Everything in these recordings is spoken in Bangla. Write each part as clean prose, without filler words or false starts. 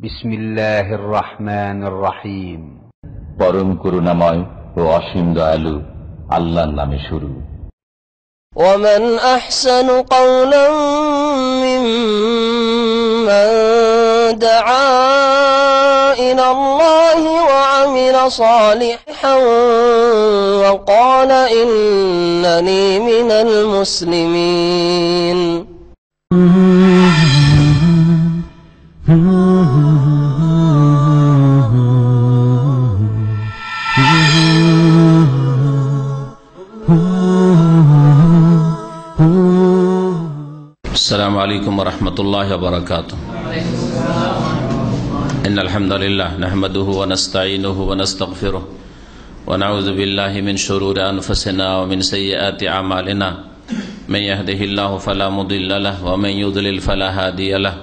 বিসমিল্লাহির রহমানির রহিম। পরম করুণাময় ও অসীম দয়ালু আল্লাহর নামে শুরু। ومن أحسن قولا ممن دعا إلى الله وعمل صالحا وقال إنني من المسلمين. السلام عليكم ورحمة الله وبركاته. إن الحمد لله نحمده ونستعينه ونستغفره ونعوذ بالله من شرور أنفسنا ومن سيئات أعمالنا من يهده الله فلا مضل له ومن يضلل فلا هادي له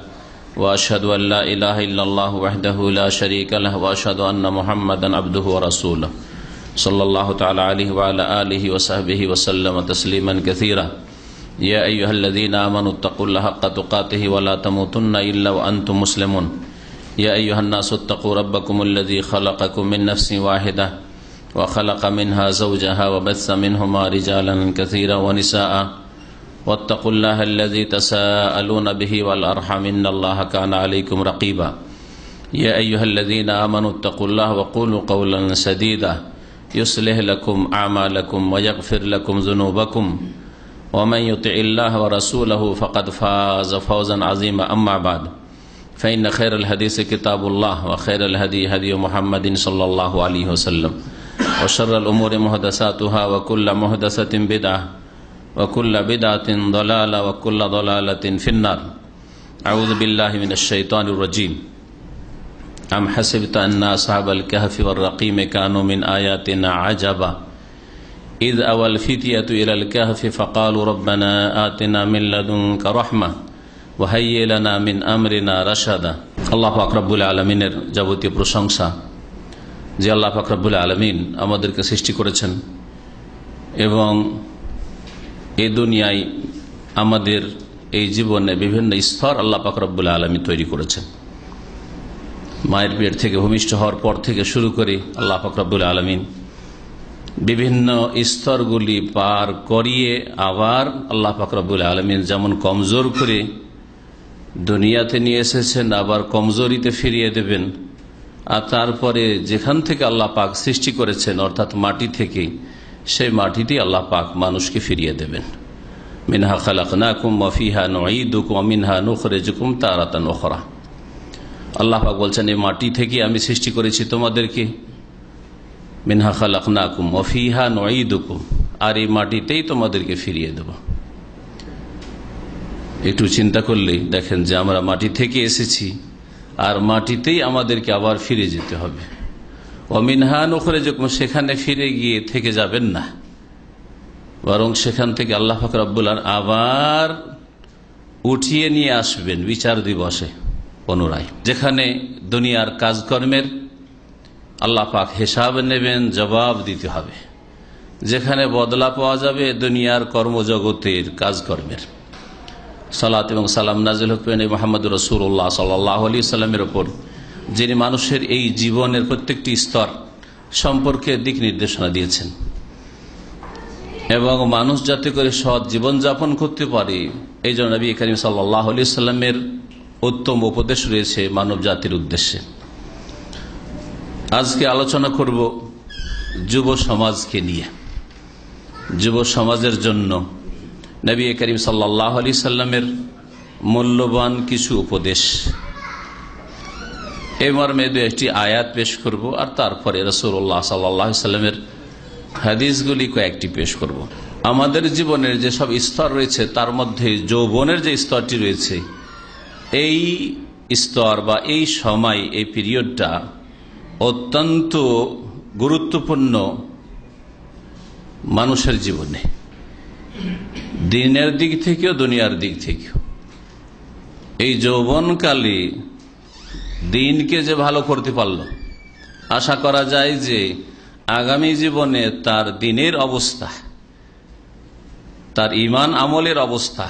وأشهد أن لا إله إلا الله وحده لا شريك له وأشهد أن محمدا عبده ورسوله صلى الله تعالى عليه وعلى آله وصحبه وسلم تسليما كثيرا. يا أيها الذين آمنوا اتقوا الله حق تقاته ولا تموتن إلا وأنتم مسلمون. يا أيها الناس اتقوا ربكم الذي خلقكم من نفس واحدة وخلق منها زوجها وبث منهما رجالا كثيرا ونساء واتقوا الله الذي تساءلون به والأرحام إن الله كان عليكم رقيبا. يا أيها الذين آمنوا اتقوا الله وقولوا قولا سديدا يصلح لكم أعمالكم ويغفر لكم ذنوبكم ومن يطع الله ورسوله فقد فاز فوزا عظيما. أما بعد فإن خير الحديث كتاب الله وخير الهدي هدي محمد صلى الله عليه وسلم وشر الأمور محدثاتها وكل محدثة بدعة وكل بدعة ضلالة وكل ضلالة في النار. أعوذ بالله من الشيطان الرجيم. أم حسبت أن أصحاب الكهف والرقيم كانوا من آياتنا عجبا إذ أوى الفتية إلى الكهف فقالوا ربنا آتنا من لدنك رحمة وهيئ لنا من أمرنا رشدا. আল্লাহ পাক রব্বুল আলামিনের যাবতীয় প্রশংসা, যে আল্লাহ পাক রব্বুল আলামিন আমাদেরকে সৃষ্টি করেছেন এবং এই দুনিয়ায় আমাদের এই জীবনে বিভিন্ন স্তর আল্লাহ পাক রব্বুল আলামিন তৈরি করেছেন। মায়ের পেট থেকে ভূমিষ্ঠ হওয়ার পর থেকে শুরু করে আল্লাহ পাক রব্বুল আলামিন বিভিন্ন স্তরগুলি পার করিয়ে আবার আল্লাহ পাক রব্বুল আলামিন যেমন কমজোর করে দুনিয়াতে নিয়ে এসেছেন আবার কমজোরিতে ফিরিয়ে দেবেন, আর তারপরে যেখান থেকে আল্লাহ পাক সৃষ্টি করেছেন অর্থাৎ মাটি থেকে, সেই মাটিতেই আল্লাহ পাক মানুষকে ফিরিয়ে দেবেন। মিনহা খালাকনাকুম ওয়া ফিহা নুঈদুকুম ওয়া মিনহা নুখরিজুকুম তারাতান উখরা। আল্লাহ পাক বলছেন এই মাটি থেকে আমি সৃষ্টি করেছি তোমাদেরকে, মিনহা খালাকনাকুম ওয়া ফিহা নুঈদুকুম, আর এই মাটিতেই তোমাদেরকে ফিরিয়ে দেব। একটু চিন্তা করলেই দেখেন যে আমরা মাটি থেকে এসেছি আর মাটিতেই আমাদেরকে আবার ফিরে যেতে হবে। ওয়া মিনহা নুখরিজুকুম, সেখানে ফিরে গিয়ে থেকে যাবেন না, বরং সেখান থেকে আল্লাহ পাক রব্বুল আলামিন আবার উঠিয়ে নিয়ে আসবেন বিচার দিবসে পুনরায়, যেখানে দুনিয়ার কাজকর্মের আল্লাহ পাক হিসাব নেবেন, জবাব দিতে হবে, যেখানে বদলা পাওয়া যাবে দুনিয়ার কর্মজগতের কাজকর্মের। সালাত এবং সালাম নাজিল হোক মুহাম্মদুর রাসূলুল্লাহ সাল্লাল্লাহু আলাইহি সাল্লামের উপর, যিনি মানুষের এই জীবনের প্রত্যেকটি স্তর সম্পর্কে দিক নির্দেশনা দিয়েছেন এবং মানুষ যাতে করে সৎ জীবন যাপন করতে পারে এই জন্য নবী করিম সাল্লাল্লাহু আলাইহি সাল্লামের উত্তম উপদেশ রয়েছে মানব জাতির উদ্দেশ্যে। আজকে আলোচনা করব যুব সমাজকে নিয়ে। যুব সমাজের জন্য নবী করিম সাল্লাল্লাহু আলাইহি সাল্লামের মূল্যবান কিছু উপদেশ, এই মর্মে একটি আয়াত পেশ করব আর তারপরে রাসূলুল্লাহ সাল্লাল্লাহু আলাইহি সাল্লামের হাদিসগুলি কয়েকটি পেশ করব। আমাদের জীবনের যে সব স্তর রয়েছে তার মধ্যে যৌবনের যে স্তরটি রয়েছে, এই স্তর বা এই সময়, এই পিরিয়ডটা অত্যন্ত গুরুত্বপূর্ণ মানুষের জীবনে, দিনের দিক থেকেও দুনিয়ার দিক থেকেও। এই যৌবনকালে দিনকে যে ভালো করতে পারল, আশা করা যায় যে আগামী জীবনে তার দিনের অবস্থা, তার ঈমান আমলের অবস্থা,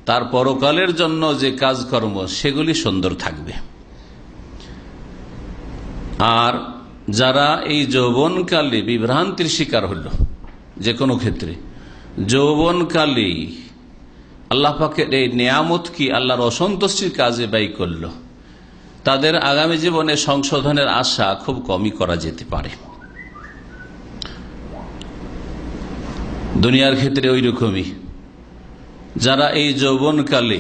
তার পরকালের জন্য যে কাজকর্ম সেগুলি সুন্দর থাকবে। আর যারা এই যৌবনকালে বিভ্রান্তির শিকার হল, যে কোনো ক্ষেত্রে যৌবনকালে আল্লাহ পাকের এই নিয়ামত কি আল্লাহর অসন্তুষ্টির কাজে ব্যয় করল, তাদের আগামী জীবনে সংশোধনের আশা খুব কমই করা যেতে পারে। দুনিয়ার ক্ষেত্রে ওই রকমই যারা এই যৌবনকালে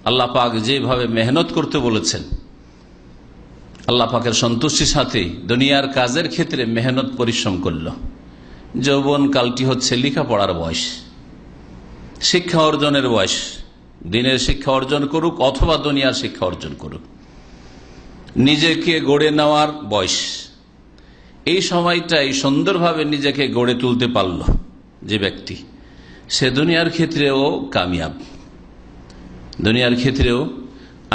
আল্লাহ পাক যেভাবে মেহনত করতে বলেছেন, আল্লাহ পাকের সন্তুষ্টির সাথে দুনিয়ার কাজের ক্ষেত্রে মেহনত পরিশ্রম করল। যৌবনকালটি হচ্ছে লেখাপড়ার বয়স, শিক্ষা অর্জনের বয়স। দিনের শিক্ষা অর্জন করুক অথবা দুনিয়ার শিক্ষা অর্জন করুক, নিজেকে গড়ে নেওয়ার বয়স। এই সময়টাই সুন্দরভাবে নিজেকে গড়ে তুলতে পারল যে ব্যক্তি, সে দুনিয়ার ক্ষেত্রেও কামিয়াব, দুনিয়ার ক্ষেত্রেও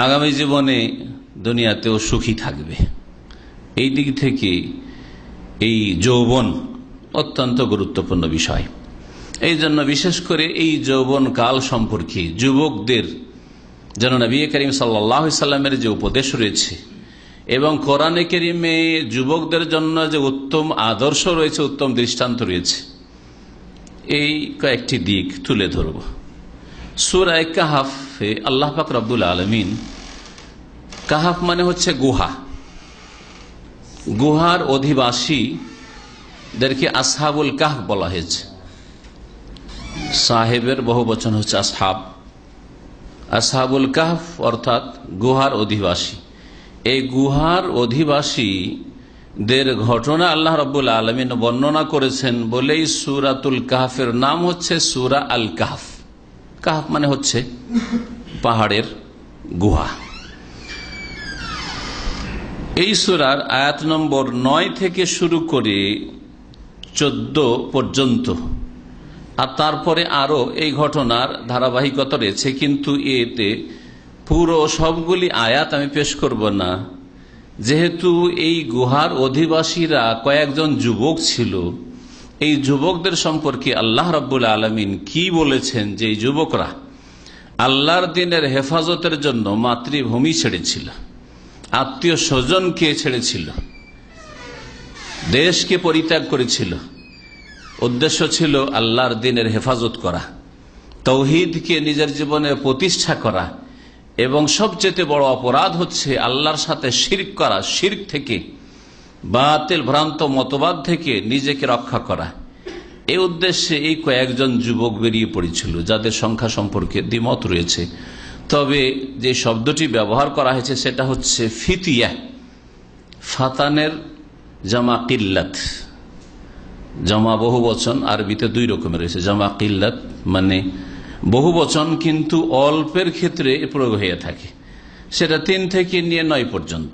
আগামী জীবনে দুনিয়াতেও সুখী থাকবে। এই দিক থেকে এই যৌবন অত্যন্ত গুরুত্বপূর্ণ বিষয়। এই জন্য বিশেষ করে এই যৌবন কাল সম্পর্কে যুবকদের যেন নবী করিম সাল্লাল্লাহু আলাইহি সাল্লামের যে উপদেশ রয়েছে এবং কোরআনে কারিমে যুবকদের জন্য যে উত্তম আদর্শ রয়েছে, উত্তম দৃষ্টান্ত রয়েছে, এই কয়েকটি দিক তুলে ধরব। সূরা কাহফে আল্লাহ পাক রব্বুল আলামিন, কাহফ মানে হচ্ছে গুহা, গুহার অধিবাসীদেরকে আসহাবুল কাহফ বলা হয়েছে। সাহেবের বহু বচন হচ্ছে আসহাব। আসহাবুল কাহফ অর্থাৎ গুহার অধিবাসী। এই গুহার অধিবাসীদের ঘটনা আল্লাহ রাব্বুল আলামিন বর্ণনা করেছেন বলেই সূরাতুল কাহফের নাম হচ্ছে সূরা আল কাহফ। কাহফ মানে হচ্ছে পাহাড়ের গুহা। এই সূরার আয়াত নম্বর 9 থেকে শুরু করে 14 পর্যন্ত, আর তারপরে আরো এই ঘটনার ধারাবাহিকতা রয়েছে, কিন্তু এতে পুরো সবগুলি আয়াত আমি পেশ করব না, যেহেতু এই গুহার অধিবাসীরা কয়েকজন যুবক ছিল। এই যুবকদের সম্পর্কে আল্লাহ রাব্বুল আলামিন কি বলেছেন, যে এই যুবকরা আল্লাহর দ্বীনের হেফাজতের জন্য মাতৃভূমি ছেড়েছিল, আত্মীয় স্বজনকে ছেড়েছিল, দেশকে পরিত্যাগ করেছিল। উদ্দেশ্য ছিল আল্লাহর দ্বীনের হেফাজত করা, তাওহীদকে নিজের জীবনে প্রতিষ্ঠা করা, এবং সবচেয়ে বড় অপরাধ হচ্ছে আল্লাহর সাথে শিরক করা, শিরক থেকে, বাতিল ভ্রান্ত মতবাদ থেকে নিজেকে রক্ষা করা। এই উদ্দেশ্যে এই কয়েকজন যুবক বেরিয়ে পড়েছিল, যাদের সংখ্যা সম্পর্কে দ্বিমত রয়েছে। তবে যে শব্দটি ব্যবহার করা হয়েছে সেটা হচ্ছে ফিতিয়া, ফাতানের জামা কিল্লাত। জামা বহু বচন আরবিতে দুই রকমের রয়েছে। জামা কিল্লাত মানে বহু বচন, কিন্তু অল্পের ক্ষেত্রে প্রয়োগ হয়ে থাকে, সেটা 3 থেকে নিয়ে 9 পর্যন্ত।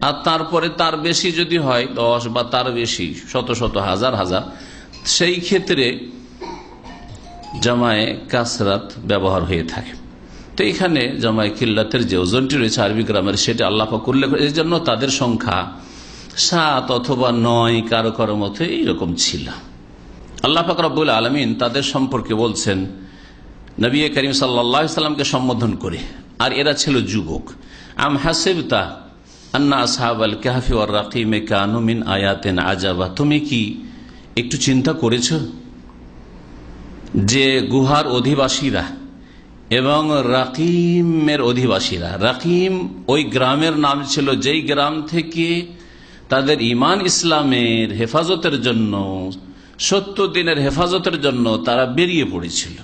আর তারপরে তার বেশি যদি হয় 10 বা তার বেশি, শত শত, হাজার হাজার, সেই ক্ষেত্রে জামায়ে কাসরাত ব্যবহার হয়ে থাকে। তো এখানে জামায়ে কিল্লাতের যে ওজনটি রয়েছে আরবি গ্রামের, সেটা আল্লাহ পাক উল্লেখ করে, এই জন্য তাদের সংখ্যা 7 অথবা 9 কারো কারো মতে এইরকম ছিল। আল্লাহ পাক রব্বুল আলামিন তাদের সম্পর্কে বলছেন নবী করিম সাল্লাল্লাহু আলাইহি সাল্লামকে সম্বোধন করে, আর এরা ছিল যুবক। আম হাসিবতা আন্না আসহাবাল কাহফি ওয়ার রাকিম কানু মিন আয়াতিনা আজাবা, তুমি কি একটু চিন্তা করেছো যে গুহার অধিবাসীরা এবং রাকিমের অধিবাসীরা, রাকিম ওই গ্রামের নাম ছিল যেই গ্রাম থেকে তাদের ঈমান ইসলামের হেফাজতের জন্য, 70 দিনের হেফাজতের জন্য তারা বেরিয়ে পড়েছিল।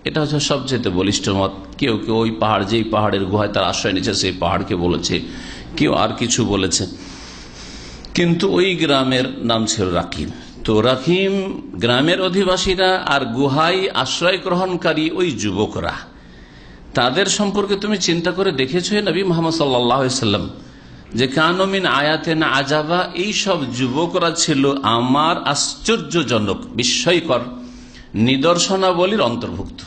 এটা হচ্ছে সবচেয়ে বলিষ্ঠ মত। কেউ কেউ ওই পাহাড়, যেই পাহাড়ের গুহায় তার আশ্রয় নিয়েছে সেই পাহাড়কে বলেছে, কেউ আর কিছু বলেছে, কিন্তু ওই গ্রামের নাম ছিল রাকিম। তো রাকিম গ্রামের অধিবাসীরা আর গুহায় আশ্রয় গ্রহণকারী ওই যুবকরা, তাদের সম্পর্কে তুমি চিন্তা করে দেখেছো নবী মুহাম্মদ সাল্লাল্লাহু আলাইহি সাল্লাম, যে কানু মিন আয়াতিনা আজাবা, এই সব যুবকরা ছিল আমার আশ্চর্যজনক, বিস্ময়কর নিদর্শনাবলীর অন্তর্ভুক্ত।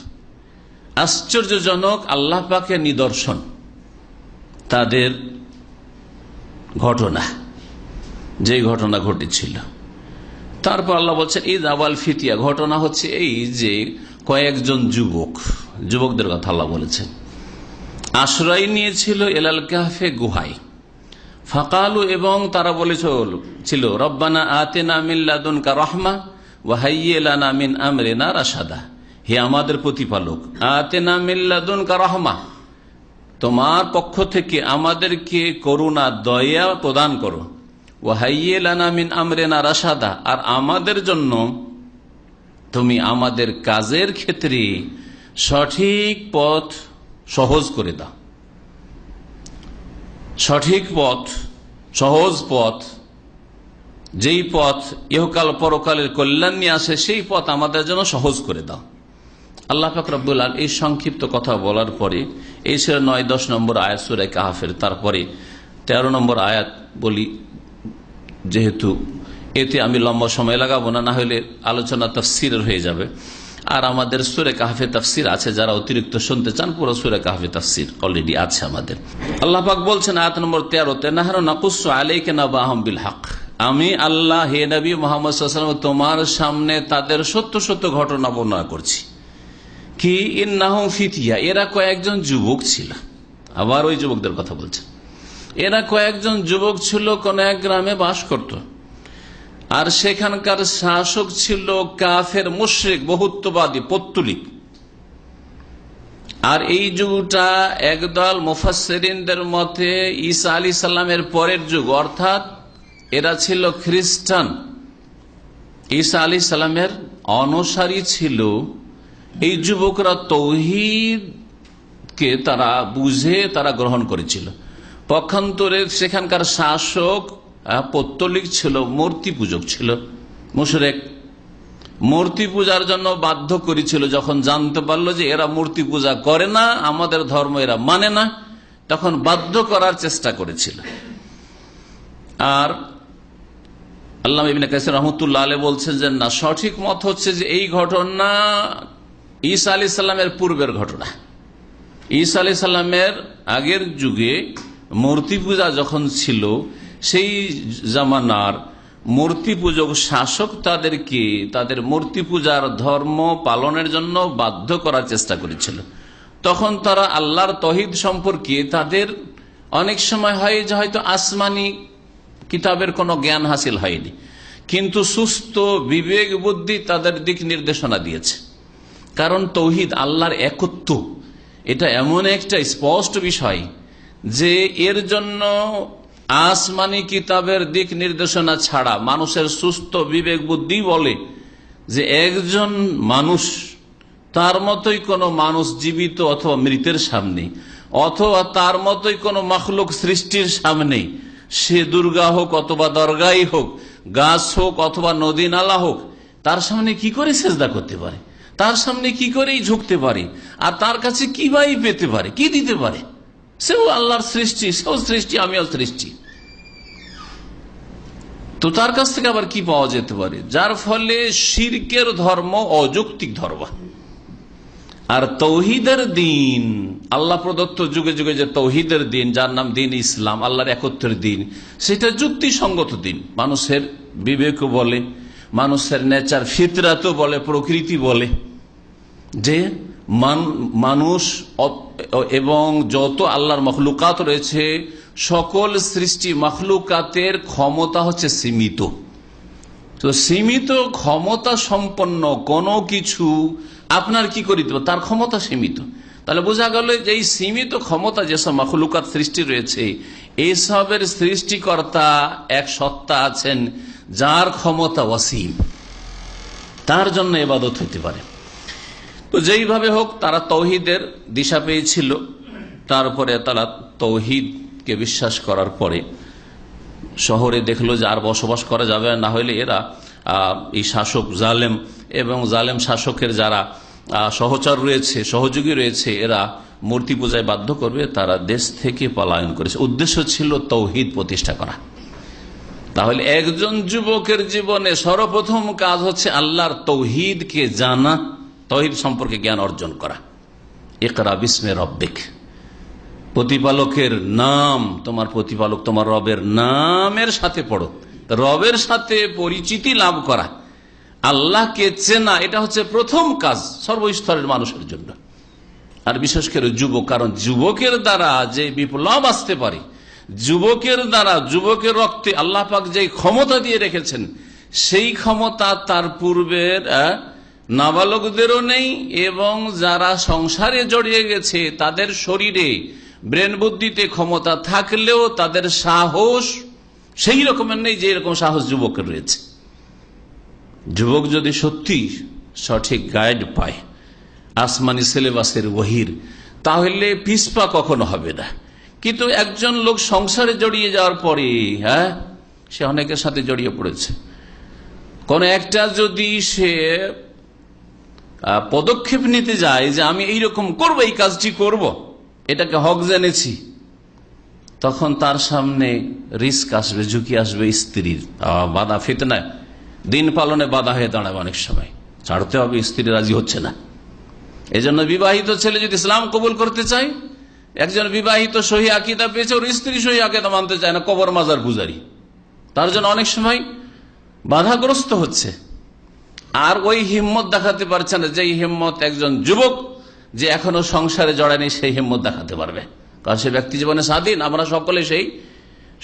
আশ্চর্যজনক আল্লাহ পাকের নিদর্শন, তাদের ঘটনা, যেই ঘটনা ঘটেছিল। তারপর আল্লাহ বলছেন ঈদ আওয়াল ফিতিয়া, ঘটনা হচ্ছে এই যে কয়েকজন যুবকদের কথা আল্লাহ বলেছেন, আশ্রয় নিয়েছিল এলাল কাহফে, গুহায়। ফাকালু, এবং তারা বলেছিল রব্বানা আতিনা মিন লাদুনকা রাহমা ওয়া হাইয়্যি লানা মিন আমরিনা রাশাদা, হে আমাদের প্রতিপালক, আতিনা মিন লাদুনকা রাহমা, তোমার পক্ষ থেকে আমাদেরকে করুণা দয়া প্রদান করো, ওয়া হাইয়্যি লানা মিন আমরিনা রাশাদা, আর আমাদের জন্য তুমি আমাদের কাজের ক্ষেত্রে সঠিক পথ সহজ করে দাও। সঠিক পথ, সহজ পথ, যেই পথ ইহকাল পরকালের কল্যাণ নিয়ে আসে, সেই পথ আমাদের জন্য সহজ করে দাও। আল্লাহ পাক রব্বুল আলামিন এই সংক্ষিপ্ত কথা বলার পরে, এই ছিল 9-10 নম্বর আয়াত সূরা কাহফের। তারপরে 13 নম্বর আয়াত বলি, যেহেতু এতে আমি লম্বা সময় লাগাবো না, না হলে আলোচনা তাফসীরের হয়ে যাবে। আর আমাদের সূরা কাহফে তাফসীর আছে, যারা অতিরিক্ত শুনতে চান পুরো সূরা কাহফে তাফসীর অলরেডি আছে আমাদের। আল্লাহ পাক বলছেন আয়াত নম্বর 13-তে, নাহনু নাকুসু আলাইকা নাবাহুম বিল হক, আমি আল্লাহ হে নবী মুহাম্মদ সাল্লাল্লাহু আলাইহি ওয়াসাল্লাম তোমার সামনে তাদের সত্য সত্য ঘটনা বর্ণনা করছি। কি ইন্নাহুম ফিতিয়া, এরা কয়েকজন যুবক ছিল। আবার ওই যুবকদের কথা বলছেন। এরা কয়েকজন যুবক ছিল, কোন এক গ্রামে বাস করত, আর সেখানকার শাসক ছিল কাফের মুশরিক বহুত্ববাদী পৌত্তলিক। আর এই যুগটা একদল মুফাসসিরিনদের মতে ঈসা আলাইহিস সালামের পরের যুগ, অর্থাৎ এরা ছিল খ্রিস্টান, ঈসা আলাইহিস সালামের অনুসারী ছিল। এই যুবকরা তাওহীদকে তারা বুঝে তারা গ্রহণ করেছিল। পক্ষান্তরে সেখানকার শাসক পৌত্তলিক ছিল, মূর্তি পূজক ছিল, মুশরিক, মূর্তি পূজার জন্য বাধ্য করেছিল। যখন জানতে পারলো যে এরা মূর্তি পূজা করে না, আমাদের ধর্ম এরা মানে না, তখন বাধ্য করার চেষ্টা করেছিল। আর আল্লামা ইবনে কাসির রাহমাতুল্লাহ আলাইহি বলছেন যে না, সঠিক মত হচ্ছে যে এই ঘটনা ঈসা আলাইহিস সালামের পূর্বের ঘটনা। ঈসা আলাইহিস সালামের আগের যুগে মূর্তি পূজা যখন ছিল, সেই জামানার মূর্তি পূজক শাসক তাদেরকে তাদের মূর্তি পূজার ধর্ম পালনের জন্য বাধ্য করার চেষ্টা করেছিল। তখন তারা আল্লাহর তাওহীদ সম্পর্কে তাদের অনেক সময় হয় যে হয়তো আসমানি কিতাবের কোনো জ্ঞান হাসিল হয়নি, কিন্তু সুস্থ বিবেক বুদ্ধি তাদের দিক নির্দেশনা দিয়েছে। কারণ তাওহীদ, আল্লাহর একত্ব, এটা এমন একটা স্পষ্ট বিষয় যে এর জন্য আসমানি কিতাবের দিক নির্দেশনা ছাড়া মানুষের সুস্থ বিবেক বুদ্ধি বলে যে একজন মানুষ, তার মতোই কোনো মানুষ জীবিত অথবা মৃতের সামনে, অথবা তার মতোই কোনো মাখলুক সৃষ্টির সামনে, সে দুর্গা হোক অথবা দরগাই হোক, গাছ হোক অথবা নদী নালা হোক, তার সামনে কি করে সেজদা করতে পারে, তার সামনে কি করেই ঝুঁকতে পারে, আর তার কাছে কি ভাই পেতে পারে, কি দিতে পারে? সেও আল্লাহর সৃষ্টি, সেও সৃষ্টি, আমিও সৃষ্টি, তো তার কাছ থেকে আবার কি পাওয়া যেতে পারে? যার ফলে শিরকের ধর্ম অযৌক্তিক ধর্ম। আর তৌহিদের দিন, আল্লাহ প্রদত্ত যুগে যুগে যে তৌহিদের দিন, যার নাম দিন ইসলাম, আল্লাহর একত্রের দিন, সেটা যুক্তিসঙ্গত দিন। মানুষের বিবেক বলে, মানুষের নেচার, ফিতরাতও বলে, প্রকৃতি বলে যে মানুষ এবং যত আল্লাহর মখলুকাত রয়েছে, সকল সৃষ্টি মখলুকাতের ক্ষমতা হচ্ছে সীমিত। তো সীমিত ক্ষমতা সম্পন্ন কোনো কিছু আপনার কি করিতে হবে, তার ক্ষমতা সীমিত। তাহলে বোঝা গেল যে এই সীমিত ক্ষমতা যেসব মখলুকাত সৃষ্টি রয়েছে, এইসবের সৃষ্টিকর্তা এক সত্তা আছেন যার ক্ষমতা অসীম, তার জন্য ইবাদত হতে পারে। তো যেইভাবে হোক তারা তৌহিদের দিশা পেয়েছিল। তারপরে তারা তৌহিদকে বিশ্বাস করার পরে শহরে দেখলো যে আর বসবাস করা যাবে না, হলে এরা এই শাসক জালেম এবং জালেম শাসকের যারা সহচর রয়েছে, সহযোগী রয়েছে, এরা মূর্তি পূজায় বাধ্য করবে। তারা দেশ থেকে পলায়ন করেছে। উদ্দেশ্য ছিল তৌহিদ প্রতিষ্ঠা করা। তাহলে একজন যুবকের জীবনে সর্বপ্রথম কাজ হচ্ছে আল্লাহর তৌহিদকে জানা, তৌহিদ সম্পর্কে জ্ঞান অর্জন করা। ইকরা বিস্মে রব্বিক, প্রতিপালকের নাম, তোমার প্রতিপালক তোমার রবের নামের সাথে পড়ো। রবের সাথে পরিচিতি লাভ করা, আল্লাহকে চেনা, এটা হচ্ছে প্রথম কাজ সর্বস্তরের মানুষের জন্য। আর বিশেষ করে যুবক, কারণ যুবকের দ্বারা যে বিপ্লব আসতে পারে, যুবকের দ্বারা, যুবকের রক্তে আল্লাহ পাক যে ক্ষমতা দিয়ে রেখেছেন, সেই ক্ষমতা তার পূর্বের নাবালকদেরও নেই, এবং যারা সংসারে জড়িয়ে গেছে তাদের শরীরে ব্রেন বুদ্ধিতে ক্ষমতা থাকলেও তাদের সাহস সেই রকমের নেই যে এরকম সাহস যুবকের রয়েছে। যুবক যদি সত্যি সঠিক গাইড পায় আসমানি সিলেবাসের ওহির, তাহলে পিছপা কখনো হবে না। কিন্তু একজন লোক সংসারে জড়িয়ে যাওয়ার পরে সে অনেকের সাথে জড়িয়ে পড়েছে, কোন একটা যদি সে পদক্ষেপ নিতে যায় যে আমি এইরকম করব, এই কাজটি করব, এটাকে হক জেনেছি, তখন তার সামনে রিস্ক আসবে, ঝুঁকি আসবে, স্ত্রীর বাধা, ফিতনায় দিন পালনে বাধা হয়ে দাঁড়াবে। অনেক সময় ছাড়তে হবে, স্ত্রী রাজি হচ্ছে না। এজন্য বিবাহিত ছেলে যদি ইসলাম কবুল করতে চায়, একজন বিবাহিত সহি আকীদা পেয়েছে, ওর স্ত্রী সহি আকীদা মানতে চায় না, কবর মাজার পূজারি, তার জন্য অনেক সময় বাধাগ্রস্ত হচ্ছে। আর ওই হিম্মত দেখাতে পারছে না যেই হিম্মত একজন যুবক যে এখনো সংসারে জড়ায়নি সেই হিম্মত দেখাতে পারবে। কারণ সে ব্যক্তি জীবনে স্বাধীন। আমরা সকলে সেই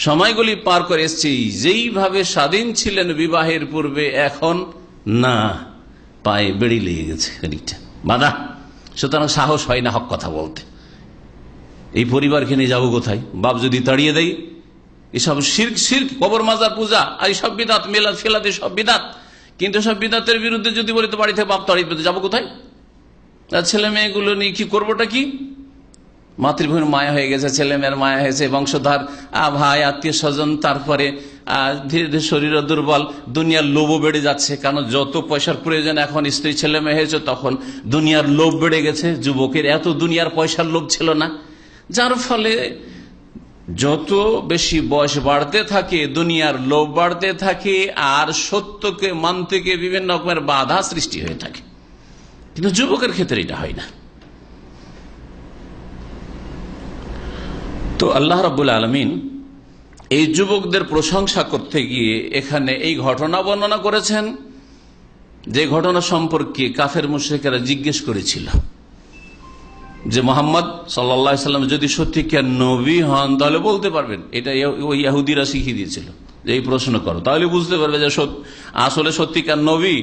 সময়গুলি পার করে এসেছি, যেইভাবে স্বাধীন ছিলেন বিবাহের পূর্বে, এখন না, পায়ে বেড়ি লেগে গেছে খানিকটা বাধা, সুতরাং সাহস হয় না হক কথা বলতে। এই পরিবারকে নিয়ে যাবো কোথায়? বাপ যদি তাড়িয়ে দেয়, এসব শিরক, কবর মাজার পূজা, এইসব বিদাত, মেলাদ ফেলাদ, সব বিদাত। কিন্তু সব বিদাতের বিরুদ্ধে যদি বলি তো বাড়ি থেকে বাপ তাড়িয়ে দিতে যাবো কোথায়? ছেলে মেয়েগুলো নিয়ে কি করবোটা কি? মাতৃভূমির মায়া হয়ে গেছে, ছেলে মেয়ের মায়া হয়েছে, বংশধর, ভাই, আত্মীয় স্বজন, তারপরে ধীরে ধীরে শরীর দুর্বল, দুনিয়ার লোভও বেড়ে যাচ্ছে। কারণ যত পয়সার প্রয়োজন এখন স্ত্রী ছেলে মেয়ে হয়েছে, তখন দুনিয়ার লোভ বেড়ে গেছে। যুবকের এত দুনিয়ার পয়সার লোভ ছিল না, যার ফলে যত বেশি বয়স বাড়তে থাকে দুনিয়ার লোভ বাড়তে থাকে, আর সত্যকে মানতে গিয়ে বিভিন্ন রকমের বাধা সৃষ্টি হয়ে থাকে। কিন্তু যুবকের ক্ষেত্রে এটা হয় না। তো আল্লাহ রাব্বুল আলামিন এই যুবকদের প্রশংসা করতে গিয়ে এখানে এই ঘটনা বর্ণনা করেছেন, যে ঘটনা সম্পর্কে কাফের মুশরিকেরা জিজ্ঞেস করেছিল যে মুহাম্মদ সাল্লাল্লাহু আলাইহি সাল্লাম যদি সত্যিকার নবী হন তাহলে বলতে পারবেন। এটা ওই ইহুদিরা শিখিয়ে দিয়েছিল যে এই প্রশ্ন করো, তাহলে বুঝতে পারবে যে আসলে সত্যিকার নবী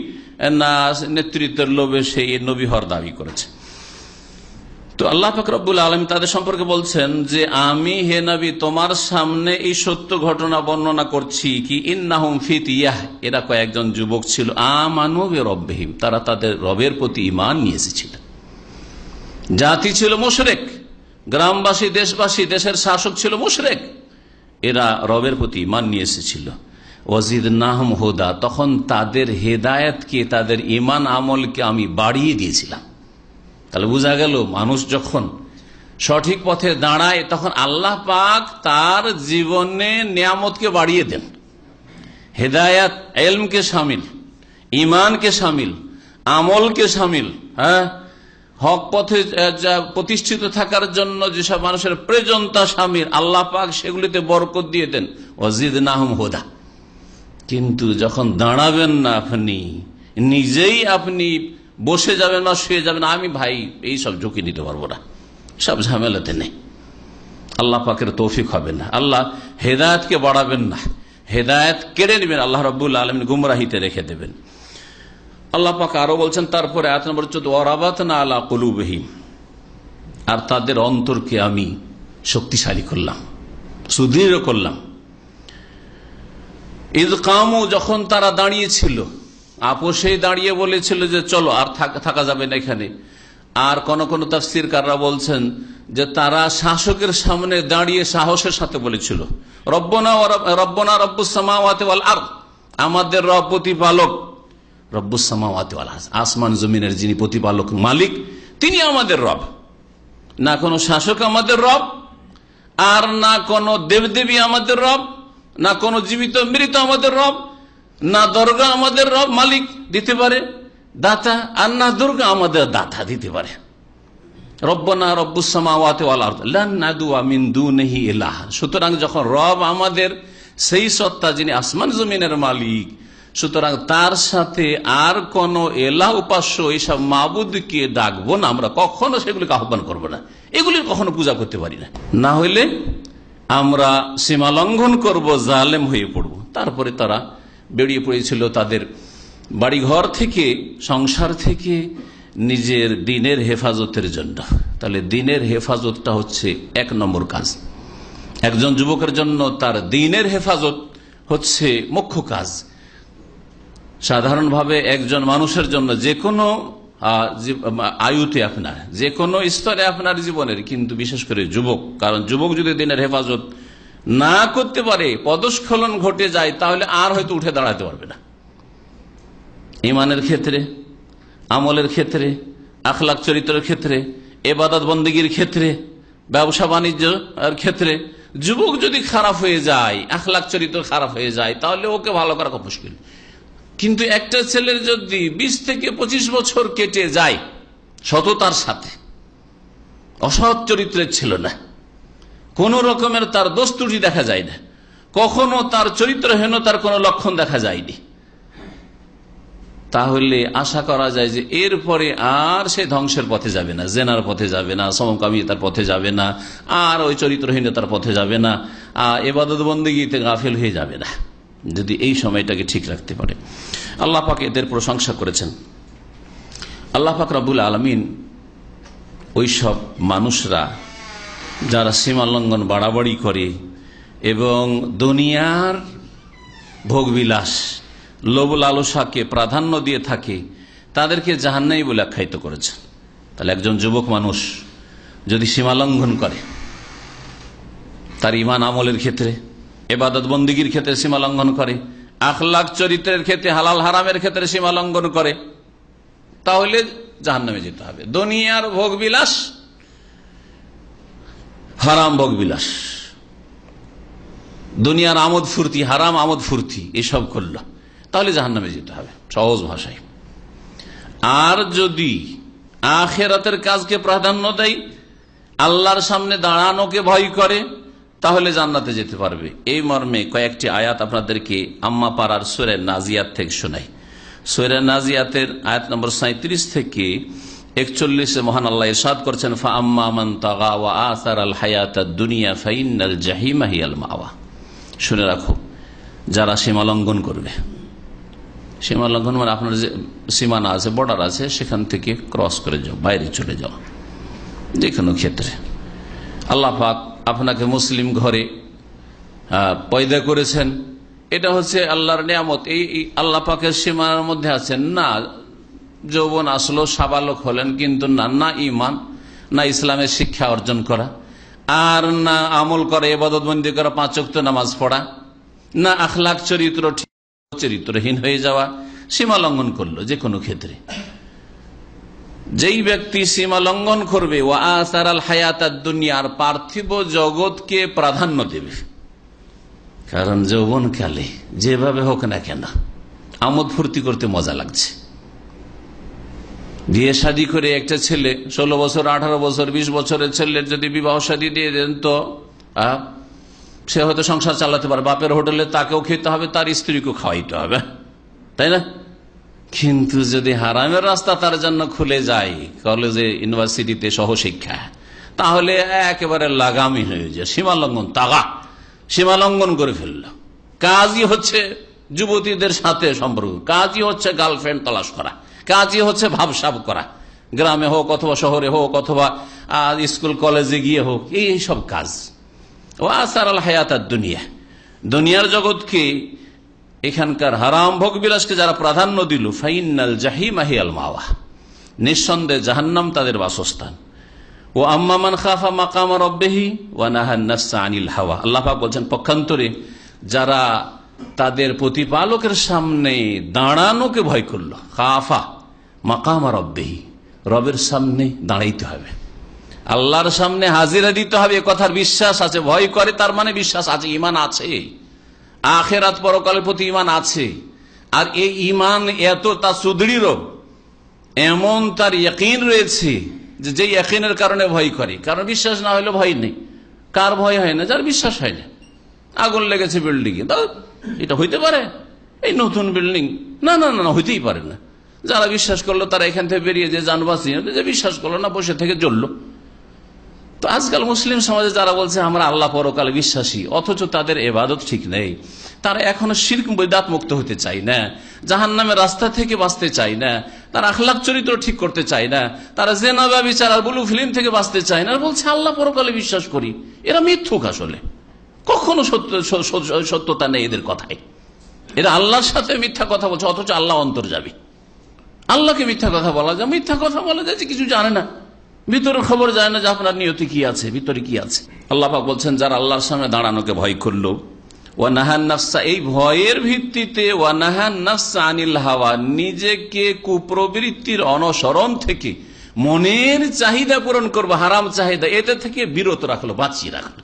না নেতৃত্বের লোভে সেই নবী হওয়ার দাবি করেছে। তো আল্লাহ পাক রব্বুল আলামিন তাদের সম্পর্কে বলছেন যে আমি হে নবী তোমার সামনে এই সত্য ঘটনা বর্ণনা করছি কি ইন্নাহুম ফিতিয়াহ, এরা কয়েকজন যুবক ছিল, আমানু বিরব্বিহিম, তারা তাদের রবের প্রতি ঈমান নিয়ে এসেছিল। জাতি ছিল মুশরিক, গ্রামবাসী, দেশবাসী, দেশের শাসক ছিল মুশরিক, এরা রবের প্রতি ঈমান নিয়ে এসেছিল। ওয়াজিদনাহুম হুদা, তখন তাদের হেদায়েতকে, তাদের ঈমান আমলকে আমি বাড়িয়ে দিয়েছিলাম। তাহলে বোঝা গেল মানুষ যখন সঠিক পথে দাঁড়ায় তখন আল্লাহ পাক তার জীবনে নিয়ামতকে বাড়িয়ে দেন। হেদায়েত ইলমকে শামিল, ঈমানকে শামিল, আমলকে শামিল, হক পথে প্রতিষ্ঠিত থাকার জন্য যেসব মানুষের প্রয়োজন তা শামিল, আল্লাহ পাক সেগুলিতে বরকত দিয়ে দেন। ওয়াজিদনাহুম হুদা। কিন্তু যখন দাঁড়াবেন না, আপনি নিজেই আপনি বসে যাবেন না, শুয়ে যাবেন, আমি ভাই এইসব ঝুঁকি নিতে পারবো না, সব ঝামেলাতে নেই, আল্লাহ পাকের তৌফিক হবে না। আল্লাহ হেদায়েতকে বাড়াবেন না, হেদায়েত কেড়ে নেবেন, আল্লাহ রাব্বুল আলামিন গুমরাহিতে রেখে দেবেন। আল্লাহ পাক আরো বলছেন তারপরে আয়াত নম্বর 14, ওয়ারাবাতনা আলা কুলুবিহিম, আর তাদের অন্তরকে আমি শক্তিশালী করলাম, সুদৃঢ় করলাম। ইয কামু, যখন তারা দাঁড়িয়েছিল, আপোষে দাঁড়িয়ে বলেছিল যে চলো আর থাকা যাবে না এখানে। আর কোন কোন তাফসীরকাররা বলছেন যে তারা শাসকের সামনে দাঁড়িয়ে সাহসের সাথে বলেছিল রব্বনা রব্বুস সামাওয়াতি ওয়াল আরদ, আমাদের রব প্রতিপালক, রব্বুস সামাওয়াতি ওয়াল আরদ, আসমান জমিনের যিনি প্রতিপালক মালিক তিনি আমাদের রব। না কোনো শাসক আমাদের রব, আর না কোনো দেবদেবী আমাদের রব, না কোনো জীবিত মৃত আমাদের রব, না দুর্গা আমাদের রব মালিক দিতে পারে দাতা, আর না দুর্গা আমাদের দাতা দিতে পারে। রব্বনা রব্বুস সামাওয়াতি ওয়াল আরদ লান নাদুয়া মিন দুনিহি ইলাহা। সুতরাং যখন রব আমাদের সেই সত্তা যিনি আসমান জমিনের মালিক, সুতরাং তার সাথে আর কোন এলাহ উপাস্য এইসব মাবুদকে ডাকবো না, আমরা কখনো সেগুলিকে আহ্বান করবো না, এগুলির কখনো পূজা করতে পারি না। না হইলে আমরা সীমা লঙ্ঘন করব, জালেম হয়ে পড়ব। তারপরে তারা বেরিয়ে পড়েছিল তাদের বাড়িঘর থেকে, সংসার থেকে নিজের দিনের হেফাজতের জন্য। তাহলে দিনের হেফাজতটা হচ্ছে 1 নম্বর কাজ। একজন যুবকের জন্য তার দিনের হেফাজত হচ্ছে মুখ্য কাজ। সাধারণভাবে একজন মানুষের জন্য যে কোনো আয়ুতে, আপনার যে কোনো স্তরে আপনার জীবনের, কিন্তু বিশেষ করে যুবক, কারণ যুবক যদি দিনের হেফাজত না করতে পারে, পদস্খলন ঘটে যায়, তাহলে আর হয়তো উঠে দাঁড়াতে পারবে না। ইমানের ক্ষেত্রে, আমলের ক্ষেত্রে, আখলাক চরিত্রের ক্ষেত্রে, ইবাদত বন্দেগীর ক্ষেত্রে, ব্যবসা বাণিজ্যের ক্ষেত্রে যুবক যদি খারাপ হয়ে যায়, আখলাক চরিত্র খারাপ হয়ে যায়, তাহলে ওকে ভালো করা খুব মুশকিল। কিন্তু একটা ছেলের যদি 20 থেকে 25 বছর কেটে যায় সততার সাথে, অসৎ চরিত্রের ছিল না, কোন রকমের তার দোষ ত্রুটি দেখা যায় না, কখনো তার চরিত্রহীনতার কোনো লক্ষণ দেখা যায়নি, তাহলে আশা করা যায় যে এরপরে আর সে ধ্বংসের পথে যাবে না, জেনার পথে যাবে না, সমকামিতার পথে যাবে না, আর ওই চরিত্রহীনতার পথে যাবে না, ইবাদত বন্দেগীতে গাফিল হয়ে যাবে না, যদি এই সময়টাকে ঠিক রাখতে পারে। আল্লাহ পাক এদের প্রশংসা করেছেন। আল্লাহ পাক রব্বুল আলামিন ওই সব মানুষরা যারা সীমা লঙ্ঘন বাড়াবাড়ি করে এবং দুনিয়ার ভোগবিলাস, লোভ লালসাকে প্রাধান্য দিয়ে থাকে, তাদেরকে জাহান্নামী বলে আখ্যায়িত করেছেন। তাহলে একজন যুবক মানুষ যদি সীমা লঙ্ঘন করে, তার ইমান আমলের ক্ষেত্রে, ইবাদত বন্দেগীর ক্ষেত্রে সীমা লঙ্ঘন করে, আখলাক চরিত্রের ক্ষেত্রে, হালাল হারামের ক্ষেত্রে সীমা লঙ্ঘন করে, তাহলে জাহান্নামে যেতে হবে। দুনিয়ার ভোগবিলাস, হারাম ভোগবিলাস, দুনিয়ার আমোদ ফুর্তি, হারাম আমোদ ফুর্তি এসব করলো, তাহলে জাহান্নামে যেতে হবে সহজ ভাষায়। আর যদি আখিরাতের কাজকে প্রাধান্য দেয়, আল্লাহর সামনে দাঁড়ানোকে ভয় করে, তাহলে জান্নাতে যেতে পারবে। এই মর্মে কয়েকটি আয়াত আপনাদেরকে আম্মা পাড়ার সূরা নাজিয়াত থেকে শোনাই। সূরা নাজিয়াতের আয়াত নম্বর 37 থেকে 41 মহান আল্লাহ ইরশাদ করছেন, ফা আম্মা মান তাগা ওয়া আসারাল হায়াতাদ দুনিয়া ফাইন্নাল জাহিমা হিয়াল মাওয়া। শুনে রাখো, যারা সীমা লঙ্ঘন করবে, সীমা লঙ্ঘন মানে আপনার যে সীমানা আছে, বর্ডার আছে, সেখান থেকে ক্রস করে যাও, বাইরে চলে যাও, যে কোনো ক্ষেত্রে। আল্লাহ পাক আপনাকে মুসলিম ঘরে পয়দা করেছেন, এটা হচ্ছে আল্লাহর নিয়ামত। এই আল্লাহ পাকের সীমার মধ্যে আছেন না, যৌবন আসলো, সাবালক হলেন, কিন্তু না ইমান, না ইসলামের শিক্ষা অর্জন করা, আর না আমল করা, ইবাদত বন্দেগী করা, 5 ওয়াক্ত নামাজ পড়া, না আখলাক চরিত্রহীন হয়ে যাওয়া, সীমা লঙ্ঘন করলো যে কোনো ক্ষেত্রে। যেই ব্যক্তি সীমা লঙ্ঘন করবে, ওয়া আসারাল হায়াতাদ দুনিয়ার পার্থিব জগৎকে প্রাধান্য দেবে, কারণ যৌবনকালে যেভাবে হোক না কেন আমোদ ফুর্তি করতে মজা লাগছে। বিয়ে শাদী করে একটা ছেলে 16 বছর, 18 বছর, 20 বছরের ছেলের যদি বিবাহ শাদী দিয়ে দেন, তো সে হয়তো সংসার চালাতে পারে, বাপের হোটেলে তাকেও খেতে হবে, তার স্ত্রীকেও খাওয়াইতে হবে, তাই না? কিন্তু যদি হারামের রাস্তা তার জন্য খুলে যায়, কলেজে ইউনিভার্সিটিতে সহশিক্ষা, তাহলে একেবারে লাগামই হয়ে যায়, সীমালঙ্ঘন, তাগা, সীমালঙ্ঘন করে ফেলল। কাজই হচ্ছে যুবতীদের সাথে সম্পর্ক, কাজই হচ্ছে গার্লফ্রেন্ড তলাশ করা, কাজই হচ্ছে ভাবসাব করা, গ্রামে হোক অথবা শহরে হোক অথবা স্কুল কলেজে গিয়ে হোক, এই সব কাজ। ও আসারাল হায়াতাদ দুনিয়া, দুনিয়ার জগৎকে, এখানকার হারাম ভোগ বিলাসকে যারা প্রাধান্য দিল, ফাইনাল জাহিমা হিয়াল মাওয়া, নিঃসন্দেহে জাহান্নাম তাদের বাসস্থান। ও আম্মা মান খাফা মাকাম রাব্বিহি ওয়া নাহান নাফসা আনিল হাওয়া। আল্লাহ পাক বলেন, পক্ষান্তরে যারা তাদের প্রতিপালকের সামনে দাঁড়ানোকে ভয় করলো, খাফা মাকাম রাব্বিহি, রবের সামনে দাঁড়াইতে হবে, আল্লাহর সামনে হাজিরা দিতে হবে, এ কথার বিশ্বাস আছে, ভয় করে তার মানে বিশ্বাস আছে, ঈমান আছে, আখিরাত পরকালের প্রতি ঈমান আছে। আর এই ঈমান এতটা সুদৃঢ়, এমন তার ইয়াকিন রয়েছে যে যেই ইয়াকিনের কারণে ভয় করে, কারণ বিশ্বাস না হলে ভয় নেই। কার ভয় হয় না? যার বিশ্বাস হয় না। আগুন লেগেছে বিল্ডিং এ, এটা হইতে পারে, এই নতুন বিল্ডিং, না না না হইতেই পারে না। যারা বিশ্বাস করলো তারা এখান থেকে বেরিয়ে যে যান বাঁচিয়ে, যে বিশ্বাস করলো না বসে থেকে জ্বললো, তো আজকাল মুসলিম সমাজে যারা বলছে আমরা আল্লাহ পরকালে বিশ্বাসী, অথচ তাদের ইবাদত ঠিক নেই, তারা এখনো শিরক বিদআত মুক্ত হতে চায় না, জাহান্নামের রাস্তা থেকে বাঁচতে চায় না, তারা আখলাক চরিত্র ঠিক করতে চায় না, তারা জিনা ব্যভিচার আর ব্লু ফিল্ম থেকে বাঁচতে চায় না, বলছে আল্লাহ পরকালে বিশ্বাস করি। এরা মিথ্যুক, আসলে কখনো সত্যতা নেই এদের কথায়। এরা আল্লাহর সাথে মিথ্যা কথা বলছে, অথচ আল্লাহ অন্তর্যামী। আল্লাহকে মিথ্যা কথা বলা যায়, মিথ্যা কথা বলা যায় যে কিছু জানে না, ভিতরের খবর যায় না যে আপনার নিয়তি কি আছে, ভিতরে কি আছে। আল্লাহ পাক বলছেন যারা আল্লাহর সামনে দাঁড়ানোকে ভয় করলো, ওয়ানাহান নাফসা, এই ভয়ের ভিত্তিতে ওয়ানাহান নাফসা আনিল হাওয়া, নিজেকে কুপ্রবৃত্তির অনুসরণ থেকে মনের চাহিদা পূরণ করবো, হারাম চাহিদা, এতে থেকে বিরত রাখলো, বাঁচিয়ে রাখলো।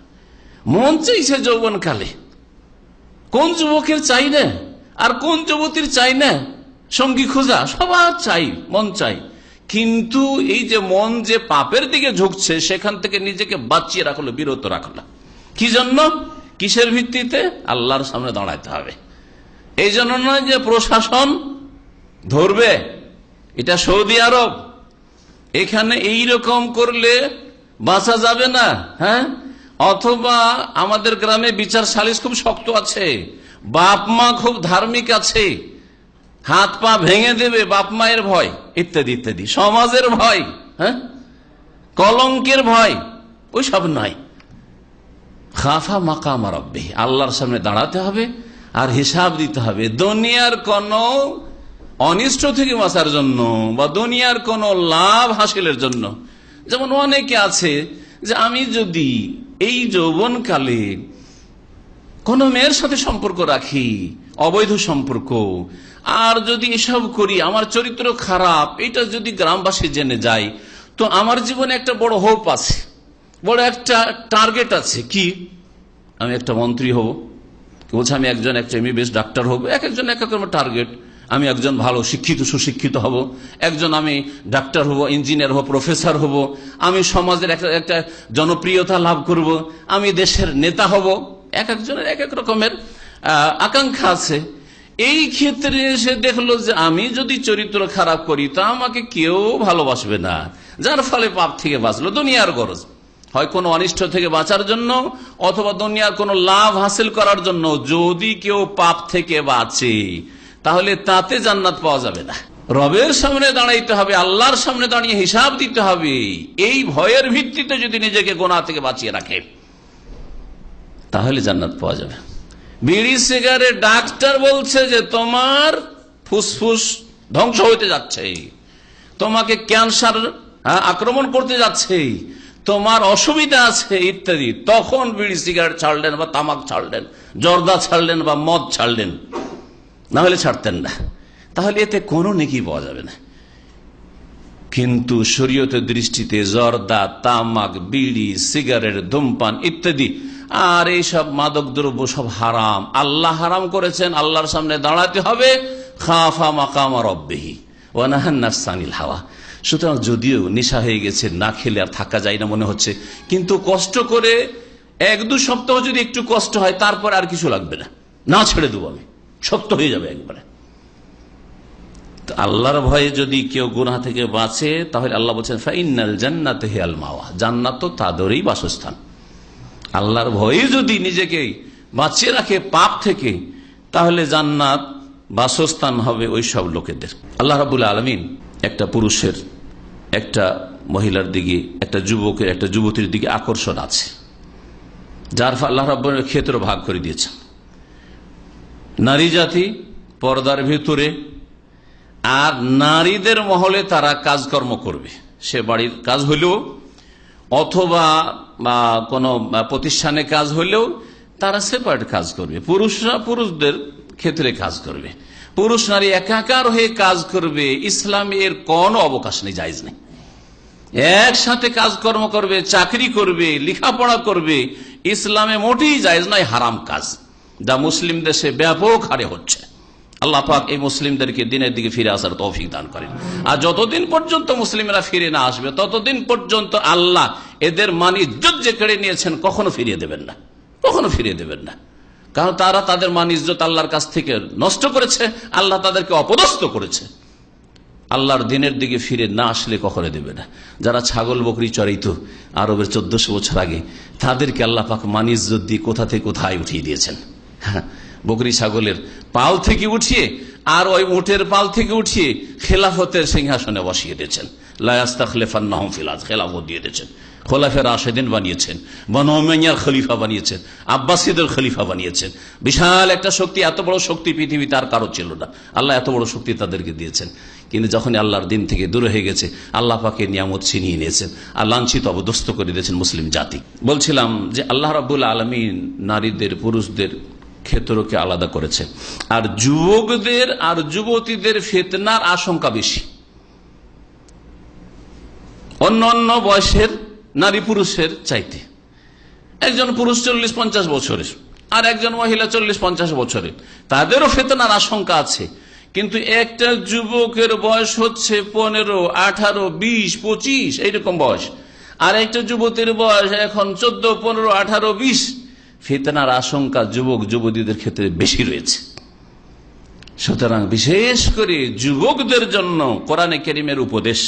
মন চাইছে যৌবন কালে, কোন যুবকের চাই না আর কোন যুবতীর চাই না সঙ্গী খোঁজা, সবার চাই, মন চাই, কিন্তু এই যে মন যে পাপের দিকে ঝুঁকছে সেখান থেকে নিজেকে বাঁচিয়ে রাখলো, বিরত রাখলো। কি জন্য? কিসের ভিত্তিতে? আল্লাহর সামনে দাঁড়াইতে হবে। এই জন্য নয় যে প্রশাসন ধরবে, এটা সৌদি আরব, এখানে এই রকম করলে বাঁচা যাবে না, হ্যাঁ, অথবা আমাদের গ্রামে বিচার সালিশ খুব শক্ত আছে, বাপ মা খুব ধার্মিক আছে, হাত পা ভেঙে দেবে বাপ মায়ের ভয়, ইত্যাদি ইত্যাদি, সমাজের ভয়, হ্যাঁ, কলঙ্কের ভয়, ওই সব নয়। খাফা মাকাম রাব্বিহি, আল্লাহর সামনে দাঁড়াতে হবে আর হিসাব দিতে হবে। দুনিয়ার কোন অনিষ্ট থেকে বাঁচার জন্য বা দুনিয়ার কোন লাভ হাসিলের জন্য। যেমন অনেকে আছে যে আমি যদি এই যৌবনকালে কোন মেয়ের সাথে সম্পর্ক রাখি, অবৈধ সম্পর্ক, আর যদি এসব করি আমার চরিত্র খারাপ, এটা যদি গ্রামবাসী জেনে যায়, তো আমার জীবনে একটা বড় হোপ আছে, বড় একটা টার্গেট আছে। কি? আমি একটা মন্ত্রী হব, বলছে আমি একজন একটা এমবিবিএস ডাক্তার হব, এক একজন এক এক টার্গেট। আমি একজন ভালো শিক্ষিত সুশিক্ষিত হব, একজন আমি ডাক্তার হব, ইঞ্জিনিয়ার হব, প্রফেসর হব, আমি সমাজের একটা জনপ্রিয়তা লাভ করব, আমি দেশের নেতা হব। এক একজনের এক এক রকমের আকাঙ্ক্ষা আছে। এই ক্ষেত্রে সে দেখলো যে আমি যদি চরিত্র খারাপ করি তা আমাকে কেউ ভালোবাসবে না, যার ফলে পাপ থেকে বাঁচলো। দুনিয়ার গরজ, হয় কোনো অনিষ্ট থেকে বাঁচার জন্য অথবা দুনিয়ার কোনো লাভ হাসিল করার জন্য যদি কেউ পাপ থেকে বাঁচে, তাহলে তাতে জান্নাত পাওয়া যাবে না। রবের সামনে দাঁড়াইতে হবে, আল্লাহর সামনে দাঁড়িয়ে হিসাব দিতে হবে। এই ভয়ের ভিত্তিতে যদি নিজেকে গুনাহ থেকে বাঁচিয়ে রাখে তাহলে জান্নাত পাওয়া যাবে। বিড়ি সিগারেট, ডাক্তার বলছে যে তোমার ফুসফুস ধ্বংস হইতে যাচ্ছে, তোমাকে ক্যান্সার আক্রমণ করতে যাচ্ছে, তোমার অসুবিধা আছে ইত্যাদি, তখন বিড়ি সিগারেট ছাড়লেন বা তামাক ছাড়লেন, জর্দা ছাড়লেন বা মদ ছাড়লেন, না হলে ছাড়তেন না। তাহলে এতে কোনো নেকি পাওয়া যাবে না। কিন্তু শরীয়তের দৃষ্টিতে জর্দা, তামাক, বিড়ি, সিগারেট, ধূমপান ইত্যাদি আর এইসব মাদক দ্রব্য সব হারাম, আল্লাহ হারাম করেছেন। আল্লাহর সামনে দাঁড়াতে হবে, খাফা মাকাম রাব্বিহি ওয়া নাহান নাফসা আনিল হাওয়া। সুতরাং যদিও নেশা হয়ে গেছে, না খেলে আর থাকা যায় না মনে হচ্ছে, কিন্তু কষ্ট করে 1-2 সপ্তাহ যদি একটু কষ্ট হয় তারপর আর কিছু লাগবে না, না ছেড়ে দেবো আমি, শক্ত হয়ে যাবে একবারে। আল্লাহর ভয়ে যদি কেউ গুনাহ থেকে বাঁচে তাহলে আল্লাহ বলছেন ফাইনাল জান্নাতে হিয়াল মাওয়া, জান্নাত তো তাদেরই বাসস্থান। আল্লাহর ভয়ে যদি নিজেকে বাঁচিয়ে রাখে পাপ থেকে, তাহলে জান্নাত বাসস্থান হবে ওই সব লোকেদের। আল্লাহ রাব্বুল আলামিন একটা পুরুষের, একটা মহিলার দিকে, একটা যুবকের, একটা যুবতীর দিকে আকর্ষণ আছে, যার ফলে আল্লাহ রাব্বুল আলামিন ক্ষেত্র ভাগ করে দিয়েছেন। নারী জাতি পর্দার ভিতরে, আর নারীদের মহলে তারা কাজকর্ম করবে, সে বাড়ির কাজ হলেও অথবা কোনো প্রতিষ্ঠানে কাজ হলেও তারা সেপারেট কাজ করবে। পুরুষরা পুরুষদের ক্ষেত্রে কাজ করবে, পুরুষ নারী একাকার হয়ে কাজ করবে। ইসলামে এর কোনো অবকাশ নেই, জায়েজ নেই। একসাথে কাজকর্ম করবে, চাকরি করবে, লেখাপড়া করবে, ইসলামে মোটেই জায়েজ নয়, হারাম কাজ, যা মুসলিম দেশে ব্যাপক হারে হচ্ছে। আল্লাহ পাক এই মুসলিমদেরকে দিনের দিকে ফিরে আসার তৌফিক দান করেন। আর যতদিন পর্যন্ত মুসলিমরা ফিরে না আসবে ততদিন পর্যন্ত আল্লাহ এদের মান ইজ্জত যে কেড়ে নিয়েছেন কখনো ফিরিয়ে দেবেন না, কখনো ফিরিয়ে দেবেন না। কারণ তারা তাদের মান ইজ্জত আল্লাহর কাছ থেকে নষ্ট করেছে, আল্লাহ তাদেরকে অপদস্থ করেছে। আল্লাহর দিনের দিকে ফিরে না আসলে কখনো দেবে না। যারা ছাগল বকরি চড়াইতো আরবের 1400 বছর আগে, তাদেরকে আল্লাহ পাক মান ইজ্জত দিয়ে কোথা থেকে কোথায় উঠিয়ে দিয়েছেন। বকরি ছাগলের পাল থেকে উঠিয়ে আর ওই উটের পাল থেকে উঠিয়ে খেলাফতের সিংহাসনে বসিয়ে দিয়েছেন। লা ইস্তাখলিফান্নাহুম ফিল আরদ, খেলাফত দিয়ে দিয়েছেন। খোলাফায়ে রাশেদিন বানিয়েছেন, বনু উমাইয়ার খলিফা বানিয়েছেন, আব্বাসীদের খলিফা বানিয়েছেন। বিশাল একটা শক্তি, এত বড় শক্তি পৃথিবীতে আর কারো ছিল না। আল্লাহ এত বড় শক্তি তাদেরকে দিয়েছেন। কিন্তু যখন আল্লাহর দিন থেকে দূরে হয়ে গেছে, আল্লাহ পাকের নিয়ামত ছিনিয়ে নিয়েছেন আর লাঞ্ছিত অবদস্ত করে দিয়েছেন মুসলিম জাতি। বলছিলাম যে আল্লাহ রাব্বুল আলামিন নারীদের পুরুষদের ক্ষেত্রকে আলাদা করেছে, আর যুবকদের আর যুবতীদের ফিতনার আশঙ্কা বেশি অন্য অন্য বয়সের নারী পুরুষের চাইতে। একজন পুরুষ 40-50 বছরের আর একজন মহিলা 40-50 বছরের, তাদেরও ফিতনার আশঙ্কা আছে। কিন্তু একটা যুবকের বয়স হচ্ছে 15, 18, 20, 25 এইরকম বয়স, আর একটা যুবতীর বয়স এখন 14, 15, 18, 20। ফিতনার আশঙ্কা যুবক যুবতীদের ক্ষেত্রে বেশি রয়েছে। সুতরাং বিশেষ করে যুবকদের জন্য কোরআনে কারীমের উপদেশ।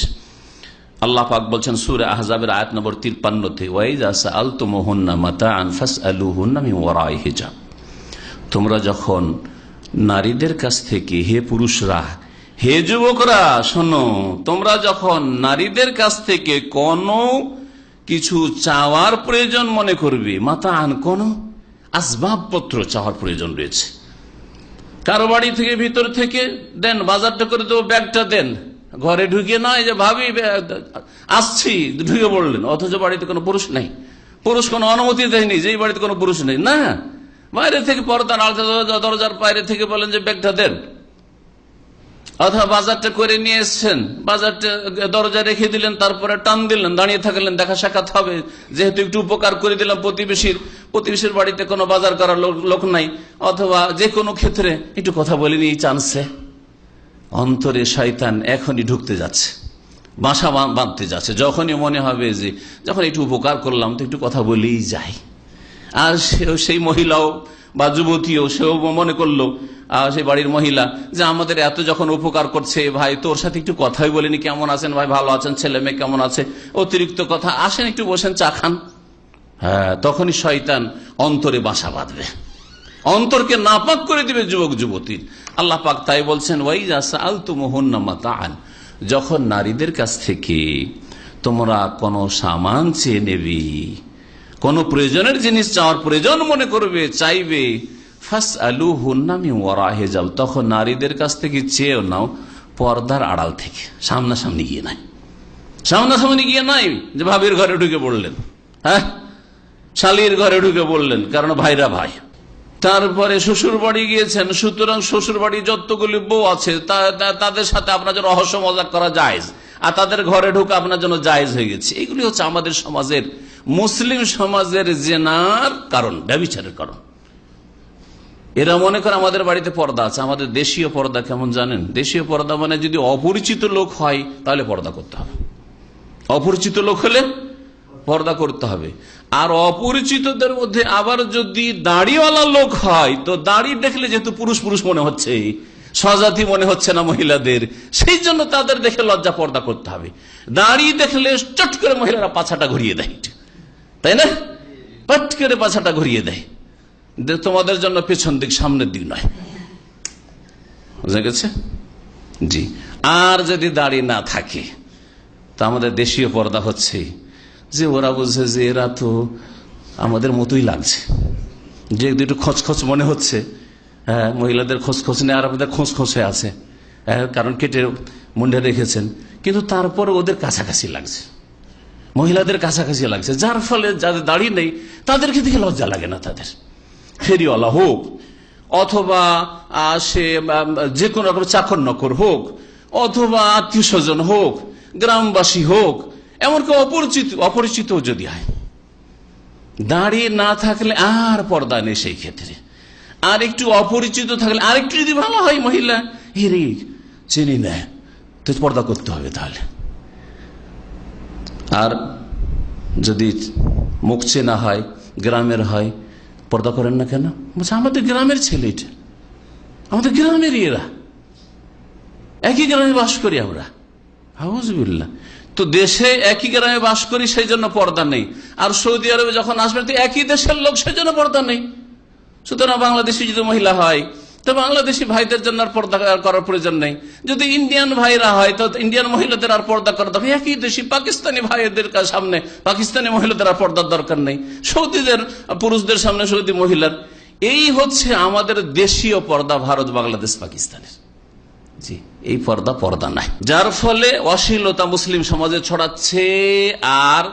আল্লাহ পাক বলছেন সূরা আহজাবের আয়াত নম্বর 53-তে, ওয়াইযা সাআলতুমুহুন্না মাতাআন ফাসআলুহুন্না মিন ওয়ারাই হিজাব। তোমরা যখন নারীদের কাছ থেকে, হে পুরুষরা, হে যুবকরা শোনো, তোমরা যখন নারীদের কাছ থেকে কোনো কিছু চাওয়ার প্রয়োজন মনে করবে, মাতাআন কোন আসবাবপত্র চাওয়ার প্রয়োজন রয়েছে, কারো বাড়ি থেকে ভিতর থেকে দেন, বাজারটা করে দেবো, ব্যাগটা দেন, ঘরে ঢুকে নয় যে ভাবি আসছি ঢুকে পড়লেন, অথচ বাড়িতে কোনো পুরুষ নেই, পুরুষ কোনো অনুমতি দেয়নি, যেই বাড়িতে কোনো পুরুষ নেই, না বাইরে থেকে পর্দার আলতা দরজার বাইরে থেকে বলেন যে ব্যাগটা দেন, অথবা বাজারটা করে নিয়ে এসছেন, বাজারটা দরজা রেখে দিলেন, তারপরে টান দিলেন, দাঁড়িয়ে থাকলেন, দেখা সাক্ষাৎ হবে, যেহেতু একটু উপকার করে দিলাম প্রতিবেশীর বাড়িতে কোনো বাজার করার লোক নাই, অথবা যে কোনো ক্ষেত্রে একটু কথা বলিনি এই চান্সে, অন্তরে শয়তান এখনই ঢুকতে যাচ্ছে, বাসা বাঁধতে যাচ্ছে। যখনই মনে হবে যে যখন একটু উপকার করলাম তো একটু কথা বলেই যাই, আর সেই মহিলাও বা যুবতীও সেও মনে করলো, সেই বাড়ির মহিলা, যে আমাদের এত যখন উপকার করছে, ভাই তোর সাথে একটু কথাই বলিনি, কেমন আছেন ভাই, ভালো আছেন, ছেলে মেয়ে কেমন আছে, অতিরিক্ত কথা, আসেন একটু বসেন চা খান। হ্যাঁ, তখনই শয়তান অন্তরে বাসা বাঁধবে, অন্তরকে নাপাক করে দিবে যুবক যুবতীর। আল্লাহ পাক তাই বলছেন, ওয়াইযা সাআলতুমুহুন্না মাতাআন, যখন নারীদের কাছ থেকে তোমরা কোনো সামান চেয়ে নেবে, কোন প্রয়োজনের জিনিস চাওয়ার প্রয়োজন মনে করবে, চাইবে, ফাসআলুহুন্না মিন ওয়ারাই হিজাব, তখন নারীদের কাছ থেকে চেয়েও নাও পর্দার আড়াল থেকে, সামনাসামনি গিয়ে নাই, সামনাসামনি গিয়ে নাই যে ভাবির ঘরে ঢুকে পড়লেন, হ্যাঁ শালির ঘরে ঢুকে পড়লেন, কারণ ভাইরা ভাই। তারপরে শ্বশুর বাড়ি গিয়েছেন, সুতরাং শ্বশুর বাড়ি যতগুলি বউ আছে তাদের সাথে আপনার জন্য রহস্য মজাক করা জায়েজ, আর তাদের ঘরে ঢুকে আপনার জন্য জায়েজ হয়ে গেছে। এগুলি হচ্ছে আমাদের সমাজের, মুসলিম সমাজের জেনার কারণ, ব্যভিচারের কারণ। এরা মনে করে আমাদের বাড়িতে পর্দা আছে। আমাদের দেশীয় পর্দা কেমন জানেন? দেশীয় পর্দা মানে যদি অপরিচিত লোক হয় তাহলে পর্দা করতে হবে, অপরিচিত লোক হলে পর্দা করতে হবে। আর অপরিচিতদের মধ্যে আবার যদি দাড়িওয়ালা লোক হয়, তো দাড়ি দেখলে যেহেতু পুরুষ পুরুষ মনে হচ্ছে, স্বজাতি মনে হচ্ছে না মহিলাদের, সেই জন্য তাদের দেখে লজ্জা পর্দা করতে হবে। দাড়ি দেখলে চট করে মহিলারা পাছাটা ঘুরিয়ে দেয়, তাই না? পট করে পাছাটা ঘুরিয়ে দেয়, তোমাদের জন্য পেছন দিক সামনের দিক নয়, বুঝা গেছে? জি। আর যদি দাড়ি না থাকে, তা আমাদের দেশীয় পর্দা হচ্ছে যে ওরা বলছে যে এরা তো আমাদের মতোই লাগছে, যে একটু খচখচ মনে হচ্ছে। হ্যাঁ, মহিলাদের খোঁজখোঁজ নেই, আর আমাদের খোঁজখোঁজে আছে, কারণ কেটে মুন্ডে রেখেছেন, কিন্তু তারপরে ওদের কাছাকাছি লাগছে, মহিলাদের কাছাকাছি লাগছে, যার ফলে যাদের দাড়ি নেই তাদেরকে দেখে লজ্জা লাগে না। তাদের ফেরিওয়ালা হোক, অথবা সে যে কোনো রকম চাকর নকর হোক, অথবা আত্মীয় স্বজন হোক, গ্রামবাসী হোক, এমনকি অপরিচিত যদি হয়, দাড়ি না থাকলে আর পর্দা নেই সেই ক্ষেত্রে। আর একটু অপরিচিত থাকলে, আরেকটু যদি ভালো হয় মহিলা, হেরে চিনি না, তো পর্দা করতে হবে তাহলে। আর যদি মুখ চেনা হয়, গ্রামের হয়, পর্দা করেন না কেন? বলছে আমাদের গ্রামের ছেলে, এটা আমাদের গ্রামের, এরা একই গ্রামে বাস করি আমরা, আউযুবিল্লাহ। তো দেশে একই গ্রামে বাস করি সেই জন্য পর্দা নেই, আর সৌদি আরবে যখন আসবেন তো একই দেশের লোক সেই জন্য পর্দা নেই। সুতরাং বাংলাদেশি যদি মহিলা হয় তো বাংলাদেশি ভাইদের জন্য আর পর্দা করার প্রয়োজন নেই। যদি ইন্ডিয়ান ভাইরা হয় তো ইন্ডিয়ান মহিলাদের আর পর্দা করার দরকার, একই দেশি পাকিস্তানি ভাইদের সামনে পাকিস্তানি মহিলাদের আর পর্দার দরকার নেই, সৌদিদের পুরুষদের সামনে সৌদি মহিলার। এই হচ্ছে আমাদের দেশীয় পর্দা, ভারত, বাংলাদেশ, পাকিস্তানের। জি, এই পর্দা নাই, যার ফলে অশ্লীলতা মুসলিম সমাজে ছড়াচ্ছে আর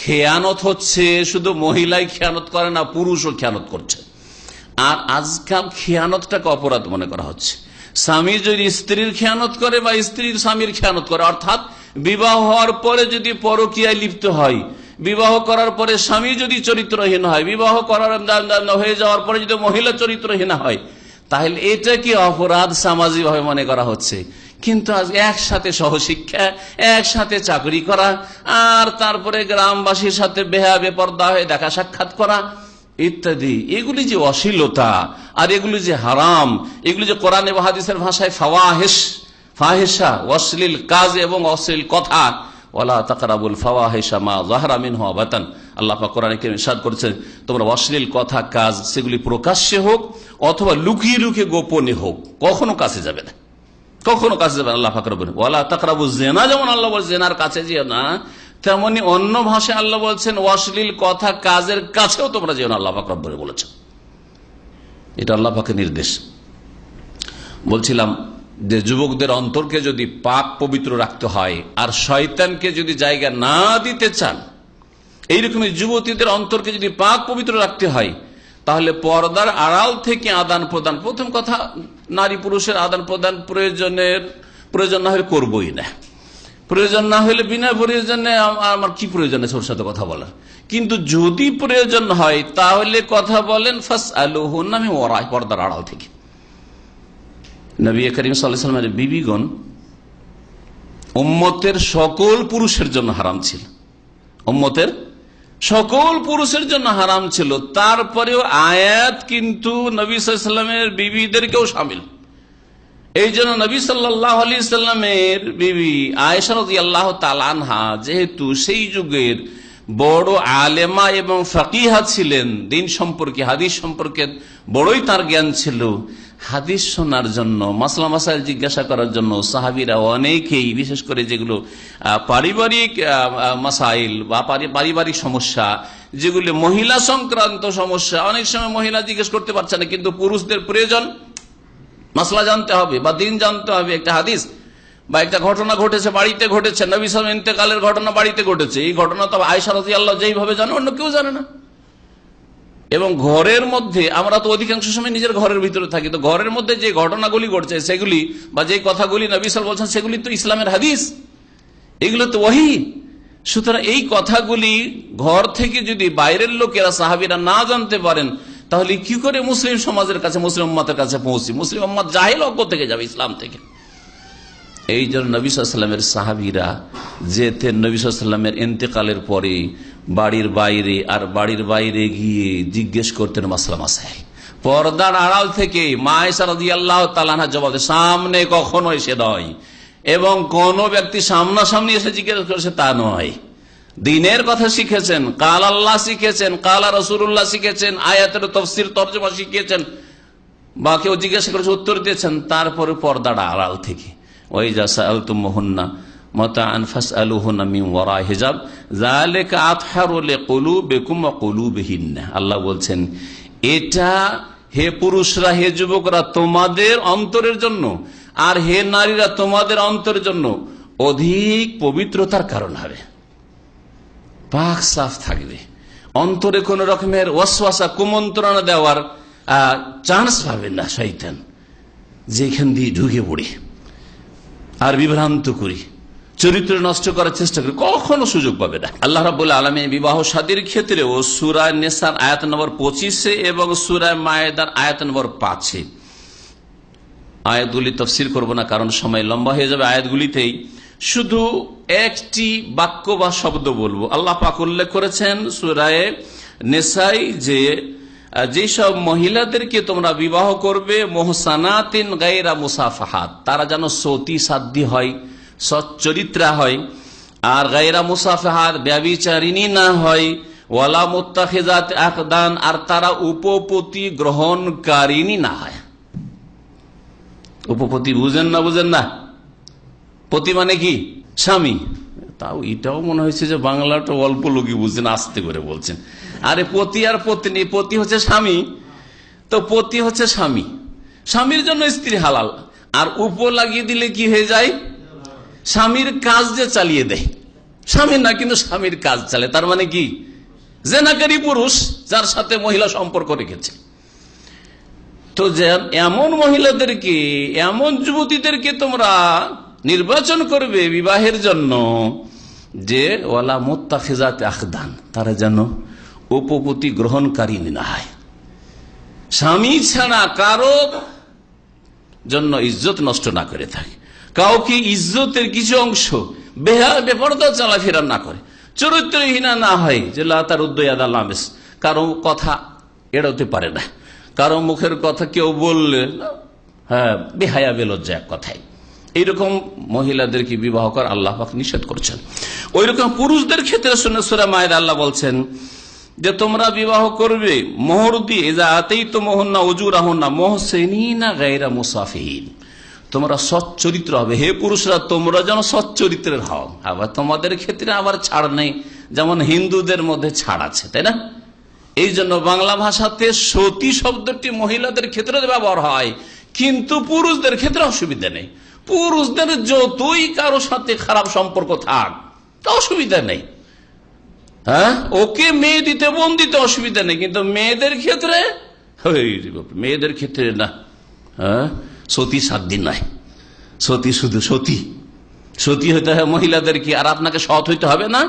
খেয়ানত হচ্ছে। শুধু মহিলাই খেয়ানত করে না, পুরুষও খেয়ানত করছে। আর আজকাল খেয়ানতটাকে অপরাধ মনে করা হচ্ছে। স্বামী যদি স্ত্রীর খেয়ানত করে বা স্ত্রীর স্বামীর খেয়ানত করে, অর্থাৎ বিবাহ হওয়ার পরে যদি পরকীয়ায় লিপ্ত হয়, বিবাহ করার পরে স্বামী যদি চরিত্রহীন হয়, বিবাহ করার হয়ে যাওয়ার পরে যদি মহিলা চরিত্রহীন হয়, তাহলে এটা কি অপরাধ সামাজিক ভাবে মনে করা হচ্ছে। কিন্তু আজ একসাথে সহশিক্ষা, একসাথে চাকরি করা, আর তারপরে গ্রামবাসীর সাথে বেপরদা হয়ে দেখা সাক্ষাৎ করা ইত্যাদি, এগুলি যে অশ্লীলতা আর এগুলি যে হারাম, এগুলি যে কোরআন এবং হাদিসের ভাষায় ফাহেসা, অশ্লীল কাজ এবং অশ্লীল কথা, ওয়ালা তাকরাবুল ফাওয়াহিশা মা যাহারা মিনহু ওয়া বাতান। আল্লাহ পাক কোরআনে কারীমে ইরশাদ করেছেন, তোমরা অশ্লীল কথা কাজ সেগুলি প্রকাশ্যে হোক অথবা লুকিয়ে লুকিয়ে গোপনে হোক, কখনো কাছে যাবে না, কখনো কাছে যাবে না। আল্লাহ পাক বলেন ওয়ালা তাকরাবুজ জিনা, যেমন আল্লাহ বলেন জিনার কাছে যেও না, তেমনি অন্য ভাষায় আল্লাহ বলছেন অশ্লীল কথা কাজের কাছেও তোমরা যেও না, আল্লাহ পাক রব্বুল বলেছেন। এটা আল্লাহ পাকের নির্দেশ। বলছিলাম যে যুবকদের অন্তরকে যদি পাক পবিত্র রাখতে হয় আর শয়তানকে যদি জায়গা না দিতে চান, এইরকমই যুবতীদের অন্তরকে যদি পাক পবিত্র রাখতে হয়, তাহলে পর্দার আড়াল থেকে আদান প্রদান, প্রথম কথা নারী পুরুষের আদান প্রদান প্রয়োজন না হলে করবই না, প্রয়োজন না হলে বিনা প্রয়োজনে আমার কি প্রয়োজন আছে ওর সাথে কথা বলার। কিন্তু যদি প্রয়োজন হয় তাহলে কথা বলেন ফাসআলুহুন্না মিন ওয়ারাই, পর্দার আড়াল থেকে। নবী করিম সাল্লাল্লাহু আলাইহি ওয়াসাল্লামের বিবিগণ উম্মতের সকল পুরুষের জন্য হারাম ছিল, উম্মতের সকল পুরুষের জন্য হারাম ছিল। তারপরেও আয়াত কিন্তু নবী সাল্লাল্লাহু আলাইহি ওয়াসাল্লামের বিবিদেরকেও শামিল। এই জন্য নবী সাল্লাল্লাহু আলাইহি সাল্লামের বিবি আয়েশা রাদিয়াল্লাহু তাআলা আনহা যেহেতু সেই যুগের বড় আলেমা এবং ফাকিহা ছিলেন, দিন সম্পর্কে হাদিস সম্পর্কে বড়ই তার জ্ঞান ছিল, হাদিস শোনার জন্য, মাসলা মাসাইল জিজ্ঞাসা করার জন্য সাহাবীরা অনেকেই, বিশেষ করে যেগুলো পারিবারিক মাসাইল বা পারিবারিক সমস্যা, যেগুলো মহিলা সংক্রান্ত সমস্যা, অনেক সময় মহিলা জিজ্ঞেস করতে পারছে না কিন্তু পুরুষদের প্রয়োজন মাসলা জানতে হবে বা দিন জানতে হবে। একটা হাদিস বা একটা ঘটনা ঘটেছে, বাড়িতে ঘটেছে, নবী সাল্লাল্লাহু আলাইহি ওয়াসাল্লাম ইন্তেকালের ঘটনা বাড়িতে ঘটেছে, এই ঘটনা তো আয়েশা রাদিয়াল্লাহু যেইভাবে জানে অন্য কেউ জানে না। এবং ঘরের মধ্যে আমরা তো অধিকাংশ সময় নিজের ঘরের ভিতরে থাকি, তো ঘরের মধ্যে যে ঘটনাগুলি ঘটছে সেগুলি বা যে কথাগুলি নবী সাল্লাল্লাহু আলাইহি ওয়াসাল্লাম বলছেন সেগুলি তো ইসলামের হাদিস, এগুলো তো ওহী। সুতরাং এই কথাগুলি ঘর থেকে যদি বাইরের লোকেরা সাহাবীরা না জানতে পারেন তাহলে কি করে মুসলিম সমাজের কাছে, মুসলিম উম্মতের কাছে পৌঁছি? মুসলিম উম্মত জাহেল অজ্ঞ থেকে যাবে ইসলাম থেকে। এই জন্য নবী সাল্লাল্লাহু আলাইহি ওয়াসাল্লামের সাহাবীরা যেতেন নবী সাল্লাল্লাহু আলাইহি ওয়াসাল্লামের ইন্তেকালের পরে বাড়ির বাইরে, আর বাড়ির বাইরে গিয়ে জিজ্ঞেস করতেন মাসলা মাসাইল, পর্দার আড়াল থেকে। মা আয়েশা রাদিয়াল্লাহু তাআলা আনহা জবাব দেন, সামনে কখনো এসে নয়, এবং কোন ব্যক্তি সামনাসামনি এসে জিজ্ঞেস করেছে তা নয়। দিনের কথা শিখেছেন, কাল আল্লাহ শিখেছেন, কাল রাসূলুল্লাহ শিখেছেন, আয়াতের তাফসীর তরজমা শিখিয়েছেন, বা কেউ জিজ্ঞাসা করেছে উত্তর দিয়েছেন, তারপরে পর্দার আড়াল থেকে। ওয়াইজা সাআলতুমুহুন্না মাতাআন ফাসআলুহুন্না মিন ওয়ারাই হিজাব যালিকা আতহারু লিকুলুবিকুম ওয়া কুলুবিহিন্না। আল্লাহ বলছেন এটা হে পুরুষরা, হে যুবকরা তোমাদের অন্তরের জন্য, আর হে নারীরা তোমাদের অন্তরের জন্য অধিক পবিত্রতার কারণ হবে, পাক সাফ থাকবে, অন্তরে কোন রকমের ওয়াসওয়াসা কুমন্ত্রণা দেওয়ার চান্স পাবে না শয়তান, যেখান দিয়ে ঢুকে পড়ি আর বিভ্রান্ত করি, চরিত্র নষ্ট করার চেষ্টা করি, কখনো সুযোগ পাবে না। আল্লাহ রাব্বুল আলামিন বিবাহ শাদীর ক্ষেত্রে ও সূরা নিসার আয়াত নম্বর 25 এবং সূরা মায়েদার আয়াত নম্বর 5 আয়াতগুলি তাফসীর করব না কারণ সময় লম্বা হয়ে যাবে। আয়াতগুলিতেই শুধু একটি বাক্য বা শব্দ বলবো। আল্লাহ পাক উল্লেখ করেছেন সূরা নিসায় যে যেসব মহিলাদেরকে তোমরা বিবাহ করবে মোহসানাতিন গায়রা মুসাফাহাত, তারা যেন সতী সাধ্য হয়, সচ্চরিত্রা হয়, আর গায়রা মুসাফাহাত ব্যভিচারিণী না হয়, ওয়ালা মুত্তাখিজাত আকদান, আর তারা উপপতি গ্রহণকারিণী না হয়। উপপতি বুঝেন না? বুঝেন না? পতি মানে কি? স্বামী। তাও এটাও মনে হয়েছে যে বাংলাটা অল্প লোকই বুঝছেন, আস্তে করে বলছেন। আরে পতি আর পত্নী, পতি হচ্ছে স্বামী, তো পতি হচ্ছে স্বামী, স্বামীর জন্য স্ত্রী হালাল। আর উপ লাগিয়ে দিলে কি হয়ে যায়? স্বামীর কাজ যে চালিয়ে দেয়, স্বামী না কিন্তু স্বামীর কাজ চালে, তার মানে কি? জেনাকারী পুরুষ যার সাথে মহিলা সম্পর্ক রেখেছে। তো এমন মহিলাদেরকে, এমন যুবতীদেরকে তোমরা নির্বাচন করবে বিবাহের জন্য যে ওয়ালা মুত্তাখিজাত আখদান, তারা যেন উপপতি গ্রহণকারী না হয়, স্বামী ছাড়া কারো জন্য ইজ্জত নষ্ট না করে থাকে, কাউকে ইজ্জতের কিছু অংশ বেপরদা চলাফেরা না করে, চরিত্রহীনা না হয়, যে লাতার উদ্দয়াদালামেস, কারো কথা এড়াতে পারে না, কারো মুখের কথা কেউ বললে হ্যাঁ বেহায়া বেলজ্জা এক কথায়, এইরকম মহিলাদেরকে বিবাহ করা আল্লাহ পাক নিষেধ করছেন। ওই রকম পুরুষদের ক্ষেত্রে সূরা মায়ের আল্লাহ বলছেন যে তোমরা বিবাহ করবে মোহর দিয়ে, যাতেই তো মোহন্না উজুরাহুন্না মুহসিনিনা গায়রা মুসাফিহিন, তোমরা সচ্চরিত্র হবে। হে পুরুষরা, তোমরা যেন সচ্চরিত্রের হও। আবার তোমাদের ক্ষেত্রে আবার ছাড় নেই, যেমন হিন্দুদের মধ্যে ছাড় আছে, তাই না? এই জন্য বাংলা ভাষাতে সতী শব্দটি মহিলাদের ক্ষেত্রে ব্যবহার হয়, কিন্তু পুরুষদের ক্ষেত্রে অসুবিধা নেই। পুরুষদের যতই কারো সাথে খারাপ সম্পর্ক থাক, অসুবিধা নেই, হ্যাঁ, ওকে মেয়ে দিতে বোন দিতে অসুবিধা নেই, কিন্তু মেয়েদের ক্ষেত্রে না, হ্যাঁ, সতী 7 দিন নাই, সতী শুধু সতী হইতে হবে মহিলাদেরকে। আর আপনাকে সৎ হইতে হবে না,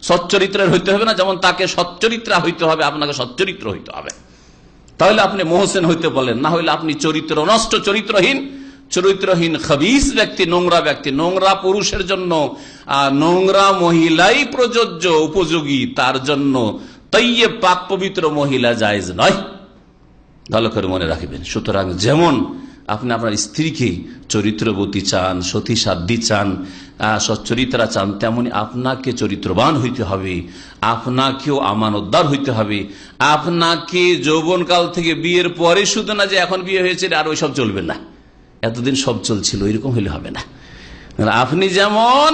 সচ্চরিত্রের হইতে হবে না, যেমন তাকে সচ্চরিত্রা হইতে হবে, আপনাকে সচ্চরিত্র হইতে হবে, তাহলে আপনি মোহসেন হইতে বলেন। না হইলে আপনি চরিত্র নষ্ট, চরিত্রহীন খবিস ব্যক্তি, নোংরা ব্যক্তি। নোংরা পুরুষের জন্য নোংরা মহিলাই প্রযোজ্য, উপযোগী, তার জন্য তাইয়্যিব পাক পবিত্র মহিলা জায়েজ নয়, ভালো করে মনে রাখবেন। সুতরাং যেমন আপনি আপনার স্ত্রীকে চরিত্রবতী চান, সতী সাধ্বী চান, সচ্চরিত্রা চান, তেমনি আপনাকে চরিত্রবান হইতে হবে, আপনাকেও আমানতদার হইতে হবে। আপনাকে যৌবনকাল থেকে বিয়ের পরে শুধু না যে এখন বিয়ে হয়েছে আর ওইসব চলবে না, এতদিন সব চলছিল, এরকম হইলে হবে না। আপনি যেমন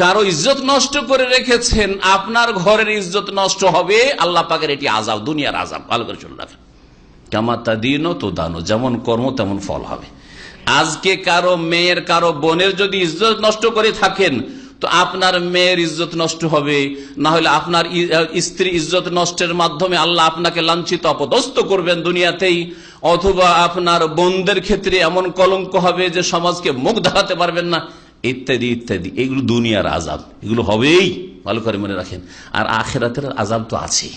কারো ইজ্জত নষ্ট করে রেখেছেন, আপনার ঘরের ইজ্জত নষ্ট হবে, আল্লাহ পাকের এটি আযাব, দুনিয়ার আযাব। ভালো করে শুনে রাখেন, কামা তাদিনো তো দানো, যেমন কর্ম তেমন ফল হবে। আজকে কারো মেয়ের, কারো বোনের যদি ইজ্জত নষ্ট করে থাকেন, তো আপনার মেয়ের ইজ্জত নষ্ট হবে, না হলে আপনার স্ত্রী ইজ্জত নষ্টের মাধ্যমে আল্লাহ আপনাকে লাঞ্ছিত অপদস্থ করবেন দুনিয়াতেই, অথবা আপনার বোনদের ক্ষেত্রে এমন কলঙ্ক হবে যে সমাজকে মুখ দেখাতে পারবেন না, ইত্যাদি ইত্যাদি। এগুলো দুনিয়ার আযাব, এগুলো হবেই, ভালো করে মনে রাখেন। আর আখিরাতের আযাব তো আছেই,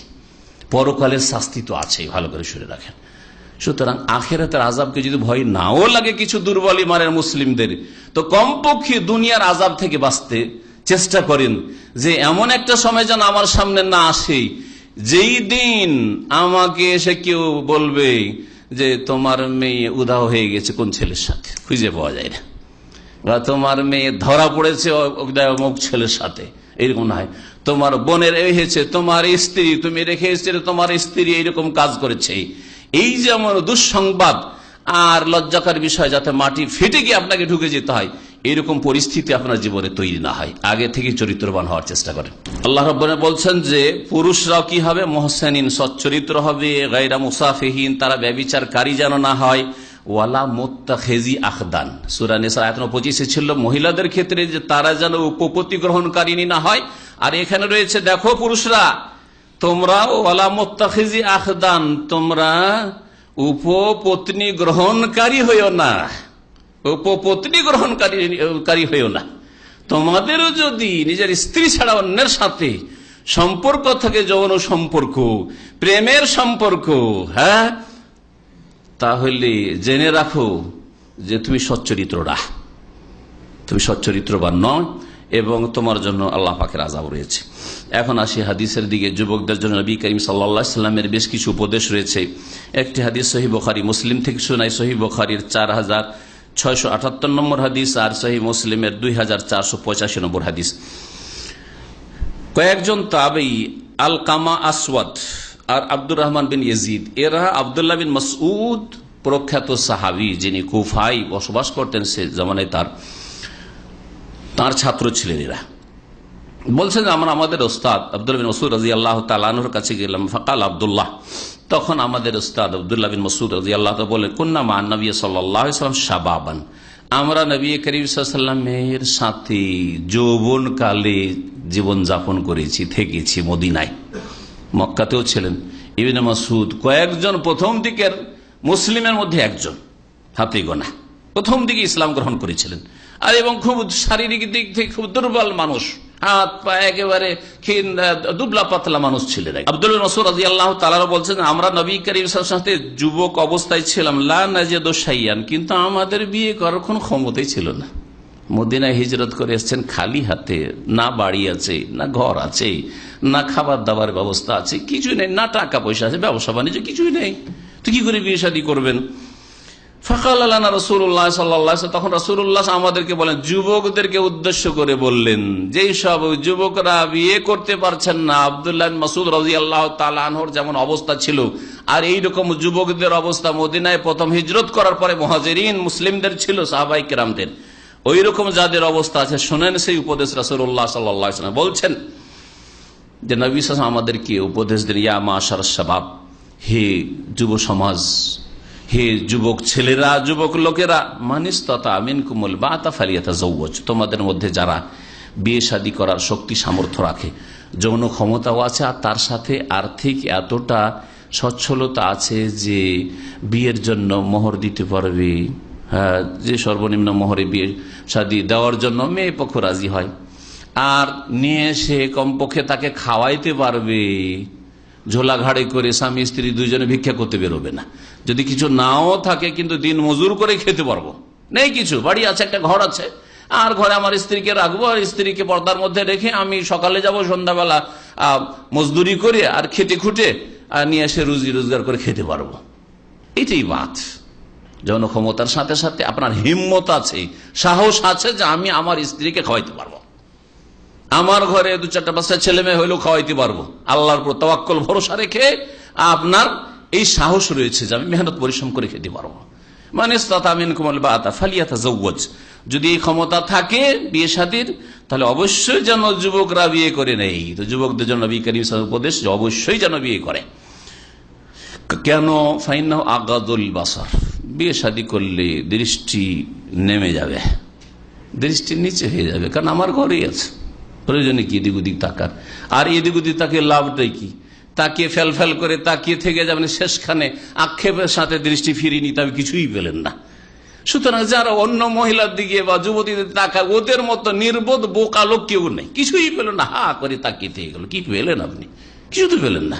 পরকালের শাস্তি তো আছেই, ভালো করে শুনে রাখেন। সুতরাং আখিরাতের আযাবকে যদি ভয় নাও লাগে কিছু দুর্বল ইমানের মুসলিমদের, তো কমপক্ষে দুনিয়ার আযাব থেকে বাঁচতে চেষ্টা করেন, যে এমন একটা সময় যেন আমার সামনে না আসে যেই দিন আমাকে এসে কেউ বলবে যে তোমার মেয়ে উধাও হয়ে গেছে কোন ছেলের সাথে, খুঁজে পাওয়া যায় না, বা তোমার মেয়ে ধরা পড়েছে অমুক ছেলের সাথে, এরকম না হয়। তোমার বোনের এই হয়েছে, তোমার স্ত্রী, তুমি রেখে এসেছিলে তোমার স্ত্রী এইরকম কাজ করেছে, এই যেমন দুঃসংবাদ আর লজ্জাকর বিষয় যাতে মাটি ফেটে গিয়ে আপনাকে ঢুকে যেতে হয়, এরকম পরিস্থিতি আপনার জীবনে তৈরি না হয়, আগে থেকে চরিত্রবান হওয়ার চেষ্টা করেন। আল্লাহ রাব্বুল বলছেন যে পুরুষরাও কি হবে? মুহসিনিন, সচ্চরিত্র হবে, গায়রা মুসাফিহিন, তারা ব্যভিচারকারী যেন না হয়, ওয়ালা মুত্তাখিজি আখদান। সূরা নিসা আয়াত 25 ছিল মহিলাদের ক্ষেত্রে যে তারা যেন উপপতি গ্রহণকারিনী না হয়। আর এখানে রয়েছে দেখো পুরুষরা তোমরা ওয়ালা মুত্তাখিজি আখদান, তোমরা উপপত্নী গ্রহণকারী হইও না, উপপত্নী গ্রহণকারী হইও না। তোমাদেরও যদি নিজের স্ত্রী ছাড়া অন্যের সাথে সম্পর্ক থাকে, যৌন সম্পর্ক, প্রেমের সম্পর্ক, হ্যাঁ, তাহলে জেনে রাখো যে তুমি সচ্চরিত্র না, তুমি সচ্চরিত্রবান নয়। এবং তোমার জন্য আল্লাহ পাকের আযাব রয়েছে। এখন আসি হাদিসের দিকে। যুবকদের জন্য নবী করিম সাল্লাল্লাহু আলাইহি সাল্লামের বেশ কিছু উপদেশ রয়েছে। একটি হাদিস সহিহ বুখারী মুসলিম থেকে শোনাই, সহিহ বুখারীর 4678 নম্বর হাদিস আর সহিহ মুসলিমের 2485 নম্বর হাদিস। কয়েকজন তাবেঈ আলকামা আসওয়াদ আর আব্দুর রহমান বিন ইয়াজিদ, এরা আব্দুল্লাহ বিন মাসউদ প্রখ্যাত সাহাবী, যিনি কুফায় বসবাস করতেন সে জামানায়, তার ছাত্র ছিলেন। এরা বলছেন আমরা আমাদের ওস্তাদ আব্দুল্লাহ বিন মাসউদ রাদিয়াল্লাহু তাআলা আনহুর কাছে গেলাম। ফাকাল আব্দুল্লাহ, তখন আমাদের ওস্তাদ আব্দুল্লাহ বিন মাসউদ রাদিয়াল্লাহু তাআলা বলেন, কুন্না মা নবী সাল্লাল্লাহু আলাইহি ওয়াসাল্লাম শাবাবান, আমরা নবী করিম সাল্লাল্লাহু আলাইহি ওয়াসাল্লামের সাথে যৌবনকালে জীবনযাপন করেছি, থেকেছি মদিনায়, মক্কাতেও ছিলেন। ইবনে মাসউদ কয়েকজন প্রথম দিকের মুসলিমের মধ্যে একজন, হাতে গোনা, প্রথম দিকে ইসলাম গ্রহণ করেছিলেন। আর এবং খুব শারীরিক দিক থেকে খুব দুর্বল মানুষ, হাত পা একেবারে দুবলা পাতলা মানুষ ছিলেন। আব্দুল মাসউদ রাদিয়াল্লাহু তাআলা বলছেন, আমরা নবী করিম সাল্লাল্লাহু আলাইহি ওয়াসাল্লামের সাথে যুবক অবস্থায় ছিলাম, লা নাজিদু শাইয়ান, কিন্তু আমাদের বিয়ে করার কোনো ক্ষমতাই ছিল না। মদিনায় হিজরত করে এসেছেন খালি হাতে, না বাড়ি আছে, না ঘর আছে, না খাবার দাবার ব্যবস্থা আছে, কিছুই নেই, না টাকা পয়সা আছে, ব্যবসা বাণিজ্য কিছুই নেই, তো কি করে বিয়ে শাদী করবেন? ফাকাল লানা রাসূলুল্লাহ সাল্লাল্লাহু আলাইহি ওয়াসাল্লাম, তখন রাসূলুল্লাহ আমাদেরকে বলেন, যুবকদেরকে উদ্দেশ্য করে বললেন, যেই সব যুবকরা বিয়ে করতে পারছেন না, আব্দুল্লাহ বিন মাসউদ রাদিয়াল্লাহু তাআলা আনহুর যেমন অবস্থা ছিল, আর এইরকম যুবকদের অবস্থা মদিনায় প্রথম হিজরত করার পরে মুহাজিরিন মুসলিমদের ছিল, সাহাবায়ে কেরামদের, ওই রকম যাদের অবস্থা আছে, শোনেন সেই উপদেশ রাসূলুল্লাহ সাল্লাল্লাহু আলাইহি ওয়াসাল্লাম বলছেন যে নবী সাল্লাল্লাহু আলাইহি ওয়াসাল্লাম আমাদেরকে উপদেশ দেন, ইয়া মাশারাশ শাবাব, হে যুব সমাজ, হে যুবক ছেলেরা, যুবক লোকেরা, মানিস্তাতা মিনকুমুল বাতা ফালিয়াতাজাওয়াজ, তোমাদের মধ্যে যারা বিয়ে শাদী করার শক্তি সামর্থ্য রাখে, যৌন ক্ষমতাও আছে, আর তার সাথে আর্থিক এতটা সচ্ছলতা আছে যে বিয়ের জন্য মোহর দিতে পারবে, যে সর্বনিম্ন মোহরে বিয়ে শাদী দেওয়ার জন্য মেয়ে পক্ষ রাজি হয়, আর নিয়ে এসে কমপক্ষে তাকে খাওয়াইতে পারবে, ঝোলা ঘাড়ে করে স্বামী স্ত্রী দুইজনে ভিক্ষা করতে বেরোবে না, যদি কিছু নাও থাকে কিন্তু দিন মজুর করে খেতে পারবো, নেই কিছু, বাড়ি আছে, একটা ঘর আছে, আর ঘরে আমার স্ত্রীকে রাখবো, আর স্ত্রীকে পর্দার মধ্যে রেখে আমি সকালে যাব, সন্ধ্যাবেলা মজদুরি করে আর খেটে খুঁটে আর নিয়ে এসে রুজি রোজগার করে খেতে পারবো, এটাই বাত। যৌন ক্ষমতার সাথে সাথে আপনার হিম্মত আছে, সাহস আছে যে আমি আমার স্ত্রীকে খাওয়াইতে পারবো, আমার ঘরে দু চারটা বাচ্চা ছেলে মেয়ে হইলেও খাওয়াইতে পারবো, আল্লাহর উপর তাওয়াক্কুল ভরসা রেখে আপনার এই সাহস রয়েছে যে আমি মেহনত পরিশ্রম করে খেতে পারবো। মানিস্তাতা মিনকুমুল বাতা ফালিয়াতাজাওয়াজ, যদি এই ক্ষমতা থাকে বিয়ে শাদীর, তাহলে অবশ্যই যেন যুবকরা বিয়ে করে নেই। তো যুবকদের জন্য নবী করিম সাল্লাল্লাহু আলাইহি ওয়াসাল্লাম উপদেশ যে অবশ্যই যেন বিয়ে করে। কেন? ফাইন্নাহু আগাদুল বাসার, বিয়ে শাদী করলে দৃষ্টি নেমে যাবে, দৃষ্টি নিচে হয়ে যাবে, কারণ আমার ঘরেই আছে, প্রয়োজনে কি এদিক ওদিক তাকার, আর এদিক ওদিক তাকে লাভটাই কি? তাকিয়ে ফেল ফেল করে তাকিয়ে থেকে যাবেন, শেষখানে আক্ষেপের সাথে দৃষ্টি ফিরিয়ে নিতে হবে, কিছুই পেলেন না। সুতরাং যারা অন্য মহিলার দিকে বা যুবতীদের তাকায়, ওদের মতো নির্বোধ বোকা লোক কেউ নেই, কিছুই পেল না, হা করে তাকিয়ে থেকে গেল, কি পেলেন আপনি? কিছু তো পেলেন না।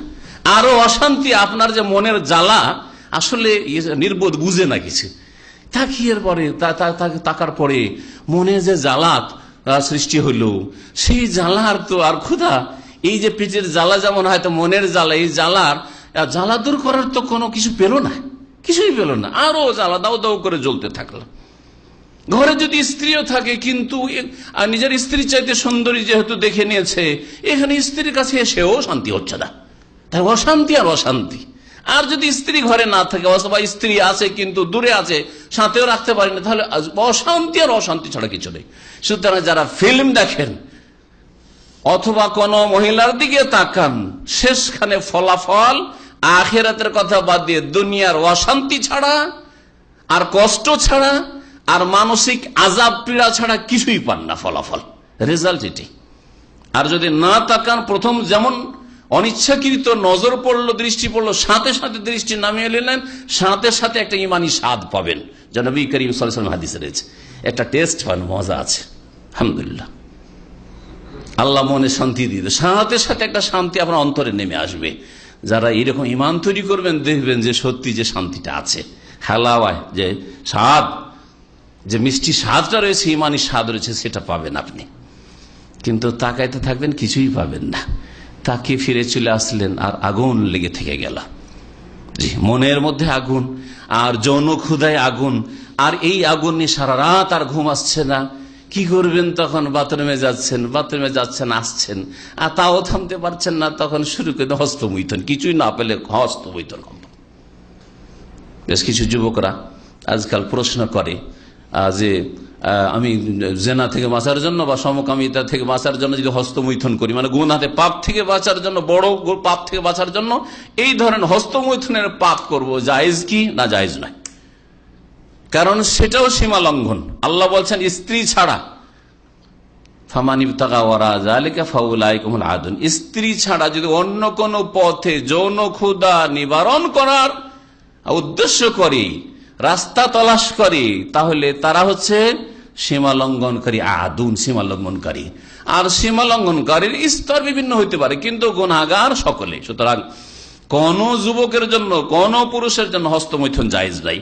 আরো অশান্তি, আপনার যে মনের জ্বালা, আসলে নির্বোধ বুঝে না কিছু, তাকিয়ে পরে তাকার পরে মনে যে জ্বালা সৃষ্টি হইল, সেই জ্বালার তো আর ক্ষুধা, এই যে পেটের জ্বালা যেমন হয়তো মনের জ্বালা, এই জ্বালা দূর করার তো কোনো কিছু পেল না, কিছুই পেল না, আরো জ্বালা দাও দাও করে জ্বলতে থাকলো। ঘরে যদি স্ত্রীও থাকে, কিন্তু নিজের স্ত্রীর চাইতে সুন্দরী যেহেতু দেখে নিয়েছে, এখানে স্ত্রীর কাছে এসেও শান্তি হচ্ছে না, তাই অশান্তি আর অশান্তি। আর যদি স্ত্রী ঘরে না থাকে, অথবা স্ত্রী আছে কিন্তু দূরে আছে, সাথেও রাখতে পারি না, তাহলে অশান্তি আর অশান্তি ছাড়া কিছু নেই। সুতরাং যারা ফিল্ম দেখেন অথবা কোন মহিলার দিকে তাকান, শেষখানে ফলাফল আখিরাতের কথা বাদ দিয়ে দুনিয়ার অশান্তি ছাড়া আর কষ্ট ছাড়া আর মানসিক আযাব পীড়া ছাড়া কিছুই পান না, ফলাফল রেজাল্ট এটি। আর যদি না তাকান, প্রথম যেমন অনিচ্ছাকৃত নজর পড়লো, দৃষ্টি পড়লো, সাথে সাথে দৃষ্টি নামিয়ে নিলেন, সাথে সাথে একটা ইমানি স্বাদ পাবেন, যা নবী করিম সাল্লাল্লাহু আলাইহি ওয়াসাল্লাম হাদিসে রয়েছে, একটা টেস্ট পান, মজা আছে, আলহামদুলিল্লাহ, আল্লাহ মনে শান্তি দিয়ে, সাথে সাথে একটা শান্তি আপনার অন্তরে নেমে আসবে। যারা এরকম ইমান তৈরি করবেন, দেখবেন যে সত্যি যে শান্তিটা আছে, হালাওয়ায় যে স্বাদ, যে মিষ্টি স্বাদটা রয়েছে, ইমানি স্বাদ রয়েছে, সেটা পাবেন আপনি। কিন্তু তাকাইতে থাকবেন, কিছুই পাবেন না। তাকিয়ে ফিরে চলে আসলেন, আর আগুন লেগে থেকে গেল। জি, মনের মধ্যে আগুন, আর যৌন ক্ষুধায় আগুন, আর এই আগুন নিয়ে সারা রাত আর ঘুম আসছে না। কি করবেন তখন? বাথরুমে যাচ্ছেন আসছেন, আর তাও থামতে পারছেন না। তখন শুরু করে হস্তমৈথুন, কিছুই না পেলে হস্তমৈথুন। বেশ কিছু যুবকরা আজকাল প্রশ্ন করে যে আমি জেনা থেকে বাঁচার জন্য বা সমকামিতা থেকে বাঁচার জন্য যদি হস্তমৈথুন করি, মানে গুনাহে পাপ থেকে বাঁচার জন্য, বড় পাপ থেকে বাঁচার জন্য এই ধরনের হস্তমৈথুনের পাপ করব, জায়েজ কি না জায়েজ নয়? কারণ সেটাও সীমা লঙ্ঘন। আল্লাহ বলছেন স্ত্রী ছাড়া, স্ত্রী ছাড়া যদি অন্য কোন পথে যৌন ক্ষুধা নিবারণ করার উদ্দেশ্য করে রাস্তা তলাশ করে, তাহলে তারা হচ্ছে সীমা লঙ্ঘনকারী, আদুন সীমা লঙ্ঘনকারী। আর সীমা লঙ্ঘনকারীর স্তর বিভিন্ন হইতে পারে, কিন্তু গুনাহগার সকলে। সুতরাং কোন যুবকের জন্য, কোন পুরুষের জন্য হস্তমৈথুন জায়েজ নাই।